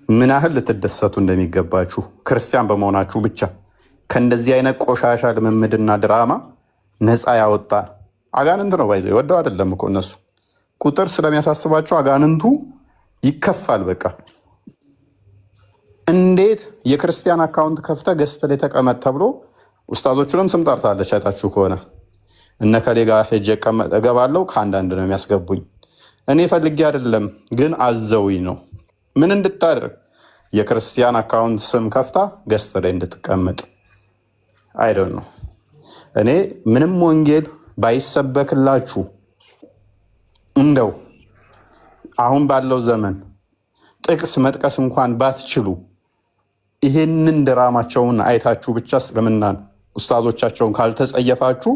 ምን ያህል ልትደሰቱ እንደሚገባችሁ ክርስቲያን በመሆናችሁ ብቻ ከእንደዚህ አይነት ቆሻሻ ልምምድና ድራማ ነፃ ያወጣ አጋንንት ነው። ባይዘው ይወደው አይደለም እኮ እነሱ ቁጥር ስለሚያሳስባቸው አጋንንቱ ይከፋል። በቃ እንዴት የክርስቲያን አካውንት ከፍተ ገስት ላይ ተቀመጥ ተብሎ ኡስታዞቹንም ስም ጠርታለች። አይታችሁ ከሆነ እነ ከሌ ጋር ሄጄ እገባለሁ ከአንዳንድ ነው የሚያስገቡኝ። እኔ ፈልጌ አይደለም ግን አዘውኝ ነው። ምን እንድታደርግ? የክርስቲያን አካውንት ስም ከፍታ ገስት ላይ እንድትቀመጥ አይደል ነው። እኔ ምንም ወንጌል ባይሰበክላችሁ እንደው አሁን ባለው ዘመን ጥቅስ መጥቀስ እንኳን ባትችሉ ይሄንን ድራማቸውን አይታችሁ ብቻ እስልምናን ኡስታዞቻቸውን ካልተጸየፋችሁ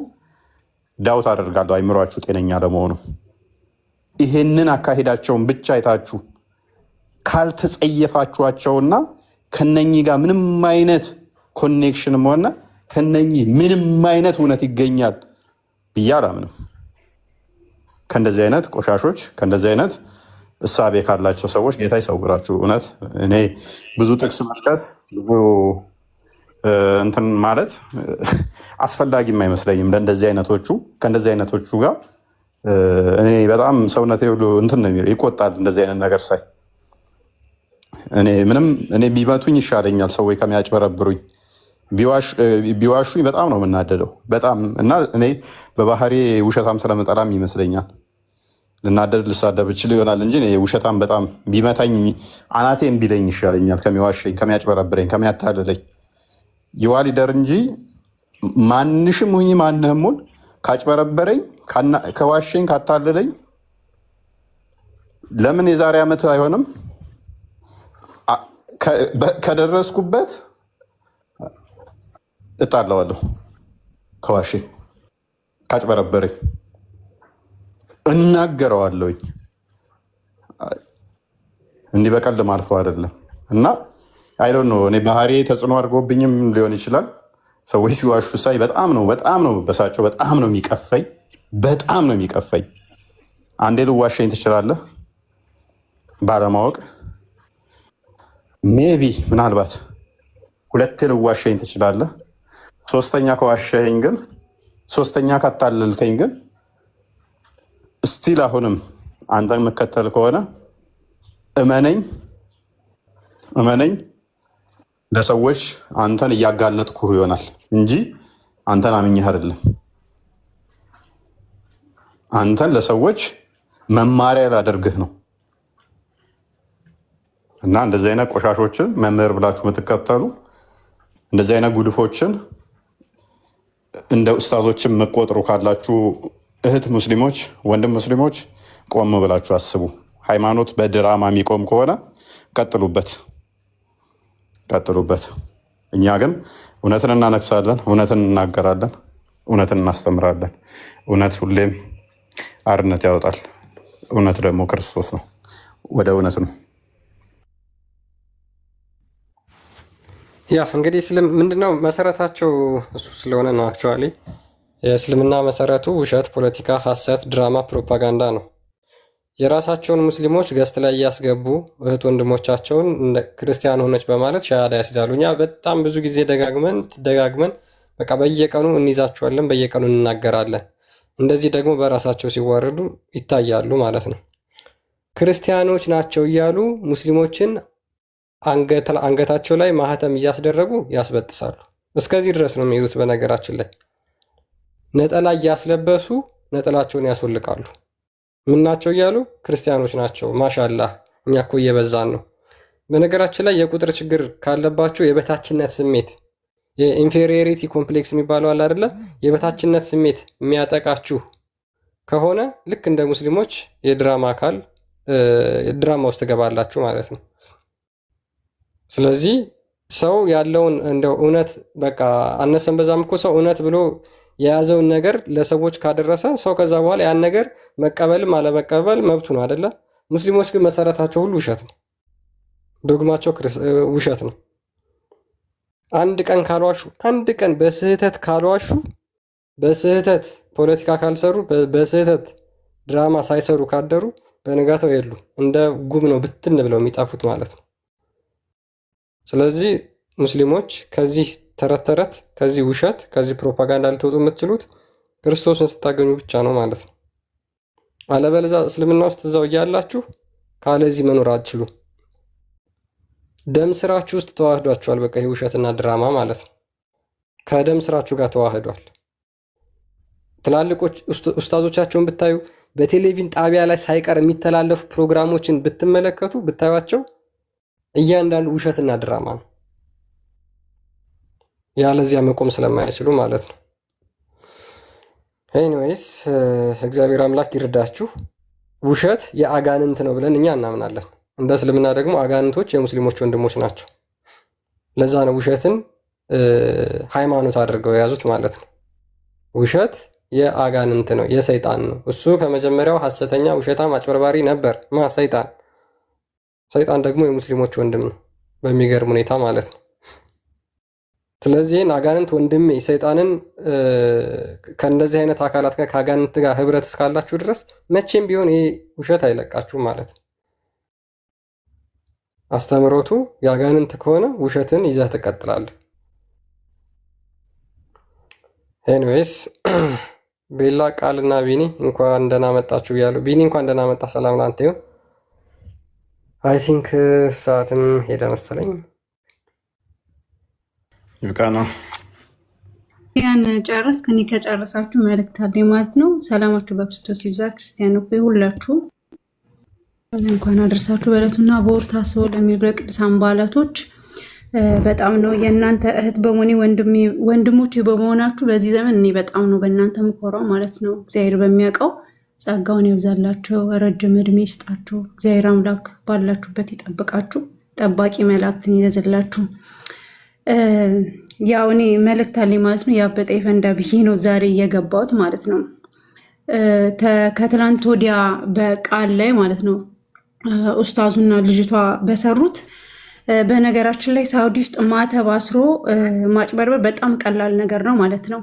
ዳውት አደርጋለሁ አይምሯችሁ ጤነኛ ለመሆኑ። ይሄንን አካሄዳቸውን ብቻ አይታችሁ ካልተጸየፋችኋቸውና ከነኚህ ጋር ምንም አይነት ኮኔክሽንም ሆነ ከነኚህ ምንም አይነት እውነት ይገኛል ብዬ አላምንም። ከእንደዚህ አይነት ቆሻሾች ከእንደዚህ አይነት እሳቤ ካላቸው ሰዎች ጌታ ይሰውራችሁ። እውነት እኔ ብዙ ጥቅስ መጥቀስ ብዙ እንትን ማለት አስፈላጊም አይመስለኝም ለእንደዚህ አይነቶቹ። ከእንደዚህ አይነቶቹ ጋር እኔ በጣም ሰውነቴ ሁሉ እንትን ነው ይቆጣል። እንደዚህ አይነት ነገር ሳይ እኔ ቢመቱኝ ይሻለኛል ሰዎች ከሚያጭበረብሩኝ። ቢዋሹኝ በጣም ነው የምናደደው በጣም እና እኔ በባህሪ ውሸታም ስለምጠላም ይመስለኛል ልናደድ ልሳደብ እችል ይሆናል እንጂ ውሸታም በጣም ቢመታኝ አናቴን ቢለኝ ይሻለኛል ከሚዋሸኝ፣ ከሚያጭበረብረኝ፣ ከሚያታልለኝ ይዋሊደር እንጂ ማንሽም ሁኝ ማንህሙን ካጭበረበረኝ፣ ከዋሸኝ፣ ካታልለኝ ለምን የዛሬ ዓመት አይሆንም ከደረስኩበት እጣለዋለሁ። ከዋሼ ካጭበረበረኝ እናገረዋለሁኝ። እንዲህ በቀልድ ማልፈው አይደለም እና አይዶን ነው እኔ ባህሪ ተጽዕኖ አድርጎብኝም ሊሆን ይችላል። ሰዎች ሲዋሹ ሳይ በጣም ነው በሳቸው በጣም ነው የሚቀፈኝ። አንዴ ልዋሸኝ ትችላለህ ባለማወቅ ሜቢ ምናልባት ሁለቴ ልዋሸኝ ትችላለህ። ሶስተኛ ከዋሸኝ ግን ሶስተኛ ካታለልከኝ ግን ስቲል አሁንም አንተን መከተል ከሆነ እመነኝ ለሰዎች አንተን እያጋለጥኩ ይሆናል እንጂ አንተን አምኜህ አይደለም። አንተን ለሰዎች መማሪያ ላደርግህ ነው። እና እንደዚህ አይነት ቆሻሾችን መምህር ብላችሁ የምትከተሉ እንደዚህ አይነት ጉድፎችን እንደ ኡስታዞችን መቆጥሩ ካላችሁ እህት ሙስሊሞች፣ ወንድም ሙስሊሞች ቆም ብላችሁ አስቡ። ሃይማኖት በድራማ የሚቆም ከሆነ ቀጥሉበት። እኛ ግን እውነትን እናነግሳለን፣ እውነትን እናገራለን፣ እውነትን እናስተምራለን። እውነት ሁሌም አርነት ያወጣል። እውነት ደግሞ ክርስቶስ ነው። ወደ እውነት ነው። ያ እንግዲህ ምንድነው መሰረታቸው እሱ ስለሆነ ነው። አክቹዋሊ የእስልምና መሰረቱ ውሸት፣ ፖለቲካ፣ ሐሰት፣ ድራማ፣ ፕሮፓጋንዳ ነው። የራሳቸውን ሙስሊሞች ገስት ላይ እያስገቡ እህት ወንድሞቻቸውን ክርስቲያን ሆነች በማለት ሻሃዳ ያስይዛሉ። እኛ በጣም ብዙ ጊዜ ደጋግመን በቃ በየቀኑ እንይዛቸዋለን፣ በየቀኑ እንናገራለን። እንደዚህ ደግሞ በራሳቸው ሲዋረዱ ይታያሉ ማለት ነው። ክርስቲያኖች ናቸው እያሉ ሙስሊሞችን አንገታቸው ላይ ማህተም እያስደረጉ ያስበጥሳሉ። እስከዚህ ድረስ ነው የሚሄዱት። በነገራችን ላይ ነጠላ እያስለበሱ ነጠላቸውን ያስወልቃሉ። ምን ናቸው እያሉ ክርስቲያኖች ናቸው። ማሻላህ እኛ እኮ እየበዛን ነው። በነገራችን ላይ የቁጥር ችግር ካለባችሁ የበታችነት ስሜት የኢንፌሪዮሪቲ ኮምፕሌክስ የሚባለው አለ አይደለ? የበታችነት ስሜት የሚያጠቃችሁ ከሆነ ልክ እንደ ሙስሊሞች የድራማ አካል ድራማ ውስጥ ትገባላችሁ ማለት ነው። ስለዚህ ሰው ያለውን እንደው እውነት በቃ አነሰን በዛም እኮ ሰው እውነት ብሎ የያዘውን ነገር ለሰዎች ካደረሰ ሰው ከዛ በኋላ ያን ነገር መቀበልም አለመቀበል መብቱ ነው አይደለ? ሙስሊሞች ግን መሰረታቸው ሁሉ ውሸት ነው። ዶግማቸው ውሸት ነው። አንድ ቀን ካልዋሹ፣ አንድ ቀን በስህተት ካልዋሹ፣ በስህተት ፖለቲካ ካልሰሩ፣ በስህተት ድራማ ሳይሰሩ ካደሩ በነጋታው የሉ እንደ ጉም ነው ብትን ብለው የሚጣፉት ማለት ነው። ስለዚህ ሙስሊሞች ከዚህ ተረት ከዚህ ውሸት ከዚህ ፕሮፓጋንዳ ልትወጡ የምትችሉት ክርስቶስን ስታገኙ ብቻ ነው ማለት ነው። አለበለዚያ እስልምና ውስጥ እዛው እያላችሁ ካለዚህ መኖር አትችሉ። ደም ስራችሁ ውስጥ ተዋህዷችኋል። በቃ ይህ ውሸትና ድራማ ማለት ነው። ከደም ስራችሁ ጋር ተዋህዷል። ትላልቆች ኡስታዞቻቸውን ብታዩ በቴሌቪዥን ጣቢያ ላይ ሳይቀር የሚተላለፉ ፕሮግራሞችን ብትመለከቱ ብታዩቸው እያንዳንዱ ውሸትና ድራማ ነው። ያለዚያ መቆም ስለማይችሉ ማለት ነው። ኤኒዌይስ እግዚአብሔር አምላክ ይርዳችሁ። ውሸት የአጋንንት ነው ብለን እኛ እናምናለን። እንደ እስልምና ደግሞ አጋንንቶች የሙስሊሞች ወንድሞች ናቸው። ለዛ ነው ውሸትን ሃይማኖት አድርገው የያዙት ማለት ነው። ውሸት የአጋንንት ነው፣ የሰይጣን ነው። እሱ ከመጀመሪያው ሐሰተኛ፣ ውሸታም፣ አጭበርባሪ ነበር። ሰይጣን። ሰይጣን ደግሞ የሙስሊሞች ወንድም ነው በሚገርም ሁኔታ ማለት ነው። ስለዚህ አጋንንት ወንድሜ ሰይጣንን ከእንደዚህ አይነት አካላት ጋር ከአጋንንት ጋር ህብረት እስካላችሁ ድረስ መቼም ቢሆን ይሄ ውሸት አይለቃችሁም ማለት ነው። አስተምሮቱ የአጋንንት ከሆነ ውሸትን ይዘህ ትቀጥላለህ። ኤኒዌይስ ቤላ ቃልና ቢኒ እንኳን ደህና መጣችሁ እያሉ ቢኒ እንኳን ደህና መጣ። ሰላም ላንተ ይሁን። አይ ቲንክ ሰዓትም ሄደ መሰለኝ። ይብቃ ነው ያን ጨረስክ። እኔ ከጨረሳችሁ መልእክት አለኝ ማለት ነው። ሰላማችሁ በክርስቶስ ይብዛ። ክርስቲያን እኮ ሁላችሁ እንኳን አደረሳችሁ በዕለቱና በወር ታስበው ለሚውሉ የቅዱሳን በዓላቶች በጣም ነው የእናንተ እህት በመሆኔ ወንድሞች በመሆናችሁ በዚህ ዘመን እኔ በጣም ነው በእናንተ ምኮራው ማለት ነው። እግዚአብሔር በሚያውቀው ጸጋውን ያብዛላችሁ፣ ረጅም እድሜ ይስጣችሁ። እግዚአብሔር አምላክ ባላችሁበት ይጠብቃችሁ፣ ጠባቂ መላእክትን ይዘዝላችሁ። ያው እኔ መልእክት አለኝ ማለት ነው። ያበጠ ይፈንዳ ብዬ ነው ዛሬ እየገባሁት ማለት ነው። ከትላንት ወዲያ በቃል ላይ ማለት ነው ኡስታዙና ልጅቷ በሰሩት በነገራችን ላይ ሳውዲ ውስጥ ማተብ አስሮ ማጭበርበር በጣም ቀላል ነገር ነው ማለት ነው።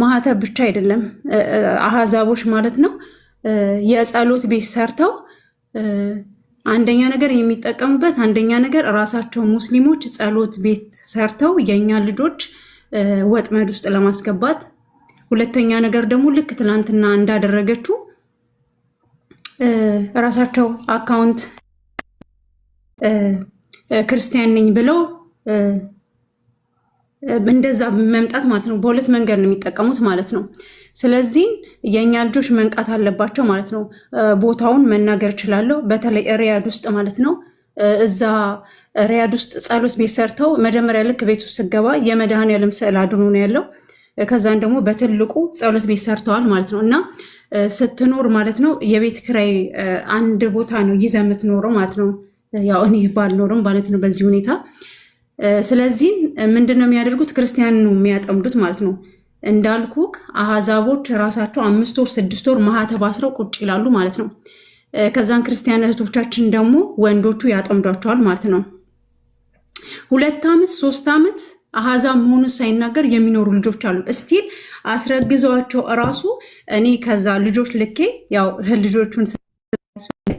ማተብ ብቻ አይደለም አህዛቦች ማለት ነው የጸሎት ቤት ሰርተው አንደኛ ነገር የሚጠቀሙበት አንደኛ ነገር ራሳቸው ሙስሊሞች ጸሎት ቤት ሰርተው የኛ ልጆች ወጥመድ ውስጥ ለማስገባት፣ ሁለተኛ ነገር ደግሞ ልክ ትላንትና እንዳደረገችው ራሳቸው አካውንት ክርስቲያን ነኝ ብለው እንደዛ መምጣት ማለት ነው። በሁለት መንገድ ነው የሚጠቀሙት ማለት ነው። ስለዚህ የኛ ልጆች መንቃት አለባቸው ማለት ነው። ቦታውን መናገር እችላለሁ። በተለይ ሪያድ ውስጥ ማለት ነው። እዛ ሪያድ ውስጥ ጸሎት ቤት ሰርተው መጀመሪያ ልክ ቤት ውስጥ ስገባ የመድኃኔዓለም ስዕል አድኖ ነው ያለው። ከዛን ደግሞ በትልቁ ጸሎት ቤት ሰርተዋል ማለት ነው። እና ስትኖር ማለት ነው የቤት ኪራይ አንድ ቦታ ነው ይዘህ የምትኖረው ማለት ነው። ያው እኔ ባልኖርም ማለት ነው በዚህ ሁኔታ። ስለዚህ ምንድን ነው የሚያደርጉት? ክርስቲያን ነው የሚያጠምዱት ማለት ነው። እንዳልኩ አህዛቦች ራሳቸው 5 ወር 6 ወር ማህተብ አስረው ቁጭ ይላሉ ማለት ነው። ከዛን ክርስቲያን እህቶቻችን ደግሞ ወንዶቹ ያጠምዷቸዋል ማለት ነው። 2 ዓመት 3 ዓመት አህዛብ መሆኑን ሳይናገር የሚኖሩ ልጆች አሉ። እስቲል አስረግዘዋቸው እራሱ እኔ ከዛ ልጆች ልኬ ያው ልጆቹን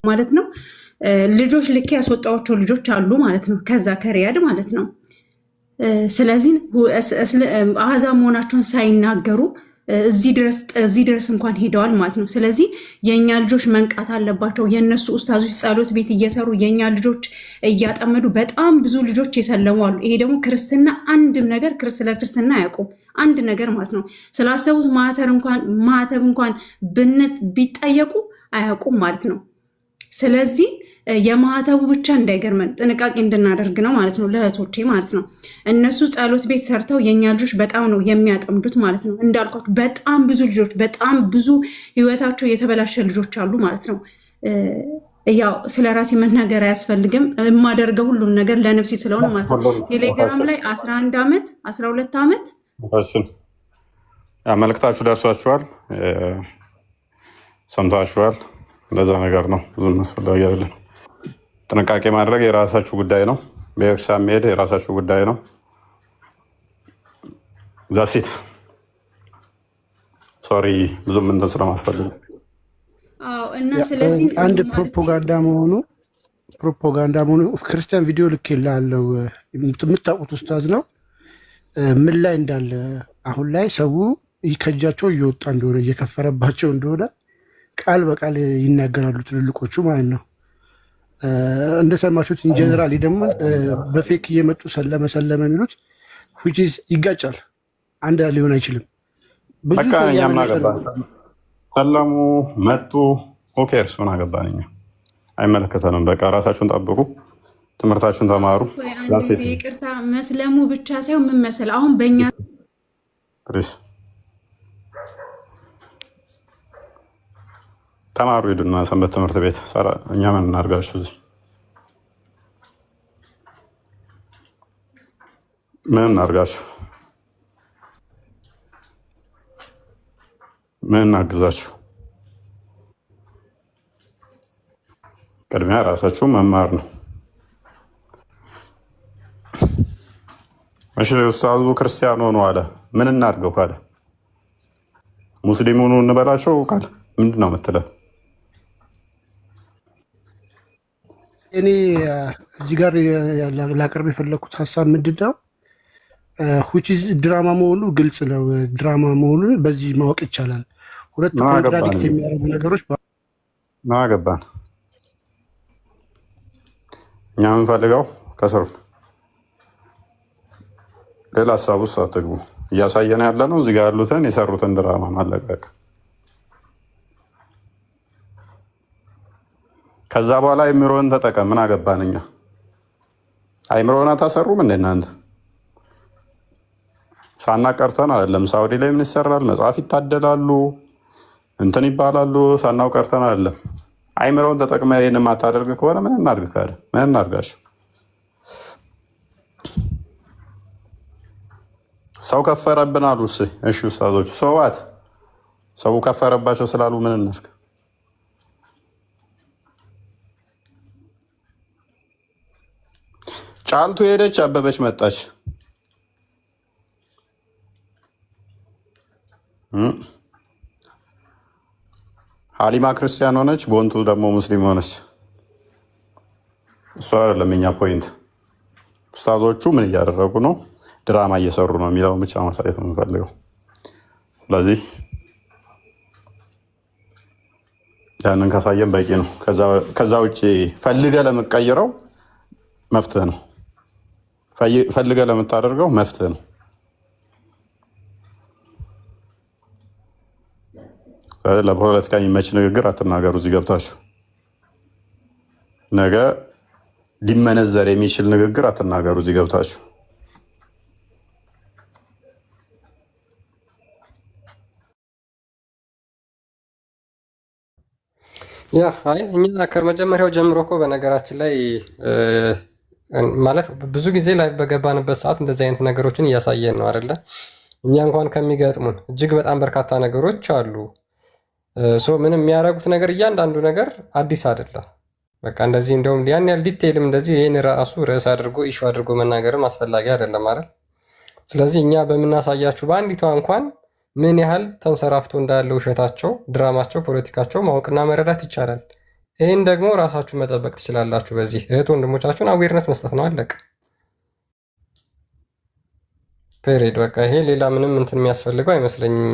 ማለት ነው ልጆች ልኬ ያስወጣዋቸው ልጆች አሉ ማለት ነው። ከዛ ከሪያድ ማለት ነው። ስለዚህ አህዛብ መሆናቸውን ሳይናገሩ እዚህ ድረስ እንኳን ሄደዋል ማለት ነው። ስለዚህ የእኛ ልጆች መንቃት አለባቸው። የእነሱ ኡስታዞች ጸሎት ቤት እየሰሩ የእኛ ልጆች እያጠመዱ በጣም ብዙ ልጆች የሰለሙ አሉ። ይሄ ደግሞ ክርስትና አንድም ነገር ስለ ክርስትና አያውቁም። አንድ ነገር ማለት ነው ስላሰቡት ማህተብ እንኳን ቢጠየቁ አያውቁም ማለት ነው። ስለዚህ የማህተቡ ብቻ እንዳይገርመን ጥንቃቄ እንድናደርግ ነው ማለት ነው፣ ለእህቶቼ ማለት ነው። እነሱ ጸሎት ቤት ሰርተው የእኛ ልጆች በጣም ነው የሚያጠምዱት ማለት ነው። እንዳልኳቸው በጣም ብዙ ልጆች በጣም ብዙ ህይወታቸው የተበላሸ ልጆች አሉ ማለት ነው። ያው ስለ ራሴ መናገር አያስፈልግም። የማደርገው ሁሉም ነገር ለነፍሴ ስለሆነ ማለት ነው። ቴሌግራም ላይ 11 ዓመት 12 ዓመት መልእክታችሁ ደርሷችኋል፣ ሰምታችኋል። እንደዛ ነገር ነው። ብዙም አስፈላጊ አይደለም። ጥንቃቄ ማድረግ የራሳችሁ ጉዳይ ነው። ቤተክርስቲያን መሄድ የራሳችሁ ጉዳይ ነው። ዛሲት ሶሪ ብዙም እንትን ስለማስፈልግ እና ስለዚህ አንድ ፕሮፓጋንዳ መሆኑ ክርስቲያን ቪዲዮ ልኬልሃለሁ። የምታውቁት ኡስታዝ ነው። ምን ላይ እንዳለ አሁን ላይ ሰው ከእጃቸው እየወጣ እንደሆነ እየከፈረባቸው እንደሆነ ቃል በቃል ይናገራሉ ትልልቆቹ ማለት ነው። እንደሰማችሁት ኢንጀነራሊ ደግሞ በፌክ እየመጡ ሰለመ የሚሉት ይጋጫል። አንድ ሊሆን አይችልም። ሰለሙ መጡ ኦኬርስ ምን አገባን እኛ፣ አይመለከተንም። በቃ ራሳችሁን ጠብቁ፣ ትምህርታችሁን ተማሩ። ይቅርታ መስለሙ ብቻ ሳይሆን ምን መሰለህ አሁን በእኛ ተማሩ፣ ሂዱና ሰንበት ትምህርት ቤት። እኛ ምን እናድርጋችሁ? ምን እናድርጋችሁ? ምን እናግዛችሁ? ቅድሚያ ራሳችሁ መማር ነው። እሺ ኡስታዙ ክርስቲያን ሆኖ አለ፣ ምን እናድርገው ካለ ሙስሊሙን እንበላቸው ካለ ምንድን ነው የምትለው? እኔ እዚህ ጋር ላቀርብ የፈለግኩት ሀሳብ ምንድን ነው፣ ድራማ መሆኑ ግልጽ ነው። ድራማ መሆኑን በዚህ ማወቅ ይቻላል። ሁለት ኮንትራዲክት የሚያደርጉ ነገሮች ገባን። እኛ የምንፈልገው ከስሩ ሌላ ሀሳብ ውስጥ አትግቡ። እያሳየን ያለ ነው እዚህ ጋር ያሉትን የሰሩትን ድራማ ማለቀቅ። ከዛ በኋላ አይምሮን ተጠቀም። ምን አገባን እኛ? አይምሮን አታሰሩም እንደ እናንተ ሳናቀርተን አይደለም። ሳውዲ ላይ ምን ይሰራል? መጽሐፍ ይታደላሉ፣ እንትን ይባላሉ። ሳናው ቀርተን አይደለም። አይምሮን ተጠቅመ ይህን የማታደርግ ከሆነ ምን እናድርግ ካለ ምን እናድርጋቸው? ሰው ከፈረብን አሉ። እሺ ኡስታዞቹ ሰዋት ሰው ከፈረባቸው ስላሉ ምን እናድርግ? ጫልቱ ሄደች፣ አበበች መጣች። ሀሊማ ክርስቲያን ሆነች፣ ቦንቱ ደግሞ ሙስሊም ሆነች። እሱ አይደለም የኛ ፖይንት። ኡስታዞቹ ምን እያደረጉ ነው? ድራማ እየሰሩ ነው የሚለውን ብቻ ማሳየት ነው የምንፈልገው። ስለዚህ ያንን ካሳየን በቂ ነው። ከዛ ውጭ ፈልገ ለምቀይረው መፍትህ ነው። ፈልገ ለምታደርገው መፍትህ ነው። ለፖለቲካ የሚመች ንግግር አትናገሩ። እዚህ ገብታችሁ ነገ ሊመነዘር የሚችል ንግግር አትናገሩ። እዚህ ገብታችሁ ያ አይ እኛ ከመጀመሪያው ጀምሮ እኮ በነገራችን ላይ ማለት ብዙ ጊዜ ላይ በገባንበት ሰዓት እንደዚህ አይነት ነገሮችን እያሳየን ነው አይደለ? እኛ እንኳን ከሚገጥሙን እጅግ በጣም በርካታ ነገሮች አሉ። ምንም የሚያደርጉት ነገር እያንዳንዱ ነገር አዲስ አይደለም። በቃ እንደዚህ እንደውም ያን ያህል ዲቴይልም እንደዚህ ይህን ራሱ ርዕስ አድርጎ ኢሹ አድርጎ መናገርም አስፈላጊ አይደለም አይደል? ስለዚህ እኛ በምናሳያችሁ በአንዲቷ እንኳን ምን ያህል ተንሰራፍቶ እንዳለ ውሸታቸው፣ ድራማቸው፣ ፖለቲካቸው ማወቅና መረዳት ይቻላል። ይህን ደግሞ ራሳችሁ መጠበቅ ትችላላችሁ። በዚህ እህት ወንድሞቻችሁን አዌርነስ መስጠት ነው። አለቀ። ፔሬድ። በቃ ይሄ ሌላ ምንም እንትን የሚያስፈልገው አይመስለኝም።